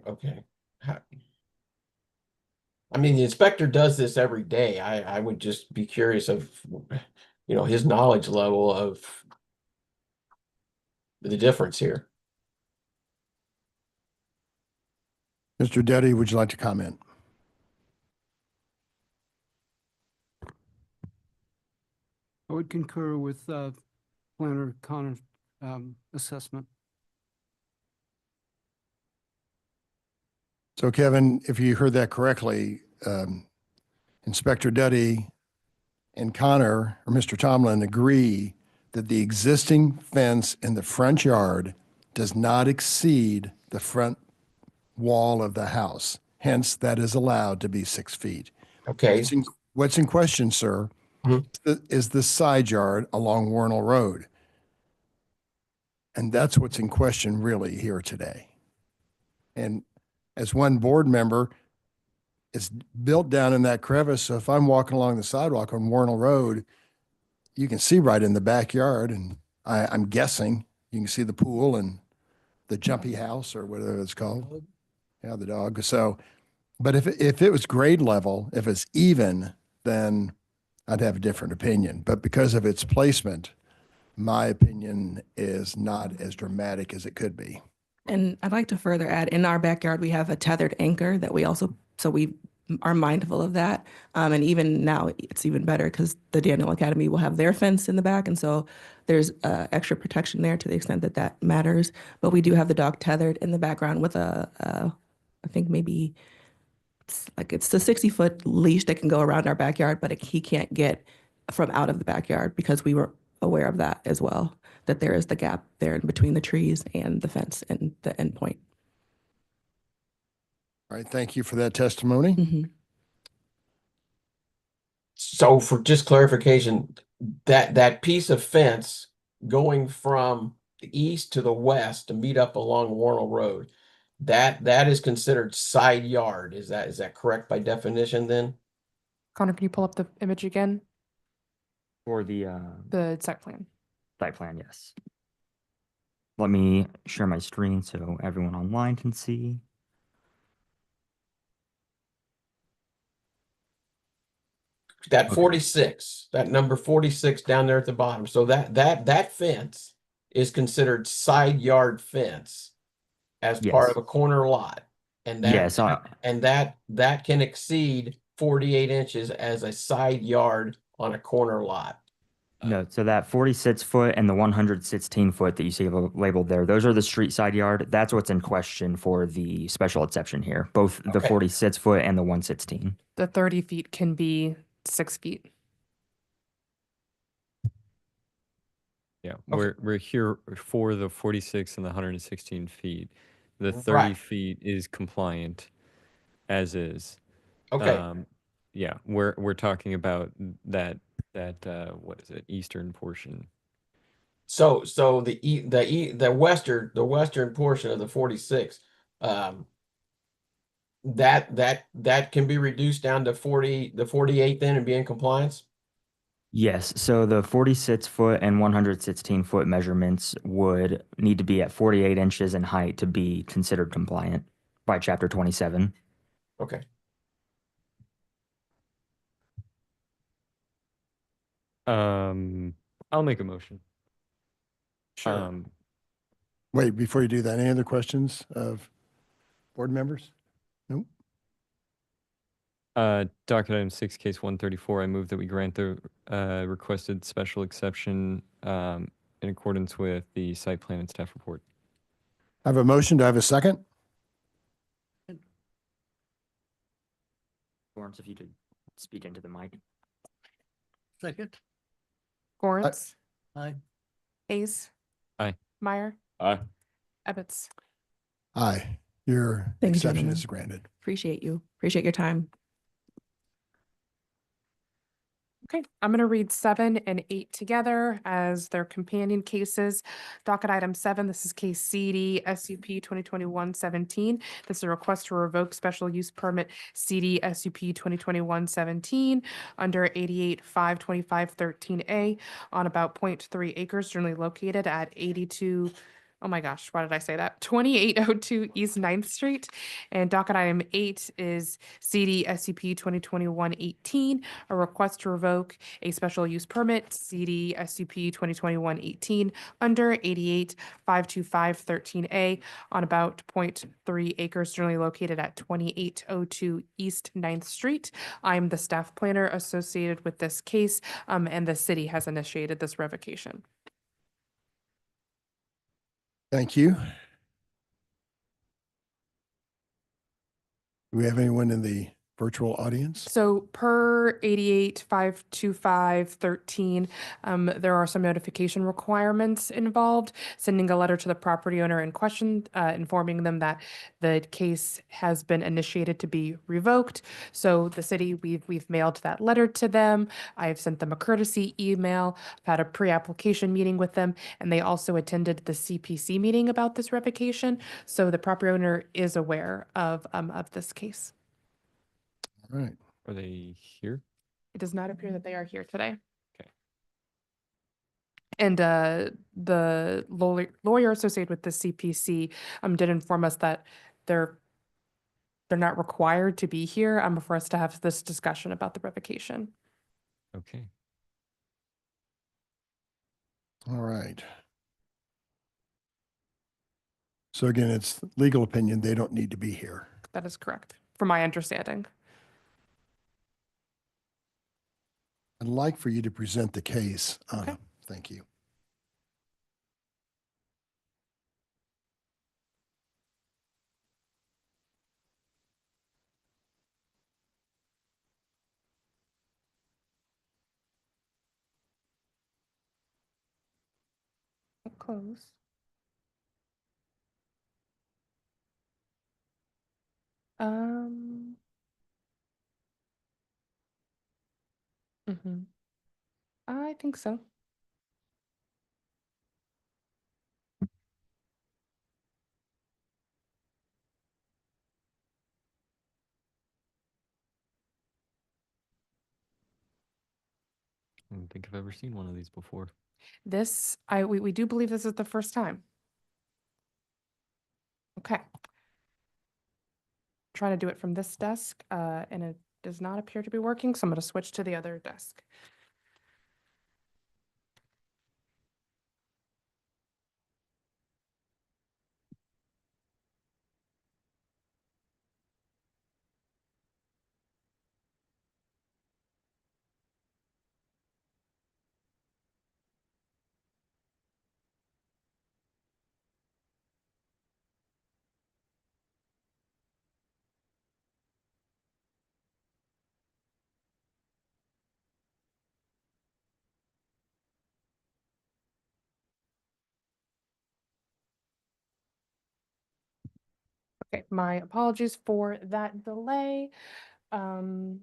okay. I mean, the inspector does this every day. I would just be curious of, his knowledge level of the difference here. Mr. Duddy, would you like to comment? I would concur with Planner Connor's assessment. So Kevin, if you heard that correctly, Inspector Duddy and Connor, or Mr. Tomlin, agree that the existing fence in the front yard does not exceed the front wall of the house. Hence, that is allowed to be 6 feet. Okay. What's in question, sir, is the side yard along Warnell Road. And that's what's in question really here today. And as one board member, it's built down in that crevice. So if I'm walking along the sidewalk on Warnell Road, you can see right in the backyard. And I'm guessing you can see the pool and the jumpy house or whatever it's called. Yeah, the dog. So, but if it was grade level, if it's even, then I'd have a different opinion. But because of its placement, my opinion is not as dramatic as it could be. And I'd like to further add, in our backyard, we have a tethered anchor that we are mindful of that. And even now, it's even better because the Daniel Academy will have their fence in the back. And so there's extra protection there to the extent that that matters. But we do have the dog tethered in the background with I think maybe it's a 60-foot leash that can go around our backyard, but he can't get from out of the backyard because we were aware of that as well, that there is the gap there in between the trees and the fence and the endpoint. All right, thank you for that testimony. So for just clarification, that piece of fence going from the east to the west to meet up along Warnell Road, that is considered side yard. Is that correct by definition then? Connor, can you pull up the image again? For the site plan. Site plan, yes. Let me share my screen so everyone online can see. That 46, that number 46 down there at the bottom. So that fence is considered side yard fence as part of a corner lot. And Yes, that can exceed 48 inches as a side yard on a corner lot. no, so that 46 foot and the 116 foot that you see labeled there, those are the street side yard. That's what's in question for the special exception here, both the Okay. 46 foot and the 116. The 30 feet can be 6 feet. Yeah, we're here for the 46 and the 116 feet. The 30 Right. feet is compliant as is. Okay. Yeah, we're talking about that what is it, eastern portion. So the western portion of the 46, that can be reduced down to 48 then and be in compliance. Yes, so the 46 foot and 116 foot measurements would need to be at 48 inches in height to be considered compliant by chapter 27. Okay. I'll make a motion. Sure. Wait, before you do that, any other questions of board members? Nope. Docket item 6, case 134, I move that we grant the requested special exception in accordance with the site plan and staff report. I have a motion. Do I have a second? Lawrence, if you could speak into the mic. Second. Gorance, Aye. Hayes, Aye. Meyer, Aye. Ebbets. Aye. Your Thank you, exception gentlemen. is granted. Appreciate you. Appreciate your time. Okay, I'm going to read 7 and 8 together as their companion cases. Docket item 7, this is case CD SUP 2021-17. This is a request to revoke special use permit CD SUP 2021-17 under 88-525-13A on about 0.3 acres generally located at 82. Oh my gosh, why did I say that? 2802 East 9th Street. And docket item 8 is CD SUP 2021-18, a request to revoke a special use permit, CD SUP 2021-18, under 88-525-13A on about 0.3 acres generally located at 2802 East 9th Street. I'm the staff planner associated with this case, and the city has initiated this revocation. Thank you. Do we have anyone in the virtual audience? So per 88-525-13, there are some notification requirements involved, sending a letter to the property owner in question, informing them that the case has been initiated to be revoked. So the city, we've mailed that letter to them. I've sent them a courtesy email. I've had a pre-application meeting with them, and they also attended the CPC meeting about this revocation. So the property owner is aware of this case. All right. Are they here? It does not appear that they are here today. Okay. And the lawyer associated with the CPC did inform us that they're not required to be here for us to have this discussion about the revocation. Okay. All right. So again, it's legal opinion. They don't need to be here. That is correct, from my understanding. I'd like for you to present the case, Anna. Okay. Thank you. Close. I think so. I don't think I've ever seen one of these before. We do believe this is the first time. Okay. Trying to do it from this desk, and it does not appear to be working, so I'm going to switch to the other desk. Okay, my apologies for that delay. Um,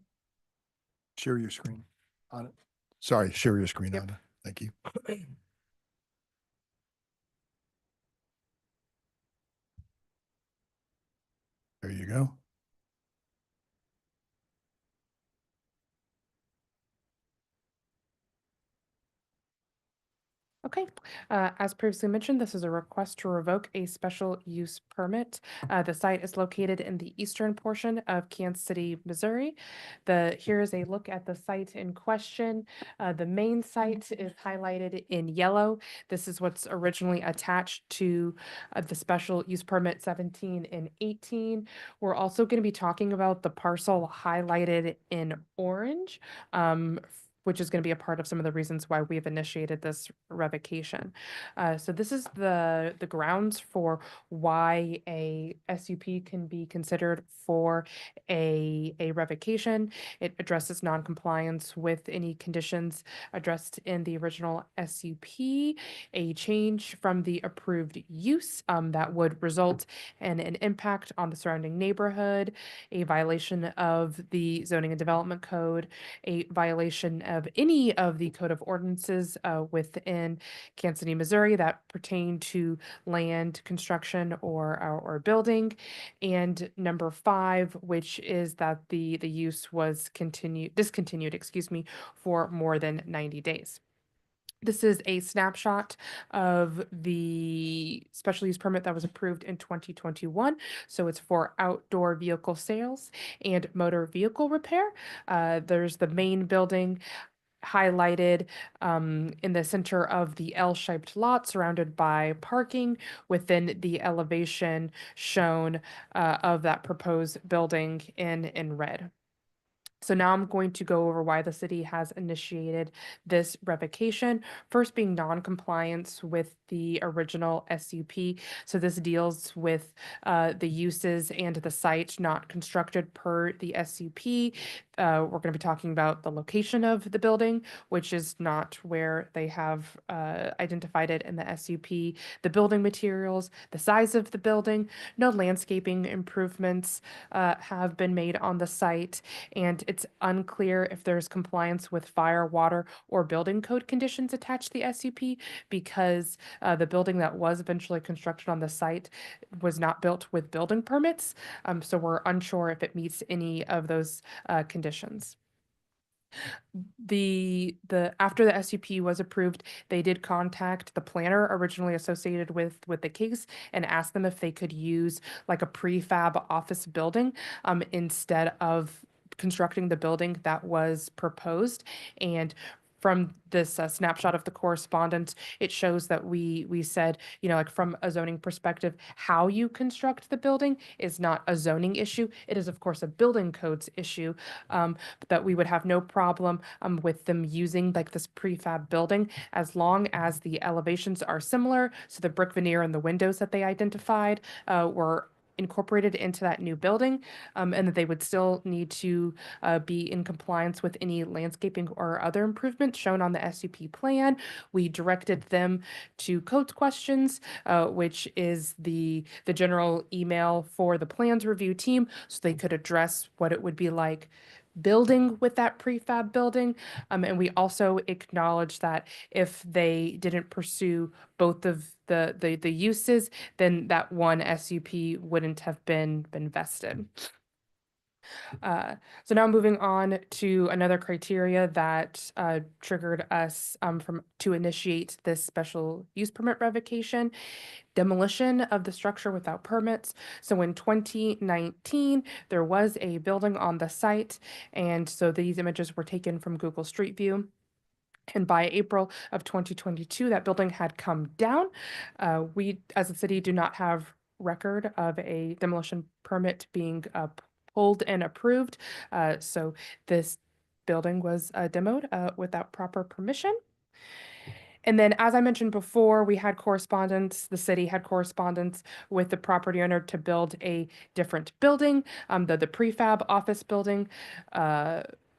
Share your screen on it. Sorry, share your screen Yep. on it. Thank you. There you go. Okay, as previously mentioned, this is a request to revoke a special use permit. The site is located in the eastern portion of Kansas City, Missouri. Here is a look at the site in question. The main site is highlighted in yellow. This is what's originally attached to the special use permit 17 and 18. We're also going to be talking about the parcel highlighted in orange. Which is going to be a part of some of the reasons why we've initiated this revocation. So this is the grounds for why a SUP can be considered for a revocation. It addresses noncompliance with any conditions addressed in the original SUP, a change from the approved use that would result in an impact on the surrounding neighborhood, a violation of the zoning and development code, a violation of any of the code of ordinances within Kansas City, Missouri that pertain to land, construction, or building. And number 5, which is that the use was discontinued, for more than 90 days. This is a snapshot of the special use permit that was approved in 2021. So it's for outdoor vehicle sales and motor vehicle repair. There's the main building highlighted in the center of the L-shaped lot surrounded by parking within the elevation shown of that proposed building in red. So now I'm going to go over why the city has initiated this revocation. First being non-compliance with the original SUP. So this deals with the uses and the site not constructed per the SUP. We're going to be talking about the location of the building, which is not where they have identified it in the SUP, the building materials, the size of the building, no landscaping improvements have been made on the site, and it's unclear if there's compliance with fire, water, or building code conditions attached to the SUP because the building that was eventually constructed on the site was not built with building permits. So we're unsure if it meets any of those conditions. After the SUP was approved, they did contact the planner originally associated with the case and asked them if they could use like a prefab office building instead of constructing the building that was proposed. And from this snapshot of the correspondence, it shows that we said, like from a zoning perspective, how you construct the building is not a zoning issue. It is, of course, a building codes issue, but that we would have no problem with them using like this prefab building as long as the elevations are similar. So the brick veneer and the windows that they identified were incorporated into that new building, and that they would still need to be in compliance with any landscaping or other improvements shown on the SUP plan. We directed them to codes questions, which is the general email for the plans review team, so they could address what it would be like building with that prefab building. And we also acknowledge that if they didn't pursue both of the uses, then that one SUP wouldn't have been vested. So now moving on to another criteria that triggered us to initiate this special use permit revocation: demolition of the structure without permits. So in 2019, there was a building on the site, and so these images were taken from Google Street View. And by April of 2022, that building had come down. We, as a city, do not have record of a demolition permit being pulled and approved. So this building was demoed without proper permission. And then, as I mentioned before, we had correspondence, the city had correspondence with the property owner to build a different building, the prefab office building.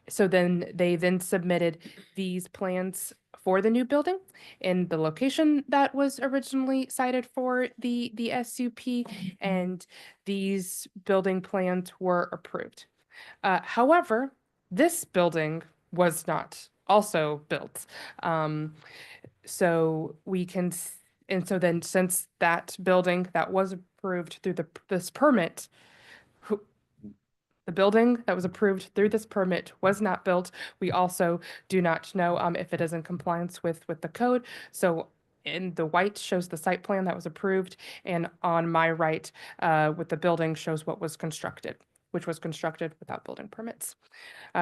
So then they submitted these plans for the new building in the location that was originally cited for the SUP, and these building plans were approved. However, this building was not also built. So we can, and so then since that building that was approved through this permit, the building that was approved through this permit was not built. We also do not know if it is in compliance with the code. So in the white shows the site plan that was approved, and on my right with the building shows what was constructed, which was constructed without building permits.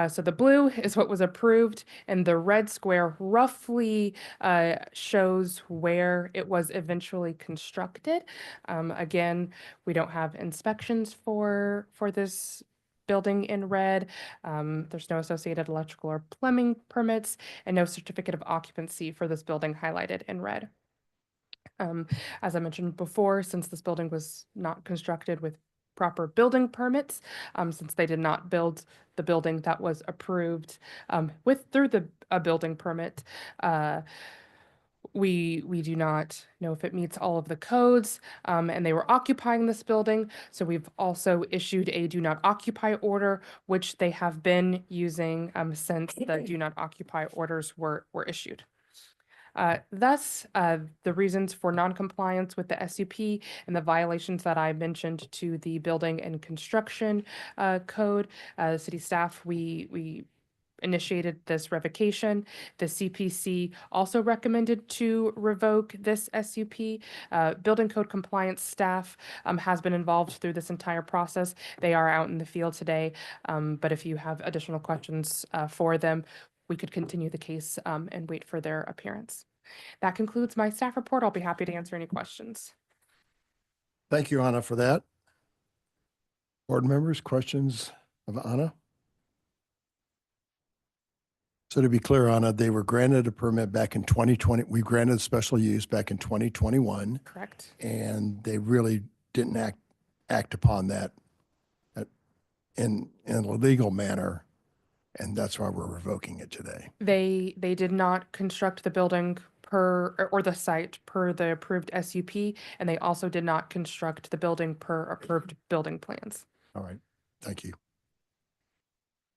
So the blue is what was approved, and the red square roughly shows where it was eventually constructed. Again, we don't have inspections for this building in red. There's no associated electrical or plumbing permits, and no certificate of occupancy for this building highlighted in red. As I mentioned before, since this building was not constructed with proper building permits, since they did not build the building that was approved through a building permit, we do not know if it meets all of the codes, and they were occupying this building. So we've also issued a do not occupy order, which they have been using since the do not occupy orders were issued. Thus, the reasons for noncompliance with the SUP and the violations that I mentioned to the building and construction code, city staff, we initiated this revocation. The CPC also recommended to revoke this SUP. Building code compliance staff has been involved through this entire process. They are out in the field today, but if you have additional questions for them, we could continue the case and wait for their appearance. That concludes my staff report. I'll be happy to answer any questions. Thank you, Anna, for that. Board members, questions of Anna? So to be clear, Anna, they were granted a permit back in 2020. We granted special use back in 2021. Correct. And they really didn't act upon that in a legal manner. And that's why we're revoking it today. They did not construct the building or the site per the approved SUP, and they also did not construct the building per approved building plans. All right, thank you.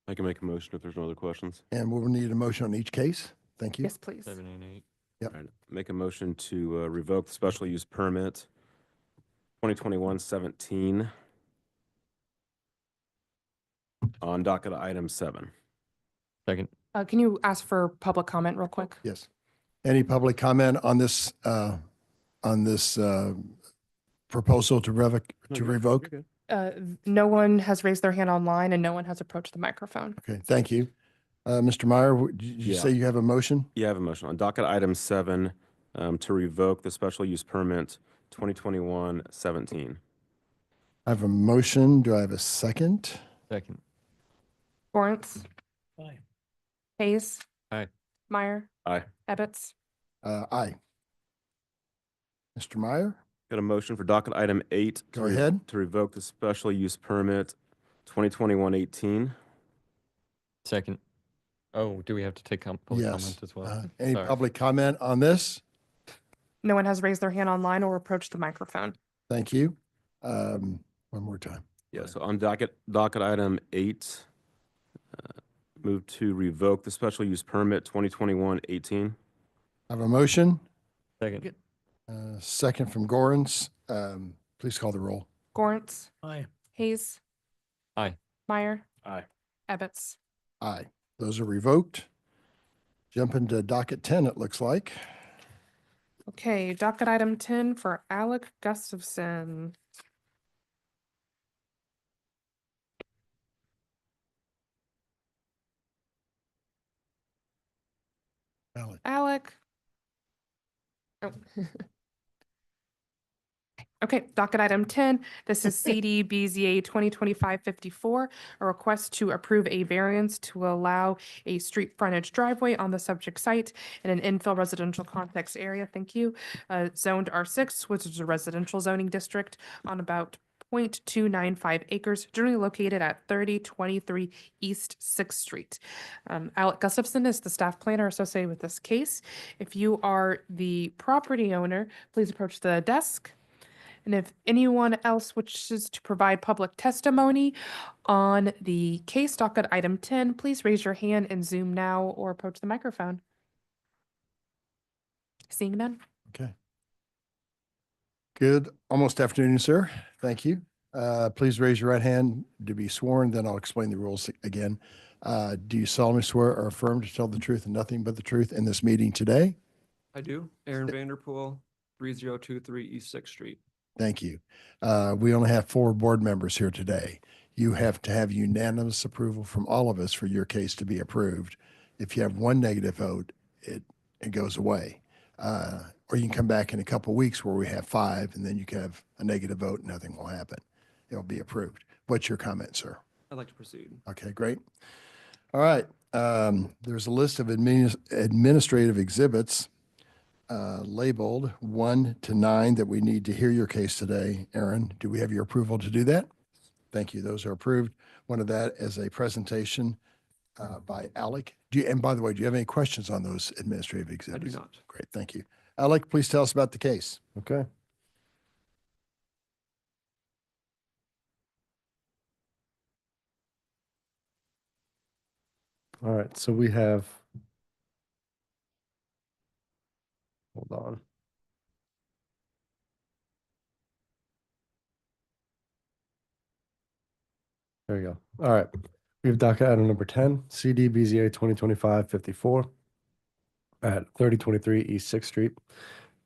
I can make a motion if there's no other questions. And we'll need a motion on each case. Thank you. Yes, please. 7 and 8. Yep. All right. Make a motion to revoke the special use permit 2021-17 on docket item 7. Second. Can you ask for public comment real quick? Yes. Any public comment on this proposal to revoke? No one has raised their hand online, and no one has approached the microphone. Okay, thank you. Mr. Meyer, did you say you have a motion? Yeah, I have a motion on docket item 7 to revoke the special use permit 2021-17. I have a motion. Do I have a second? Second. Lawrence? Aye. Hayes? Aye. Meyer? Aye. Ebbets? Aye. Mr. Meyer? Got a motion for docket item 8. Go ahead. To revoke the special use permit 2021-18. Second. Oh, do we have to take public comment as well? Any Sorry. public comment on this? No one has raised their hand online or approached the microphone. Thank you. One more time. Yeah, so on docket item 8, move to revoke the special use permit 2021-18. I have a motion. Second. Second from Gorens. Please call the roll. Gorence? Aye. Hayes? Aye. Meyer? Aye. Ebbets? Aye. Those are revoked. Jump into docket 10, it looks like. Okay, docket item 10 for Alec Gustafson. Alec. Oh. Okay, docket item 10. This is CD BZA 2025-54, a request to approve a variance to allow a street frontage driveway on the subject site in an infill residential context area. Thank you. Zoned R6, which is a residential zoning district on about 0.295 acres, generally located at 3023 East 6th Street. Alec Gustafson is the staff planner associated with this case. If you are the property owner, please approach the desk. And if anyone else wishes to provide public testimony on the case docket item 10, please raise your hand in Zoom now or approach the microphone. Seeing none. Okay. Good. Almost afternoon, sir. Thank you. Please raise your right hand to be sworn, then I'll explain the rules again. Do you solemnly swear or affirm to tell the truth and nothing but the truth in this meeting today? I do. Aaron Vanderpool, 3023 East 6th Street. Thank you. We only have 4 board members here today. You have to have unanimous approval from all of us for your case to be approved. If you have 1 negative vote, it goes away. Or you can come back in a couple of weeks where we have 5, and then you can have a negative vote and nothing will happen. It'll be approved. What's your comment, sir? I'd like to proceed. Okay, great. All right. There's a list of administrative exhibits labeled 1 to 9 that we need to hear your case today. Aaron, do we have your approval to do that? Thank you. Those are approved. One of that is a presentation by Alec. And by the way, do you have any questions on those administrative exhibits? I do not. Great, thank you. Alec, please tell us about the case. Okay. All right, so we have, hold on. There we go. All right. We have docket item number 10, CD BZA 2025-54 at 3023 East 6th Street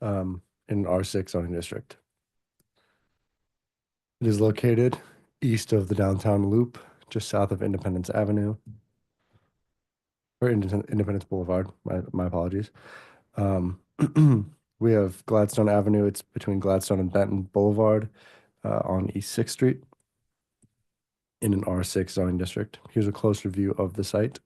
in R6 zoning district. It is located east of the downtown loop, just south of Independence Avenue, or Independence Boulevard, my apologies. We have Gladstone Avenue. It's between Gladstone and Benton Boulevard on East 6th Street in an R6 zoning district. Here's a closer view of the site.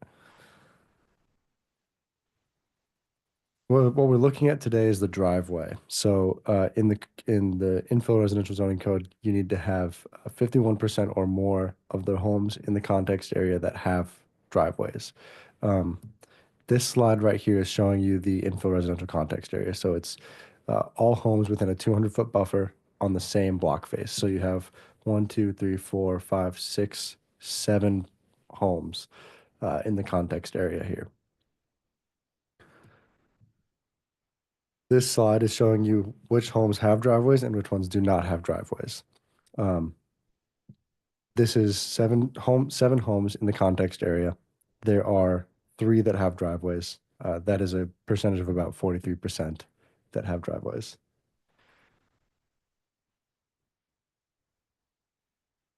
What we're looking at today is the driveway. So in the infill residential zoning code, you need to have 51% or more of the homes in the context area that have driveways. This slide right here is showing you the infill residential context area. So it's all homes within a 200-foot buffer on the same block face. So you have 1, 2, 3, 4, 5, 6, 7 homes in the context area here. This slide is showing you which homes have driveways and which ones do not have driveways. This is 7 homes in the context area. There are 3 that have driveways. That is a percentage of about 43% that have driveways.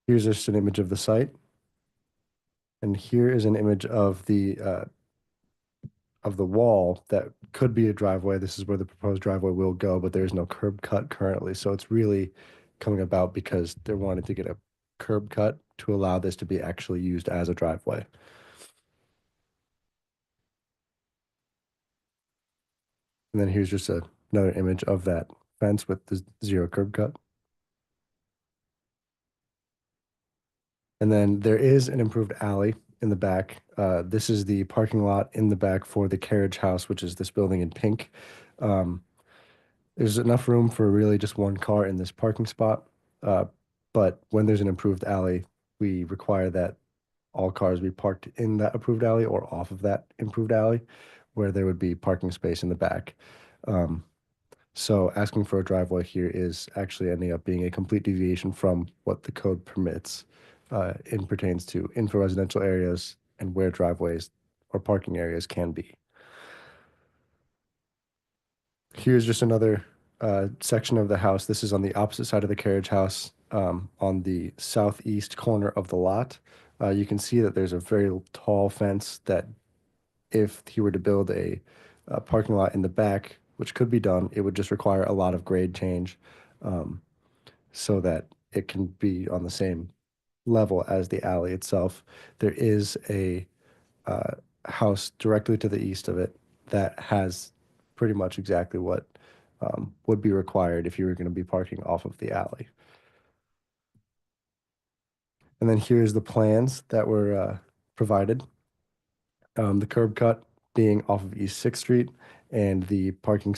Here's just an image of the site. And here is an image of the wall that could be a driveway. This is where the proposed driveway will go, but there is no curb cut currently. So it's really coming about because they're wanting to get a curb cut to allow this to be actually used as a driveway. And then here's just another image of that fence with the 0 curb cut. And then there is an improved alley in the back. This is the parking lot in the back for the carriage house, which is this building in pink. There's enough room for really just 1 car in this parking spot. But when there's an improved alley, we require that all cars be parked in that approved alley or off of that improved alley, where there would be parking space in the back. So asking for a driveway here is actually ending up being a complete deviation from what the code permits. It pertains to infill residential areas and where driveways or parking areas can be. Here's just another section of the house. This is on the opposite side of the carriage house, on the southeast corner of the lot. You can see that there's a very tall fence that if he were to build a parking lot in the back, which could be done, it would just require a lot of grade change so that it can be on the same level as the alley itself. There is a house directly to the east of it that has pretty much exactly what would be required if you were going to be parking off of the alley. And then here's the plans that were provided. The curb cut being off of East Sixth Street and the parking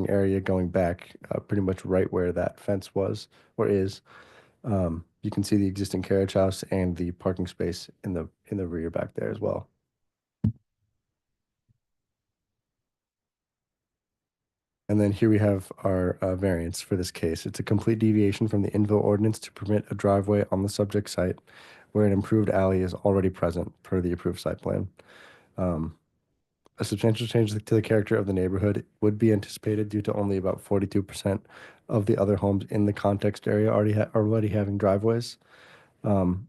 area going back pretty much right where that fence was or is. You can see the existing carriage house and the parking space in the rear back there as well. And then here we have our variance for this case. It's a complete deviation from the infill ordinance to permit a driveway on the subject site where an improved alley is already present per the approved site plan. A substantial change to the character of the neighborhood would be anticipated due to only about 42% of the other homes in the context area already having driveways. And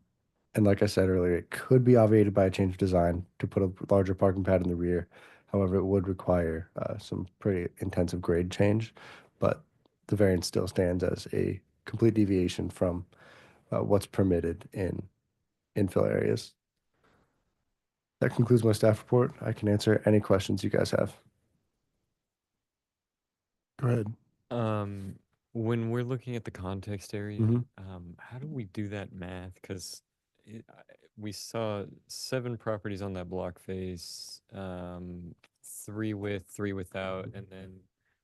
like I said earlier, it could be obviated by a change of design to put a larger parking pad in the rear. However, it would require some pretty intensive grade change, but the variance still stands as a complete deviation from what's permitted in infill areas. That concludes my staff report. I can answer any questions you guys have. Go ahead. When we're looking at the context area, Mhm. how do we do that math? Because we saw 7 properties on that block face, 3 with, 3 without, and then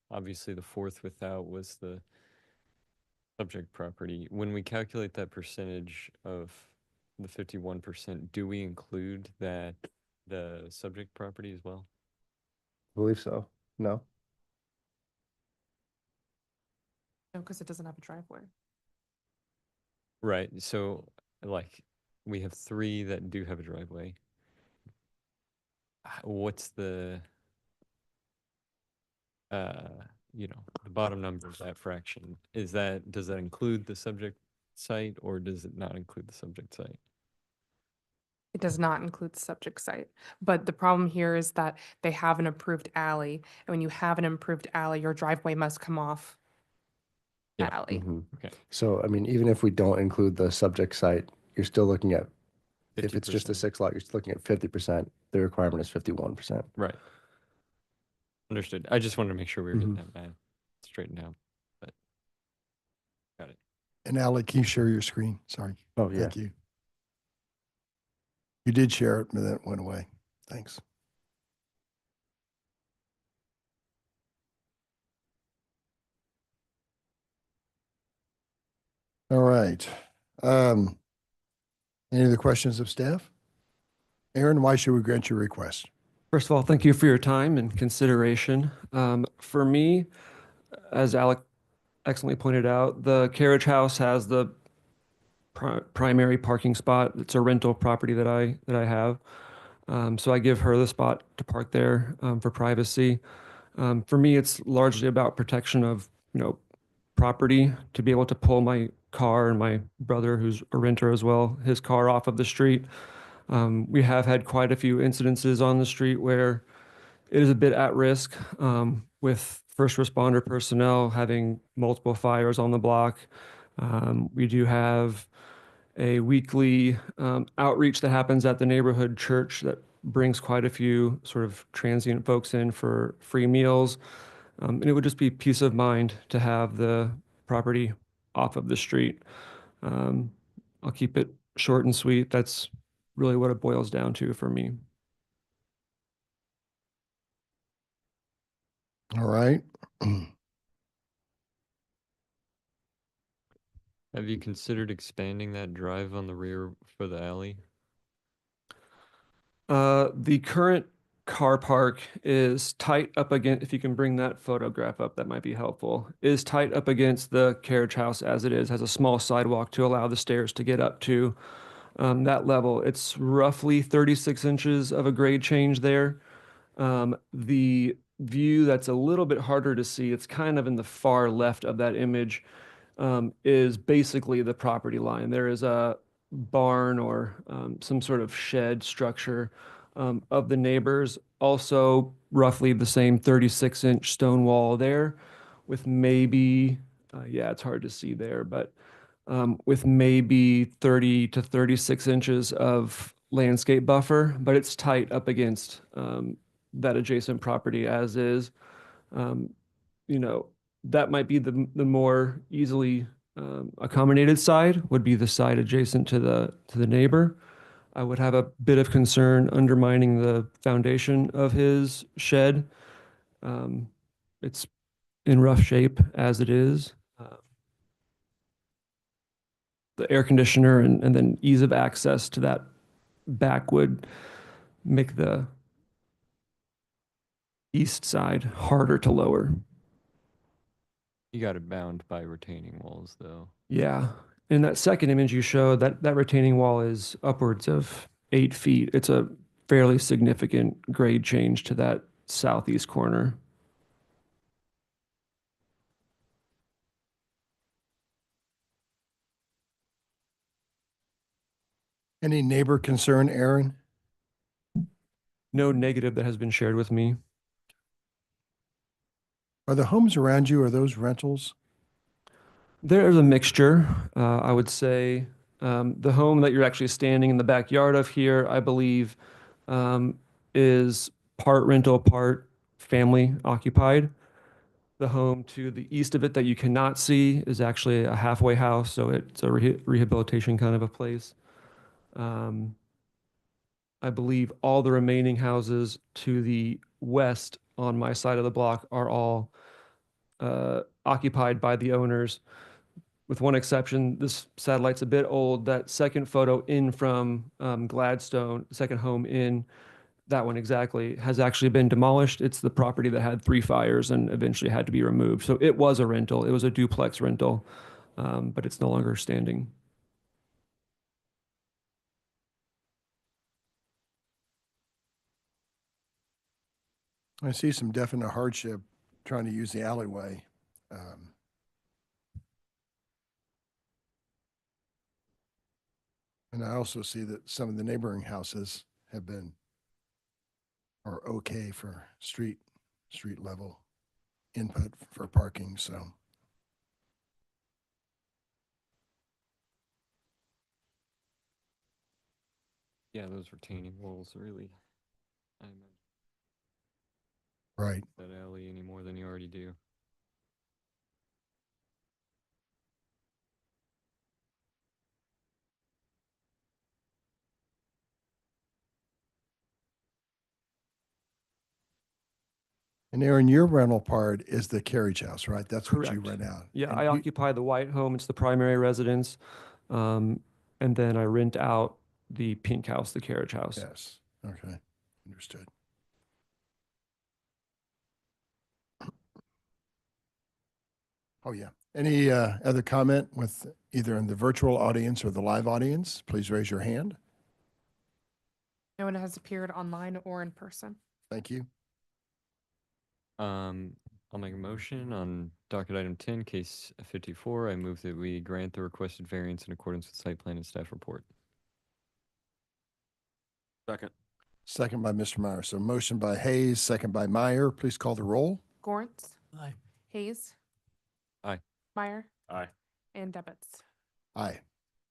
obviously the 4th without was the subject property. When we calculate that percentage of the 51%, do we include the subject property as well? I believe so. No? No, because it doesn't have a driveway. Right. So, like, we have 3 that do have a driveway. What's the the bottom number of that fraction? Does that include the subject site or does it not include the subject site? It does not include the subject site. But the problem here is that they have an approved alley. And when you have an improved alley, your driveway must come off the alley. Mhm. Okay. So, I mean, even if we don't include the subject site, you're still looking at, if it's just a 50%. 6 lot, you're still looking at 50%. The requirement is 51%. Right. Understood. I just wanted to make sure we were getting Mhm. that math straightened out. But got it. And Alec, can you share your screen? Sorry. Oh, yeah. Thank you. You did share it, but then it went away. Thanks. All right. Any other questions of staff? Aaron, why should we grant your request? First of all, thank you for your time and consideration. For me, as Alec excellently pointed out, the carriage house has the primary parking spot. It's a rental property that I have. So I give her the spot to park there for privacy. For me, it's largely about protection of, property, to be able to pull my car and my brother, who's a renter as well, his car off of the street. We have had quite a few incidences on the street where it is a bit at risk, with first responder personnel having multiple fires on the block. We do have a weekly outreach that happens at the neighborhood church that brings quite a few sort of transient folks in for free meals. And it would just be peace of mind to have the property off of the street. I'll keep it short and sweet. That's really what it boils down to for me. All right. Have you considered expanding that drive on the rear for the alley? The current car park is tight up against, if you can bring that photograph up, that might be helpful, is tight up against the carriage house as it is, has a small sidewalk to allow the stairs to get up to that level. It's roughly 36 inches of a grade change there. The view that's a little bit harder to see, it's kind of in the far left of that image, is basically the property line. There is a barn or some sort of shed structure of the neighbors. Also, roughly the same 36-inch stone wall there, with maybe, it's hard to see there, but with maybe 30 to 36 inches of landscape buffer, but it's tight up against that adjacent property as is. That might be the more easily accommodated side would be the side adjacent to the neighbor. I would have a bit of concern undermining the foundation of his shed. It's in rough shape as it is. The air conditioner and then ease of access to that back would make the east side harder to lower. You got it bound by retaining walls, though. Yeah. In that second image you showed, that retaining wall is upwards of 8 feet. It's a fairly significant grade change to that southeast corner. Any neighbor concern, Aaron? No negative that has been shared with me. Are the homes around you, are those rentals? There's a mixture. I would say the home that you're actually standing in the backyard of here, I believe, is part rental, part family occupied. The home to the east of it that you cannot see is actually a halfway house, so it's a rehabilitation kind of a place. I believe all the remaining houses to the west on my side of the block are all occupied by the owners. With one exception, this satellite's a bit old. That second photo in from Gladstone, second home in, that one exactly, has actually been demolished. It's the property that had 3 fires and eventually had to be removed. So it was a rental. It was a duplex rental, but it's no longer standing. I see some definite hardship trying to use the alleyway. And I also see that some of the neighboring houses are okay for street level input for parking, so. Yeah, those retaining walls really, I imagine, Right. that alley any more than you already do. And Aaron, your rental part is the carriage house, right? That's what you Correct. rent out. Yeah, And I you- occupy the white home. It's the primary residence. And then I rent out the pink house, the carriage house. Yes, okay, understood. Oh, yeah. Any other comment with either in the virtual audience or the live audience? Please raise your hand. No one has appeared online or in person. Thank you. I'll make a motion on docket item 10, case 54. I move that we grant the requested variance in accordance with site plan and staff report. Second. Second by Mr. Meyer. So motion by Hayes, second by Meyer. Please call the roll. Gorntz, Aye. Hayes, Aye. Meyer, Aye. and Debbitz. Aye.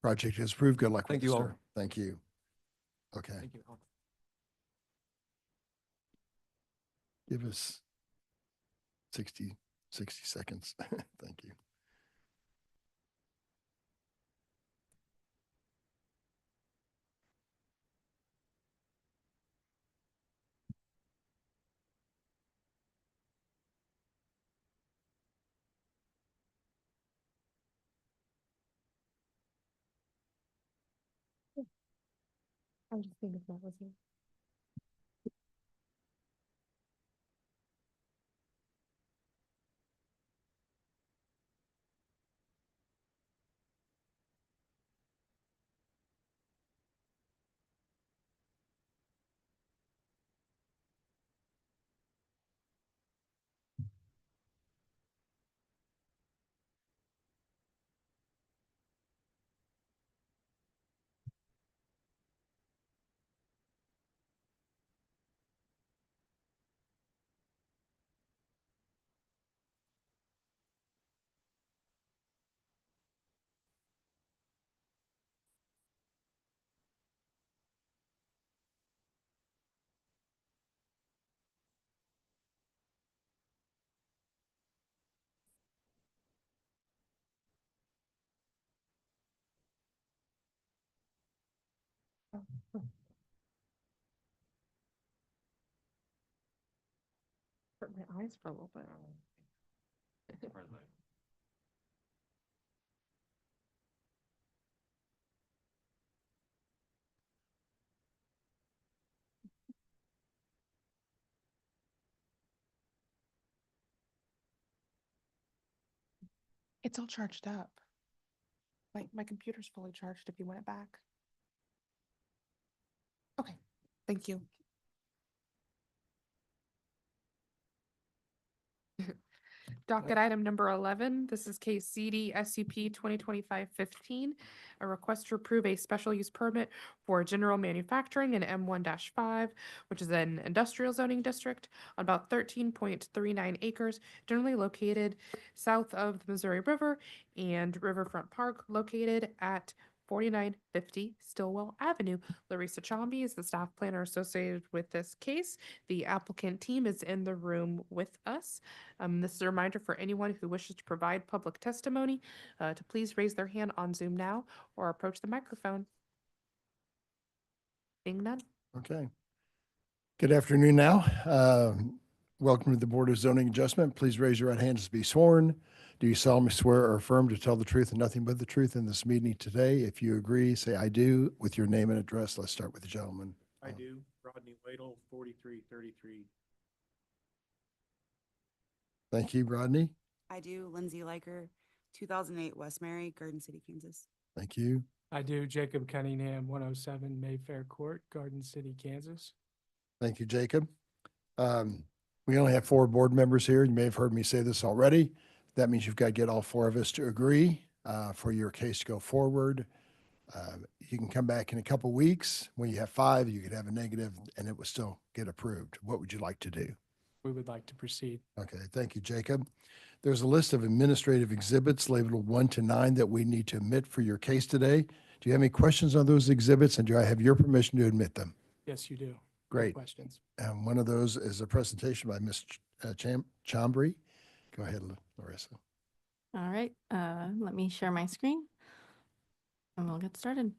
Project is approved. Good luck with Thank it, you all. sir. Thank you. Okay. Thank you. Give us 60 seconds. Thank you. I'm just thinking that was you. Hurt my eyes for a little bit. It's all charged up. My computer's fully charged if you want it back. Okay, thank you. Docket item number 11, this is case CD SCP 2025-15, a request to approve a special use permit for general manufacturing in M1-5, which is an industrial zoning district on about 13.39 acres, generally located south of the Missouri River and Riverfront Park, located at 4950 Stillwell Avenue. Larissa Chomby is the staff planner associated with this case. The applicant team is in the room with us. This is a reminder for anyone who wishes to provide public testimony to please raise their hand on Zoom now or approach the microphone. Seeing none. Okay. Good afternoon now. Welcome to the Board of Zoning Adjustment. Please raise your right hand to be sworn. Do you solemnly swear or affirm to tell the truth and nothing but the truth in this meeting today? If you agree, say I do with your name and address. Let's start with the gentleman. I do. Rodney Wadle, 4333. Thank you, Rodney. I do. Lindsay Liker, 2008 West Mary, Garden City, Kansas. Thank you. I do. Jacob Cunningham, 107 Mayfair Court, Garden City, Kansas. Thank you, Jacob. We only have 4 board members here. You may have heard me say this already. That means you've got to get all 4 of us to agree for your case to go forward. You can come back in a couple weeks. When you have 5, you could have a negative and it would still get approved. What would you like to do? We would like to proceed. Okay, thank you, Jacob. There's a list of administrative exhibits labeled 1 to 9 that we need to admit for your case today. Do you have any questions on those exhibits, and do I have your permission to admit them? Yes, you do. No Great. questions. And one of those is a presentation by Ms. Chambry. Go ahead, Larissa. All right, let me share my screen and we'll get started.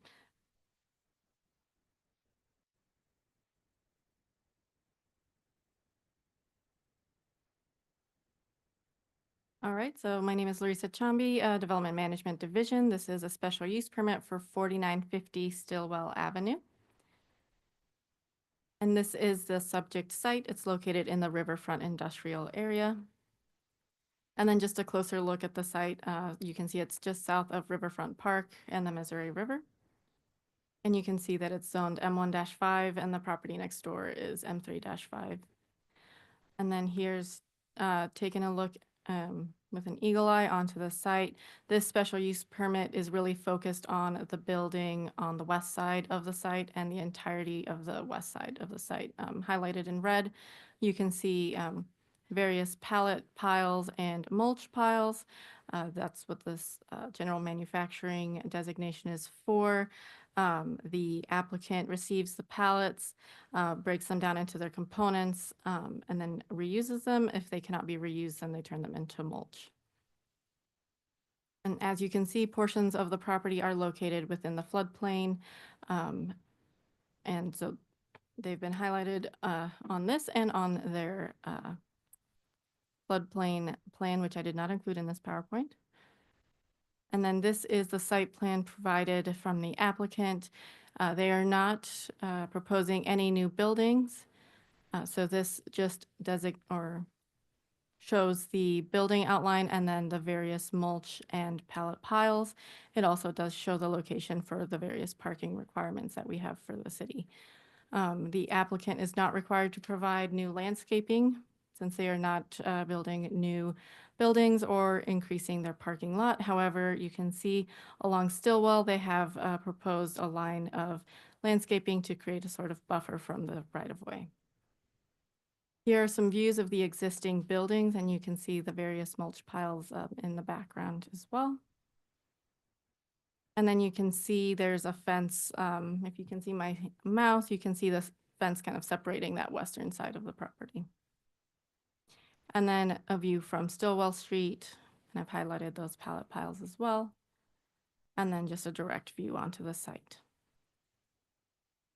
All right, so my name is Larissa Chomby, Development Management Division. This is a special use permit for 4950 Stillwell Avenue. And this is the subject site. It's located in the Riverfront Industrial Area. And then just a closer look at the site, you can see it's just south of Riverfront Park and the Missouri River. And you can see that it's zoned M1-5 and the property next door is M3-5. And then here's taking a look with an eagle eye onto the site. This special use permit is really focused on the building on the west side of the site and the entirety of the west side of the site. Highlighted in red, you can see various pallet piles and mulch piles. That's what this general manufacturing designation is for. The applicant receives the pallets, breaks them down into their components, and then reuses them. If they cannot be reused, then they turn them into mulch. And as you can see, portions of the property are located within the floodplain. And so they've been highlighted on this and on their floodplain plan, which I did not include in this PowerPoint. And then this is the site plan provided from the applicant. They are not proposing any new buildings. So this just shows the building outline and then the various mulch and pallet piles. It also does show the location for the various parking requirements that we have for the city. The applicant is not required to provide new landscaping since they are not building new buildings or increasing their parking lot. However, you can see along Stillwell, they have proposed a line of landscaping to create a sort of buffer from the right-of-way. Here are some views of the existing buildings, and you can see the various mulch piles in the background as well. And then you can see there's a fence. If you can see my mouse, you can see the fence kind of separating that western side of the property. And then a view from Stillwell Street, and I've highlighted those pallet piles as well. And then just a direct view onto the site.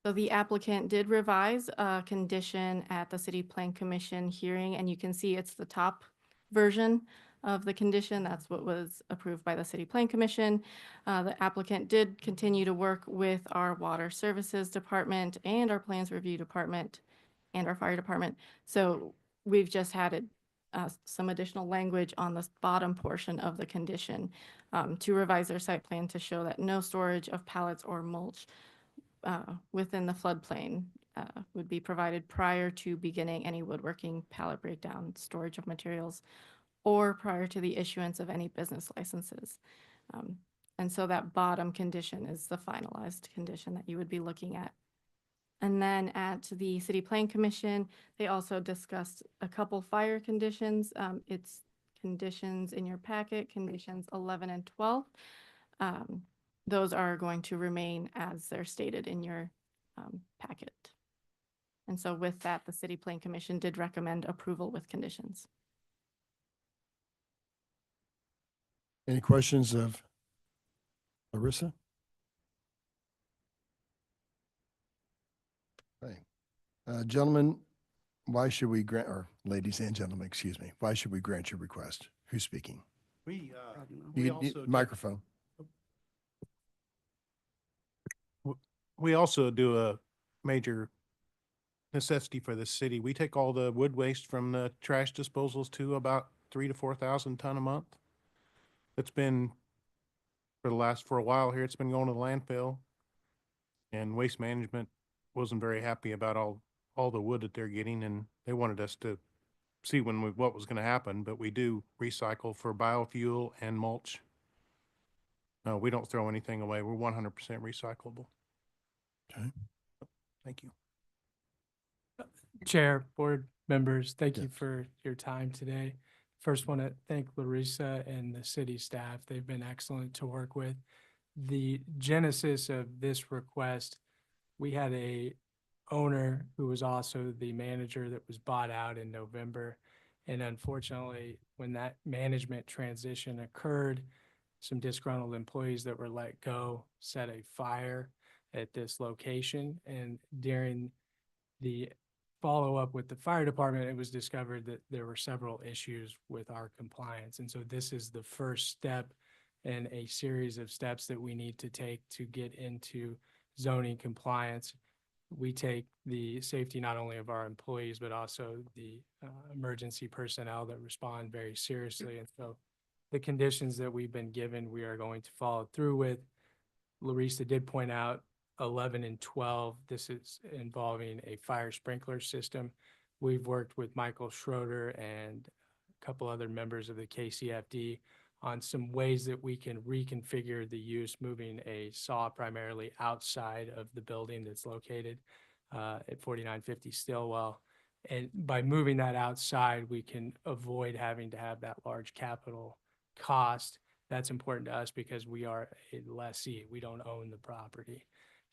So the applicant did revise a condition at the City Plan Commission hearing, and you can see it's the top version of the condition. That's what was approved by the City Plan Commission. The applicant did continue to work with our Water Services Department and our Plans Review Department and our Fire Department. So we've just added some additional language on the bottom portion of the condition to revise their site plan to show that no storage of pallets or mulch within the floodplain would be provided prior to beginning any woodworking, pallet breakdown, storage of materials, or prior to the issuance of any business licenses. And so that bottom condition is the finalized condition that you would be looking at. And then at the City Plan Commission, they also discussed a couple fire conditions. It's conditions in your packet, conditions 11 and 12. Those are going to remain as they're stated in your packet. And so with that, the City Plan Commission did recommend approval with conditions. Any questions of Larissa? Hey, gentlemen, why should we grant, or ladies and gentlemen, excuse me, why should we grant your request? Who's speaking? We You also did- microphone. We also do a major necessity for the city. We take all the wood waste from the trash disposals to about 3,000 to 4,000 ton a month. It's been for a while here, it's been going to the landfill. And Waste Management wasn't very happy about all the wood that they're getting, and they wanted us to see what was going to happen, but we do recycle for biofuel and mulch. No, we don't throw anything away. We're 100% recyclable. Okay. Thank you. Chair, board members, thank you for your time today. First, want to thank Larissa and the city staff. They've been excellent to work with. The genesis of this request, we had a owner who was also the manager that was bought out in November. And unfortunately, when that management transition occurred, some disgruntled employees that were let go set a fire at this location. And during the follow-up with the fire department, it was discovered that there were several issues with our compliance. And so this is the first step in a series of steps that we need to take to get into zoning compliance. We take the safety not only of our employees, but also the emergency personnel that respond very seriously. And so the conditions that we've been given, we are going to follow through with. Larissa did point out 11 and 12. This is involving a fire sprinkler system. We've worked with Michael Schroeder and a couple other members of the KCFD on some ways that we can reconfigure the use, moving a saw primarily outside of the building that's located at 4950 Stillwell. And by moving that outside, we can avoid having to have that large capital cost. That's important to us because we are a lessee. We don't own the property.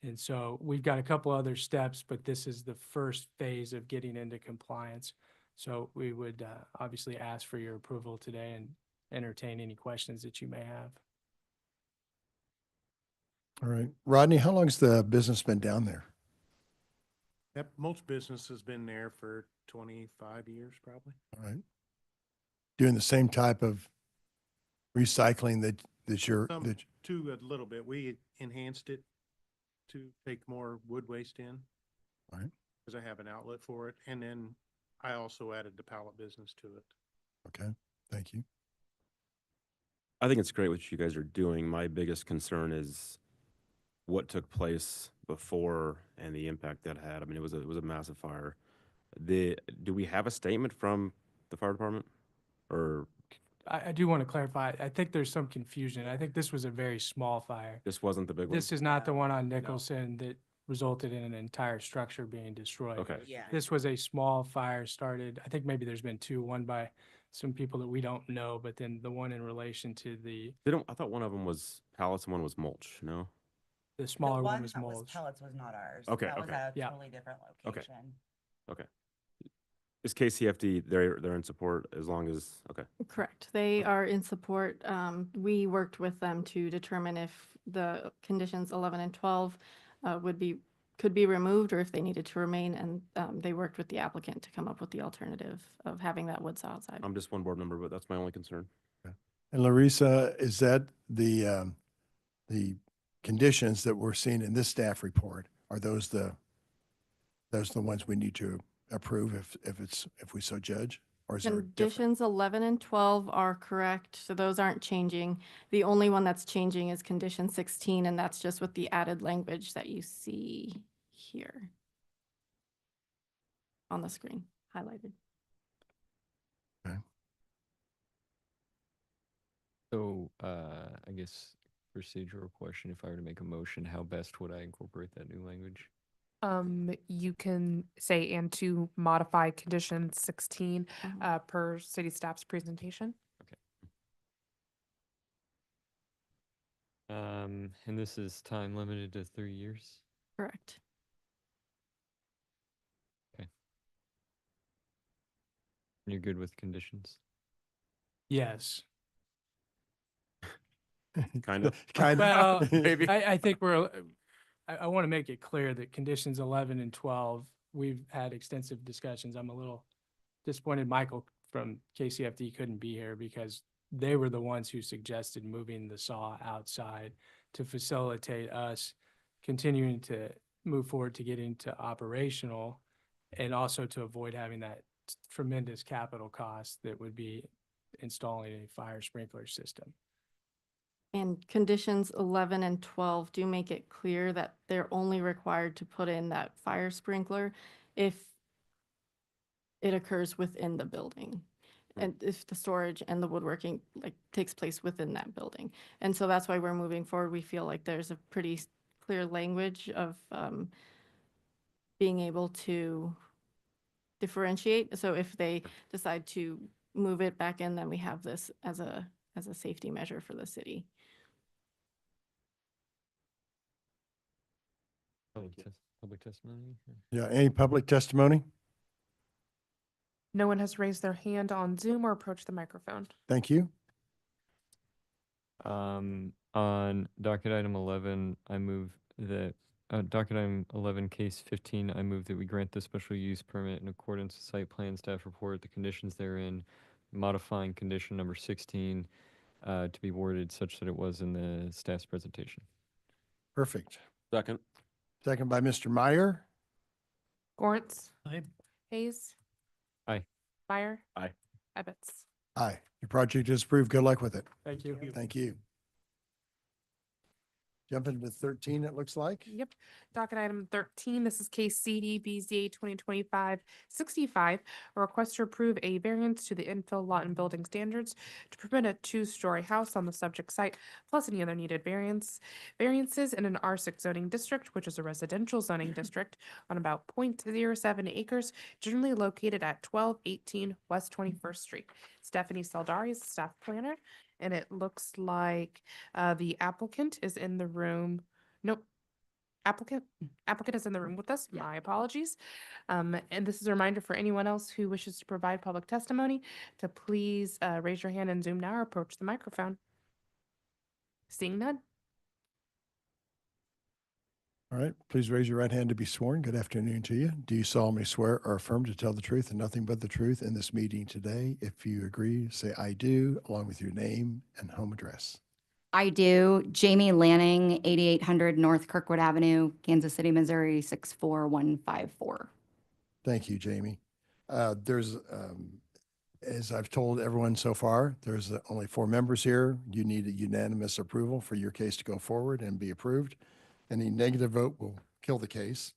And so we've got a couple other steps, but this is the first phase of getting into compliance. So we would obviously ask for your approval today and entertain any questions that you may have. All right. Rodney, how long's the business been down there? That mulch business has been there for 25 years, probably. All right. Doing the same type of recycling that you're, To a little bit. We enhanced it to take more wood waste in. All right. Because I have an outlet for it. And then I also added the pallet business to it. Okay. Thank you. I think it's great what you guys are doing. My biggest concern is what took place before and the impact that had. I mean, it was a massive fire. Do we have a statement from the fire department? Or I do want to clarify. I think there's some confusion. I think this was a very small fire. this wasn't the big one? This is not the one on Nicholson that resulted in an entire structure being destroyed. Okay. Yeah. This was a small fire started, I think maybe there's been two, one by some people that we don't know, but then the one in relation to I thought one of them was pallets and one was mulch, no? the smaller The one was that was mulch. pellets was not ours. Okay, That was okay. a Yeah. totally different Okay. location. Okay. Is KCFD, they're in support as long as, okay. Correct. They are in support. We worked with them to determine if the conditions 11 and 12 would be could be removed or if they needed to remain. And they worked with the applicant to come up with the alternative of having that wood saw outside. I'm just one board member, but that's my only concern. And Larissa, is that the conditions that we're seeing in this staff report? Are those the ones we need to approve if we so judge? Or is there a different? Conditions 11 and 12 are correct, so those aren't changing. The only one that's changing is condition 16, and that's just with the added language that you see here on the screen, highlighted. So, I guess procedural question, if I were to make a motion, how best would I incorporate that new language? You can say and to modify condition 16 Mhm. per city staff's presentation. And this is time limited to 3 years? Correct. Okay. You're good with conditions? Yes. Kind of. Well, Maybe. I think I want to make it clear that conditions 11 and 12, we've had extensive discussions. I'm a little disappointed Michael from KCFD couldn't be here because they were the ones who suggested moving the saw outside to facilitate us continuing to move forward to get into operational and also to avoid having that tremendous capital cost that would be installing a fire sprinkler system. And conditions 11 and 12 do make it clear that they're only required to put in that fire sprinkler if it occurs within the building. And if the storage and the woodworking takes place within that building. And so that's why we're moving forward. We feel like there's a pretty clear language of being able to differentiate. So if they decide to move it back in, then we have this as a safety measure for the city. Public testimony? Yeah, any public testimony? No one has raised their hand on Zoom or approached the microphone. Thank you. On docket item 11, I move that, docket item 11, case 15, I move that we grant the special use permit in accordance with site plan staff report, the conditions therein, modifying condition number 16 to be worded such that it was in the staff's presentation. Perfect. Second. Second by Mr. Meyer. Gortz. Aye. Hayes. Aye. Meyer. Aye. Ebbets. Aye. Your project is approved. Good luck with it. Thank you. Thank you. Jumping to 13, it looks like. Yep. Docket item 13, this is case CD BZA 2025-65, a request to approve a variance to the infill lot and building standards to permit a two-story house on the subject site, plus any other needed variances in an R6 zoning district, which is a residential zoning district on about 0.07 acres, generally located at 1218 West 21st Street. Stephanie Saldari is the staff planner. And it looks like the applicant is in the room. Nope. Applicant is in the room with us. My apologies. And this is a reminder for anyone else who wishes to provide public testimony to please raise your hand in Zoom now or approach the microphone. Seeing none. All right, please raise your right hand to be sworn. Good afternoon to you. Do you solemnly swear or affirm to tell the truth and nothing but the truth in this meeting today? If you agree, say I do, along with your name and home address. I do. Jamie Lanning, 8800 North Kirkwood Avenue, Kansas City, Missouri, 64154. Thank you, Jamie. There's, as I've told everyone so far, there's only 4 members here. You need a unanimous approval for your case to go forward and be approved. Any negative vote will kill the case.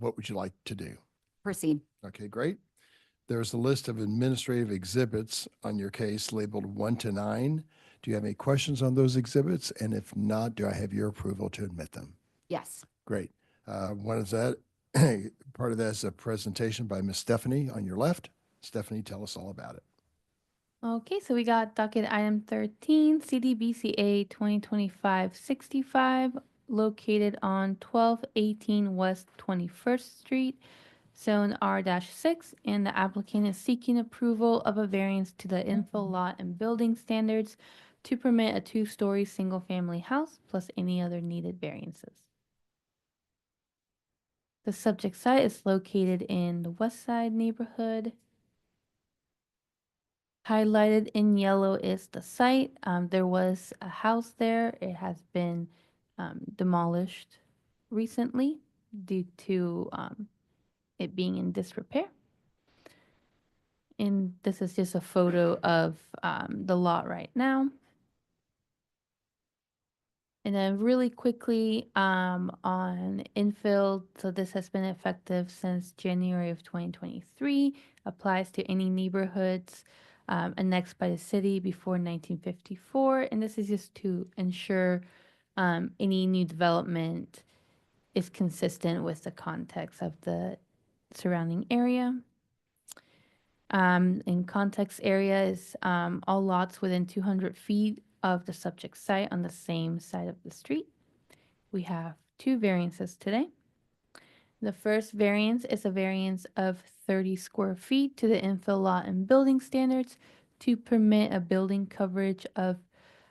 What would you like to do? Proceed. Okay, great. There's a list of administrative exhibits on your case labeled 1 to 9. Do you have any questions on those exhibits? And if not, do I have your approval to admit them? Yes. Great. One is that, part of that is a presentation by Miss Stephanie on your left. Stephanie, tell us all about it. Okay, so we got docket item 13, CDBCA 2025-65, located on 1218 West 21st Street, zone R-6, and the applicant is seeking approval of a variance to the infill lot and building standards to permit a two-story single-family house plus any other needed variances. The subject site is located in the West Side neighborhood. Highlighted in yellow is the site. There was a house there. It has been demolished recently due to it being in disrepair. And this is just a photo of the lot right now. And then really quickly on infill, so this has been effective since January of 2023, applies to any neighborhoods annexed by the city before 1954. And this is just to ensure any new development is consistent with the context of the surrounding area. In context area is all lots within 200 feet of the subject site on the same side of the street. We have two variances today. The first variance is a variance of 30 square feet to the infill lot and building standards to permit a building coverage of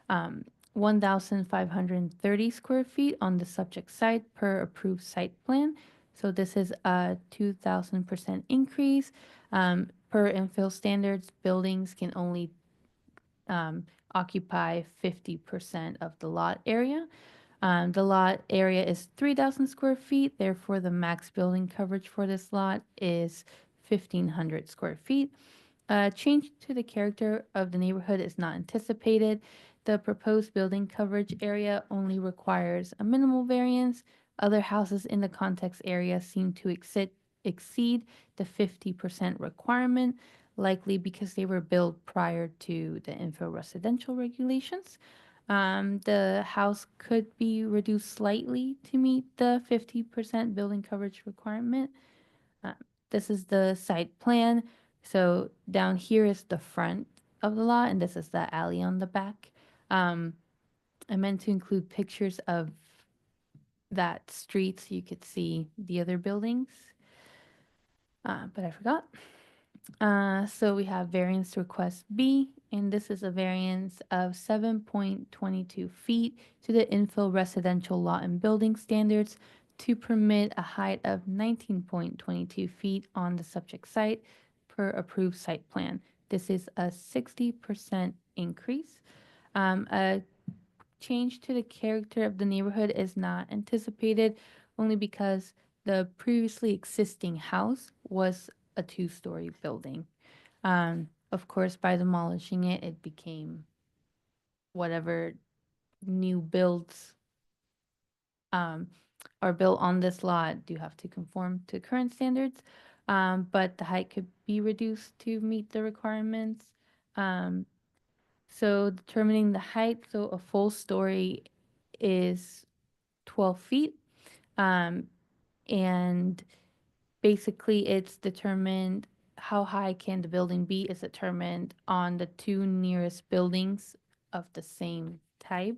1,530 square feet on the subject site per approved site plan. So this is a 2,000% increase. Per infill standards, buildings can only occupy 50% of the lot area. The lot area is 3,000 square feet. Therefore, the max building coverage for this lot is 1,500 square feet. Change to the character of the neighborhood is not anticipated. The proposed building coverage area only requires a minimal variance. Other houses in the context area seem to exceed the 50% requirement, likely because they were built prior to the infill residential regulations. The house could be reduced slightly to meet the 50% building coverage requirement. This is the site plan. So down here is the front of the lot, and this is the alley on the back. I meant to include pictures of that street so you could see the other buildings, but I forgot. So we have variance request B, and this is a variance of 7.22 feet to the infill residential lot and building standards to permit a height of 19.22 feet on the subject site per approved site plan. This is a 60% increase. A change to the character of the neighborhood is not anticipated, only because the previously existing house was a two-story building. Of course, by demolishing it, it became whatever new builds are built on this lot do have to conform to current standards, but the height could be reduced to meet the requirements. So determining the height, so a full story is 12 feet. And basically it's determined how high can the building be is determined on the two nearest buildings of the same type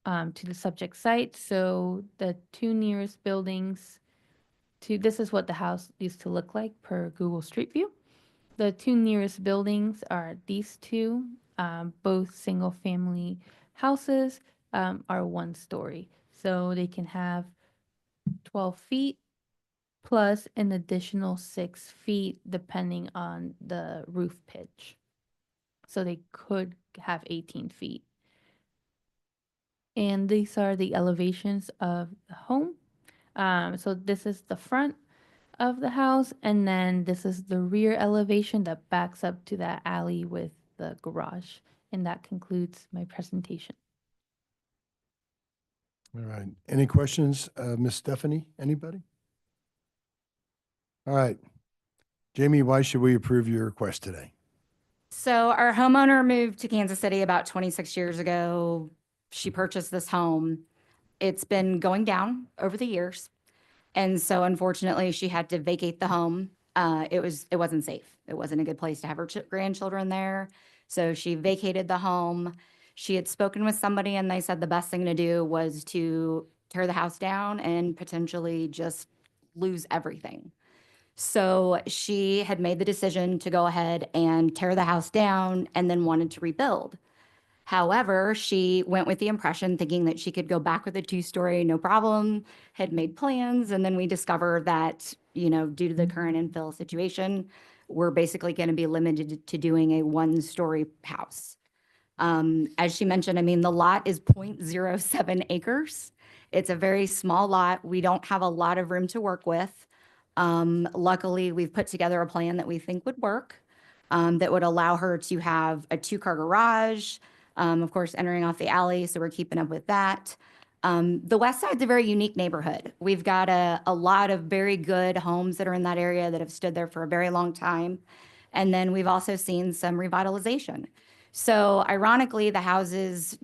to the subject site. So the two nearest buildings this is what the house used to look like per Google Street View. The two nearest buildings are these two, both single family houses are one story. So they can have 12 feet plus an additional 6 feet depending on the roof pitch. So they could have 18 feet. And these are the elevations of the home. So this is the front of the house, and then this is the rear elevation that backs up to that alley with the garage. And that concludes my presentation. All right. Any questions, Ms. Stephanie? Anybody? All right. Jamie, why should we approve your request today? So our homeowner moved to Kansas City about 26 years ago. She purchased this home. It's been going down over the years. And so unfortunately, she had to vacate the home. It wasn't safe. It wasn't a good place to have her grandchildren there. So she vacated the home. She had spoken with somebody and they said the best thing to do was to tear the house down and potentially just lose everything. So she had made the decision to go ahead and tear the house down and then wanted to rebuild. However, she went with the impression thinking that she could go back with a two-story, no problem, had made plans. And then we discovered that, you know, due to the current infill situation, we're basically going to be limited to doing a one-story house. As she mentioned, I mean, the lot is 0.07 acres. It's a very small lot. We don't have a lot of room to work with. Luckily, we've put together a plan that we think would work, that would allow her to have a two-car garage, of course, entering off the alley, so we're keeping up with that. The west side's a very unique neighborhood. We've got a lot of very good homes that are in that area that have stood there for a very long time. And then we've also seen some revitalization. So ironically, the houses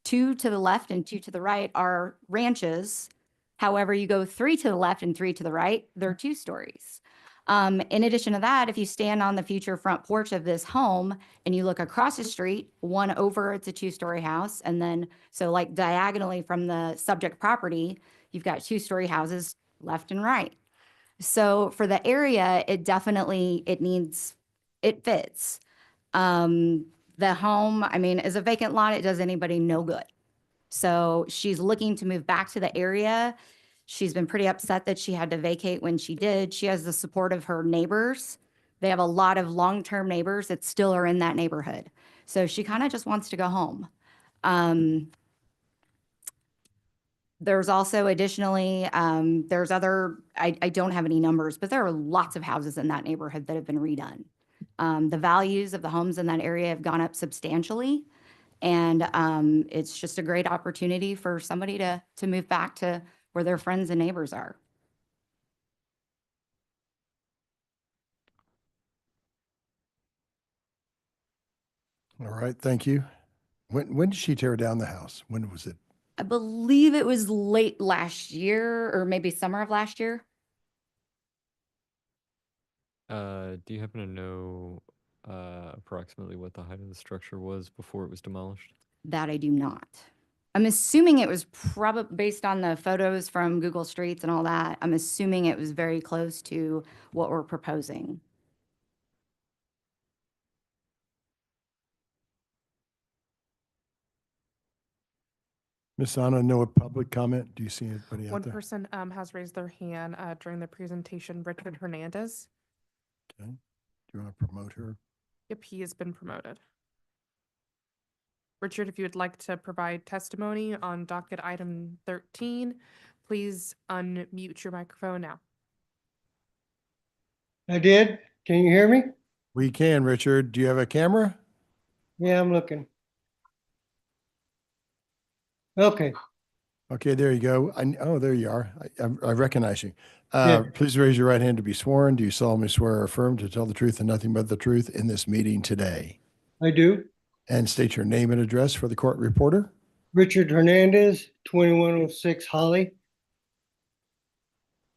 2 to the left and 2 to the right are ranches. However, you go 3 to the left and 3 to the right, they're 2 stories. In addition to that, if you stand on the future front porch of this home and you look across the street, one over, it's a 2-story house. And then, so like diagonally from the subject property, you've got 2-story houses left and right. So for the area, it definitely, it fits. The home, I mean, is a vacant lot. It does anybody no good. So she's looking to move back to the area. She's been pretty upset that she had to vacate when she did. She has the support of her neighbors. They have a lot of long-term neighbors that still are in that neighborhood. So she kind of just wants to go home. There's also additionally, there's other, I don't have any numbers, but there are lots of houses in that neighborhood that have been redone. The values of the homes in that area have gone up substantially. And it's just a great opportunity for somebody to move back to where their friends and neighbors are. All right, thank you. When did she tear down the house? When was it? I believe it was late last year or maybe summer of last year. Do you happen to know approximately what the height of the structure was before it was demolished? That I do not. I'm assuming it was probably based on the photos from Google Streets and all that. I'm assuming it was very close to what we're proposing. Ms. Anna, no public comment? Do you see anybody out One there? person has raised their hand during the presentation, Richard Hernandez. Okay. Do you want to promote her? Yep, he has been promoted. Richard, if you would like to provide testimony on docket item 13, please unmute your microphone now. I did. Can you hear me? We can, Richard. Do you have a camera? Yeah, I'm looking. Okay. Okay, there you go. Oh, there you are. I recognize you. Yeah. Please raise your right hand to be sworn. Do you solemnly swear or affirm to tell the truth and nothing but the truth in this meeting today? I do. And state your name and address for the court reporter. Richard Hernandez, 2106 Holly.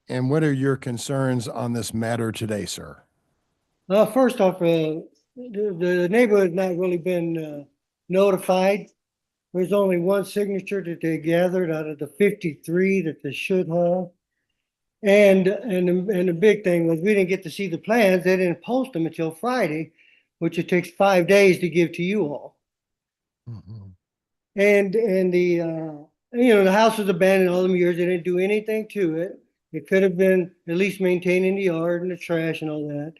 And what are your concerns on this matter today, sir? First off, the neighborhood has not really been notified. There's only one signature that they gathered out of the 53 that they should have. And the big thing was we didn't get to see the plans. They didn't post them until Friday, which it takes 5 days to give to you all. And the the house was abandoned all them years. They didn't do anything to it. It could have been at least maintaining the yard and the trash and all that.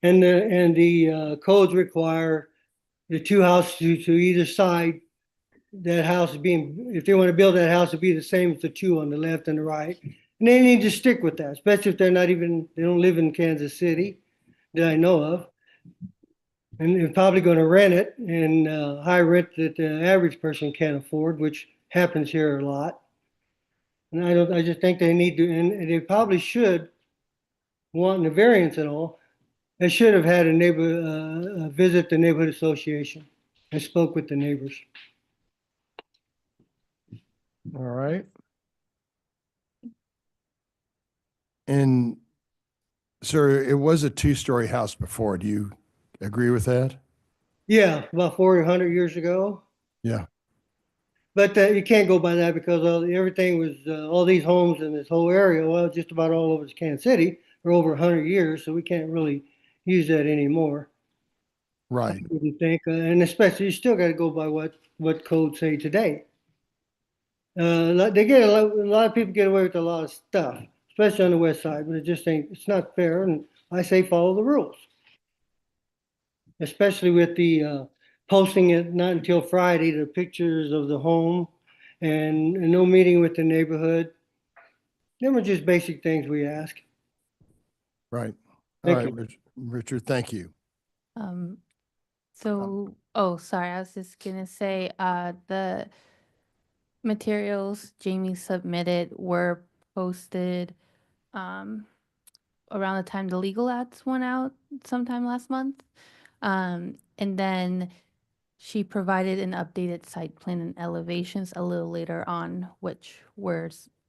And the codes require the two houses to either side. That house being, if they want to build that house, it'd be the same as the two on the left and the right. And they need to stick with that, especially if they don't live in Kansas City that I know of. And they're probably going to rent it and high rent that the average person can't afford, which happens here a lot. And I just think they need to, and they probably should, wanting a variance and all, they should have had a visit the neighborhood association and spoke with the neighbors. All right. And sir, it was a 2-story house before. Do you agree with that? Yeah, about 400 years ago. Yeah. But you can't go by that because everything was, all these homes in this whole area, well, just about all over Kansas City, are over 100 years, so we can't really use that anymore. Right. wouldn't think, and especially you still got to go by what codes say today. They get a lot of people get away with a lot of stuff, especially on the west side, but it just ain't, it's not fair. And I say follow the rules, especially with the posting it not until Friday, the pictures of the home and no meeting with the neighborhood. Them are just basic things we ask. Right. All Thank right, you. Richard, thank you. So, oh, sorry, I was just gonna say, the materials Jamie submitted were posted, um, around the time the legal ads went out sometime last month. And then she provided an updated site plan and elevations a little later on,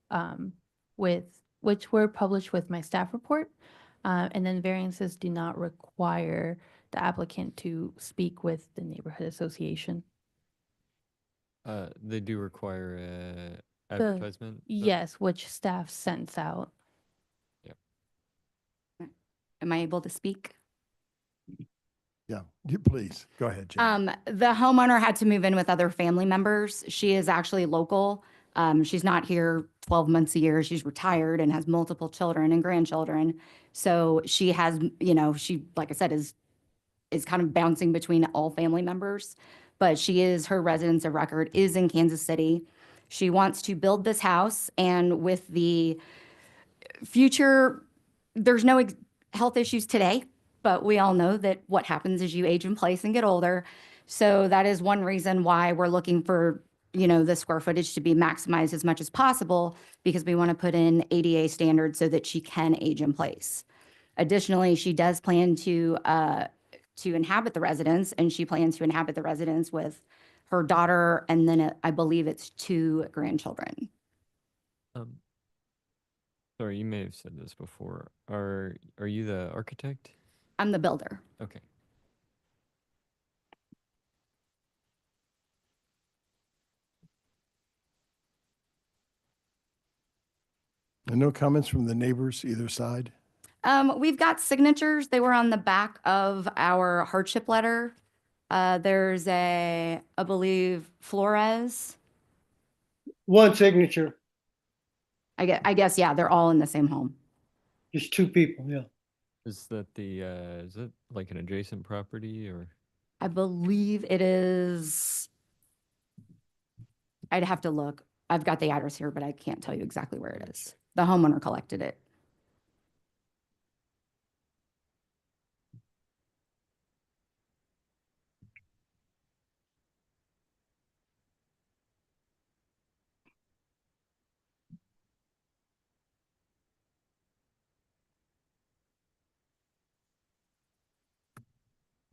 um, which were published with my staff report. And then variances do not require the applicant to speak with the neighborhood association. They do require a The- advertisement. though? Yes, which staff sends out. Am I able to speak? Yeah, you please, go ahead, Jamie. The homeowner had to move in with other family members. She is actually local. She's not here 12 months a year. She's retired and has multiple children and grandchildren. So she has, she, like I said, is kind of bouncing between all family members. But her residence of record is in Kansas City. She wants to build this house, and with the future, there's no health issues today, but we all know that what happens as you age in place and get older. So that is one reason why we're looking for, the square footage to be maximized as much as possible, because we want to put in ADA standards so that she can age in place. Additionally, she does plan to inhabit the residence, and she plans to inhabit the residence with her daughter, and then I believe it's 2 grandchildren. Sorry, you may have said this before. Are you the architect? I'm the builder. Okay. And no comments from the neighbors either side? We've got signatures. They were on the back of our hardship letter. There's I believe, Flores. One signature, I guess, yeah, they're all in the same home. just 2 people, yeah. Is that is it like an adjacent property or? I believe it is. I'd have to look. I've got the address here, but I can't tell you exactly where it is. The homeowner collected it.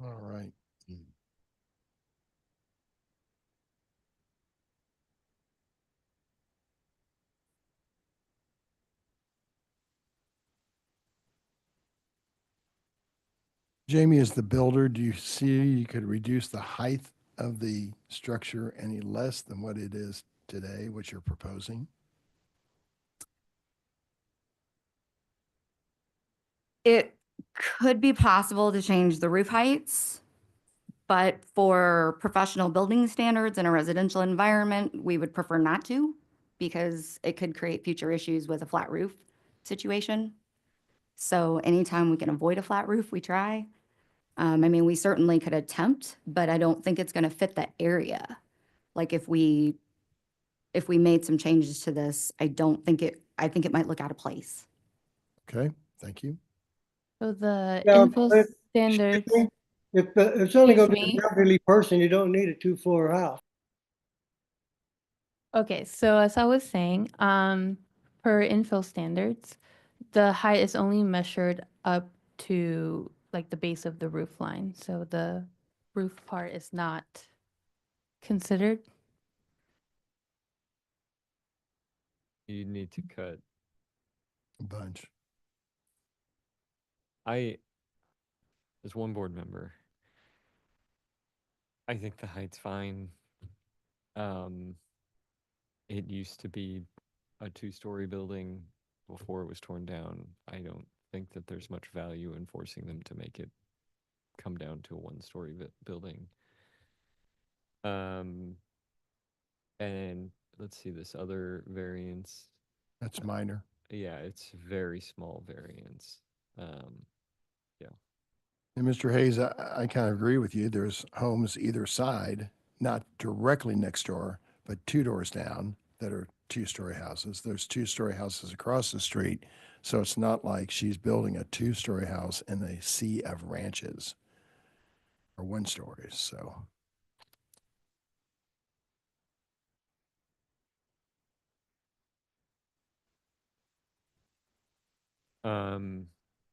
All right. Jamie, as the builder, do you see you could reduce the height of the structure any less than what it is today, what you're proposing? It could be possible to change the roof heights, but for professional building standards in a residential environment, we would prefer not to, because it could create future issues with a flat roof situation. So anytime we can avoid a flat roof, we try. We certainly could attempt, but I don't think it's going to fit the area. Like if we made some changes to this, I think it might look out of place. Okay, thank you. So the Yeah, info but- standards. If it's only Excuse gonna be me? an elderly person, you don't need a 2-floor house. Okay, so as I was saying, per infill standards, the height is only measured up to like the base of the roof line. So the roof part is not considered. You need to cut. A bunch. As one board member, I think the height's fine. It used to be a 2-story building before it was torn down. I don't think that there's much value in forcing them to make it come down to a one-story building. And let's see this other variance. That's minor. Yeah, it's very small variance. Yeah. And Mr. Hayes, I kind of agree with you. There's homes either side, not directly next door, but 2 doors down that are 2-story houses. There's 2-story houses across the street. So it's not like she's building a 2-story house in a sea of ranches or 1-stories. So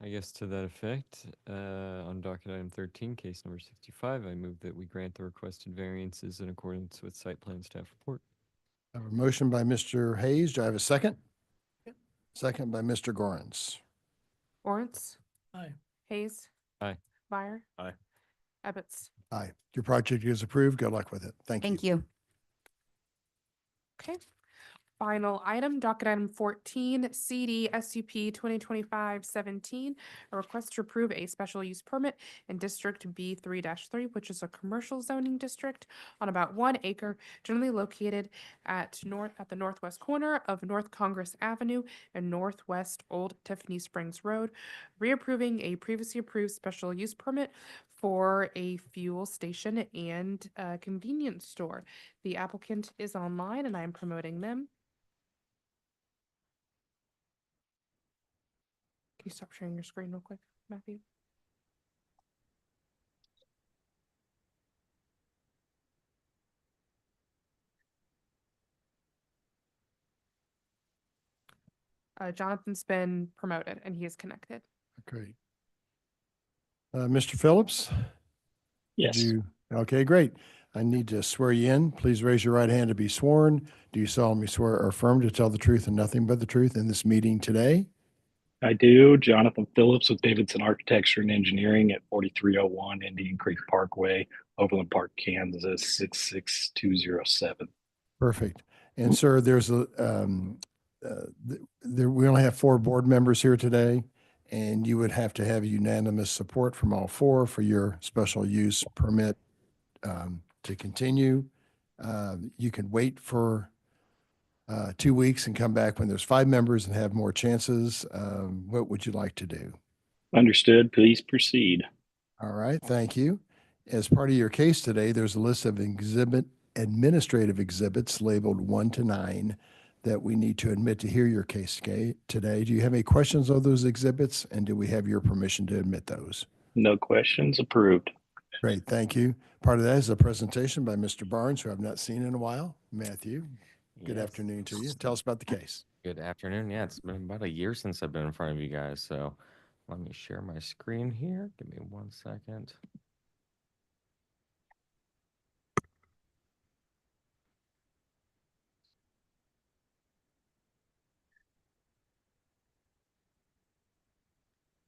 I guess to that effect, on docket item 13, case number 65, I move that we grant the requested variances in accordance with site plan staff report. I have a motion by Mr. Hayes. Do I have a second? Second by Mr. Gorans. Lawrence, Aye. Hayes, Aye. Meyer, Aye. Ebbets. Aye. Your project is approved. Good luck with it. Thank you. Thank you. Okay. Final item, docket item 14, CD SUP 2025-17, a request to approve a special use permit in District B3-3, which is a commercial zoning district on about 1 acre, generally located at the northwest corner of North Congress Avenue and Northwest Old Tiffany Springs Road, reapproving a previously approved special use permit for a fuel station and a convenience store. The applicant is online and I am promoting them. Can you stop sharing your screen real quick, Matthew? Jonathan's been promoted and he is connected. Great. Mr. Phillips? Yes. Okay, great. I need to swear you in. Please raise your right hand to be sworn. Do you solemnly swear or affirm to tell the truth and nothing but the truth in this meeting today? I do. Jonathan Phillips with Davidson Architecture and Engineering at 4301 Indian Creek Parkway, Overland Park, Kansas 66207. Perfect. And sir, there's we only have 4 board members here today, and you would have to have unanimous support from all 4 for your special use permit to continue. You can wait for 2 weeks and come back when there's 5 members and have more chances. What would you like to do? Understood. Please proceed. All right, thank you. As part of your case today, there's a list of administrative exhibits labeled 1 to 9 that we need to admit to hear your case today. Do you have any questions on those exhibits, and do we have your permission to admit those? No questions. Approved. Great, thank you. Part of that is a presentation by Mr. Barnes, who I've not seen in a while. Matthew, good Yes. afternoon to you. Tell us about the case. Good afternoon. Yeah, it's been about a year since I've been in front of you guys, so let me share my screen here. Give me 1 second.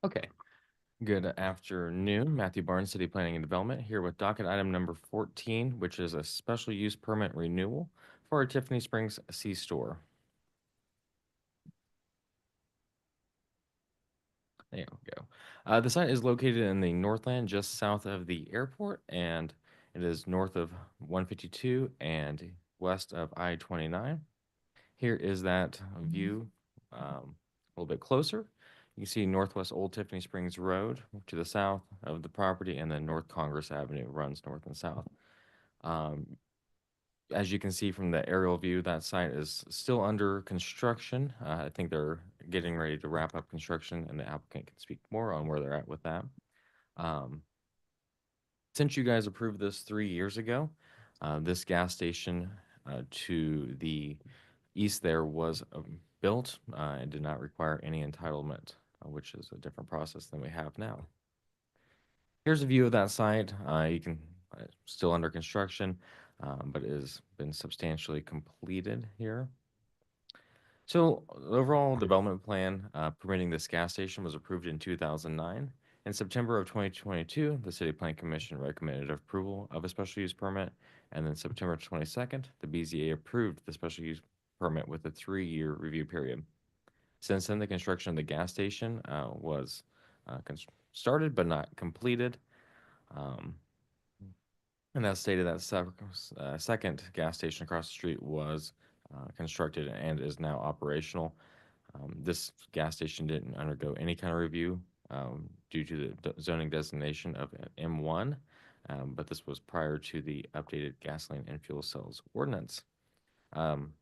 Okay. Good afternoon. Matthew Barnes, City Planning and Development, here with docket item number 14, which is a special use permit renewal for a Tiffany Springs C-store. There we go. The site is located in the Northland, just south of the airport, and it is north of 152 and west of I-29. Here is that view a little bit closer. You can see Northwest Old Tiffany Springs Road to the south of the property, and then North Congress Avenue runs north and south. As you can see from the aerial view, that site is still under construction. I think they're getting ready to wrap up construction, and the applicant can speak more on where they're at with that. Since you guys approved this 3 years ago, this gas station to the east there was built and did not require any entitlement, which is a different process than we have now. Here's a view of that site. You can still under construction, but it has been substantially completed here. So the overall development plan permitting this gas station was approved in 2009. In September of 2022, the City Plan Commission recommended approval of a special use permit, and then September 22nd, the BZA approved the special use permit with a 3-year review period. Since then, the construction of the gas station was started but not completed. And as stated, that second gas station across the street was constructed and is now operational. This gas station didn't undergo any kind of review due to the zoning designation of M1, but this was prior to the updated gasoline and fuel cells ordinance.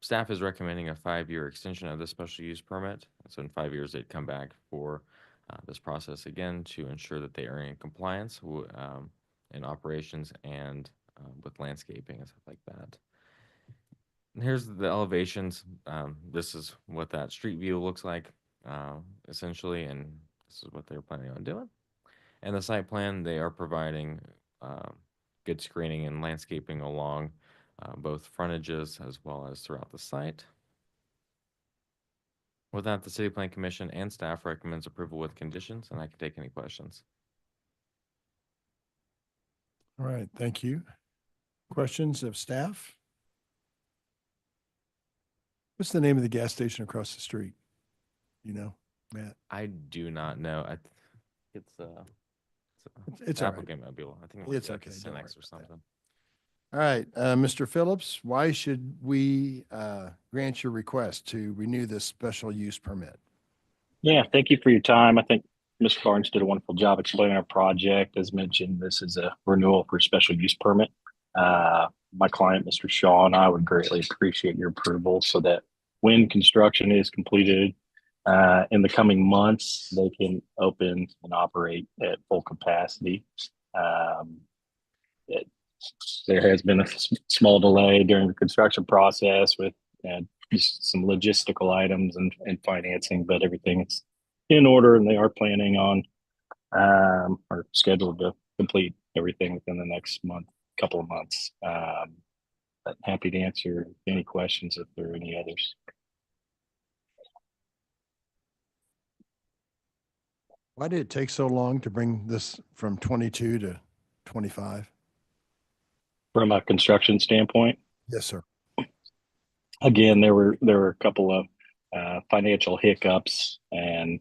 Staff is recommending a 5-year extension of the special use permit. So in 5 years, they'd come back for this process again to ensure that they are in compliance in operations and with landscaping and stuff like that. And here's the elevations. This is what that street view looks like, essentially, and this is what they're planning on doing. And the site plan, they are providing good screening and landscaping along both frontages as well as throughout the site. With that, the City Plan Commission and staff recommends approval with conditions, and I can take any questions. All right, thank you. Questions of staff? What's the name of the gas station across the street? You know, Matt? I do not know. It's It's all right. Applegate Mobile. I think It's like okay, a don't worry Cinex or about that. something. All right, Mr. Phillips, why should we grant your request to renew this special use permit? Yeah, thank you for your time. I think Ms. Barnes did a wonderful job explaining our project. As mentioned, this is a renewal for special use permit. My client, Mr. Shaw, and I would greatly appreciate your approval so that when construction is completed in the coming months, they can open and operate at full capacity. There has been a small delay during the construction process with just some logistical items and financing, but everything is in order and they are planning on or scheduled to complete everything within the next couple of months. But happy to answer any questions if there are any others. Why did it take so long to bring this from 22 to 25? From a construction standpoint, Yes, sir. again, there were a couple of financial hiccups, and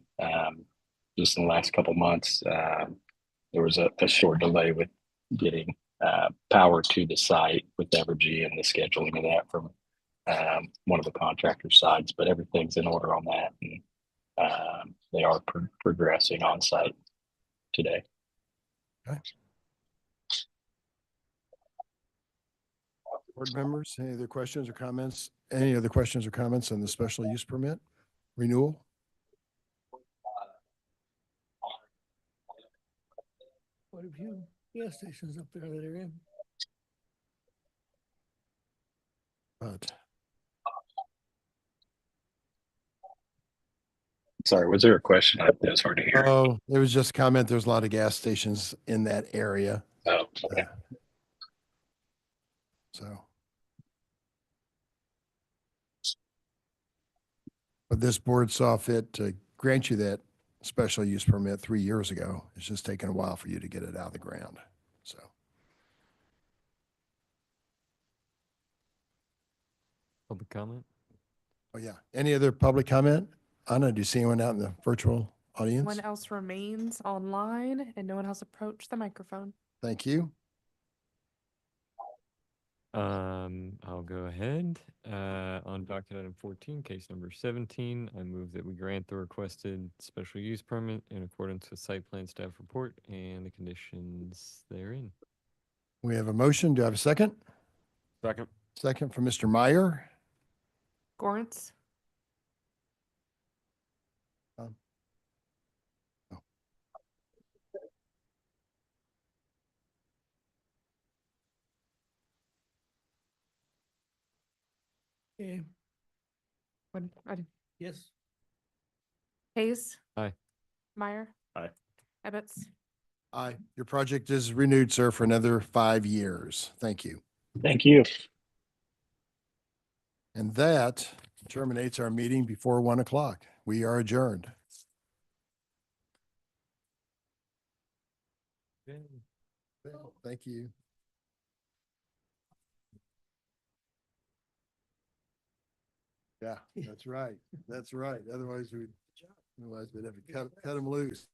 just in the last couple of months, there was a short delay with getting power to the site with Evergy and the scheduling of that from one of the contractor sides. But everything's in order on that, and they are progressing on site today. Okay. Board members, any other questions or comments? Any other questions or comments on the special use permit renewal? Quite a few gas stations up there that are in. But Sorry, was there a question? It was hard to hear. oh, it was just a comment. There's a lot of gas stations in that area. Oh, okay. So. But this board saw fit to grant you that special use permit 3 years ago. It's just taken a while for you to get it out of the ground. So. Public comment? Oh, yeah. Any other public comment? Anna, do you see anyone out in the virtual audience? No one else remains online and no one has approached the microphone. Thank you. I'll go ahead. On docket item 14, case number 17, I move that we grant the requested special use permit in accordance with site plan staff report and the conditions therein. We have a motion. Do I have a second? Second. Second from Mr. Meyer. Gorntz, Okay. Yes. Hayes, Aye. Meyer, Aye. Ebbets. Aye. Your project is renewed, sir, for another 5 years. Thank you. Thank you. And that terminates our meeting before 1 o'clock. We are adjourned. Thank you. Yeah, that's right. That's right. Otherwise we'd have to cut them loose.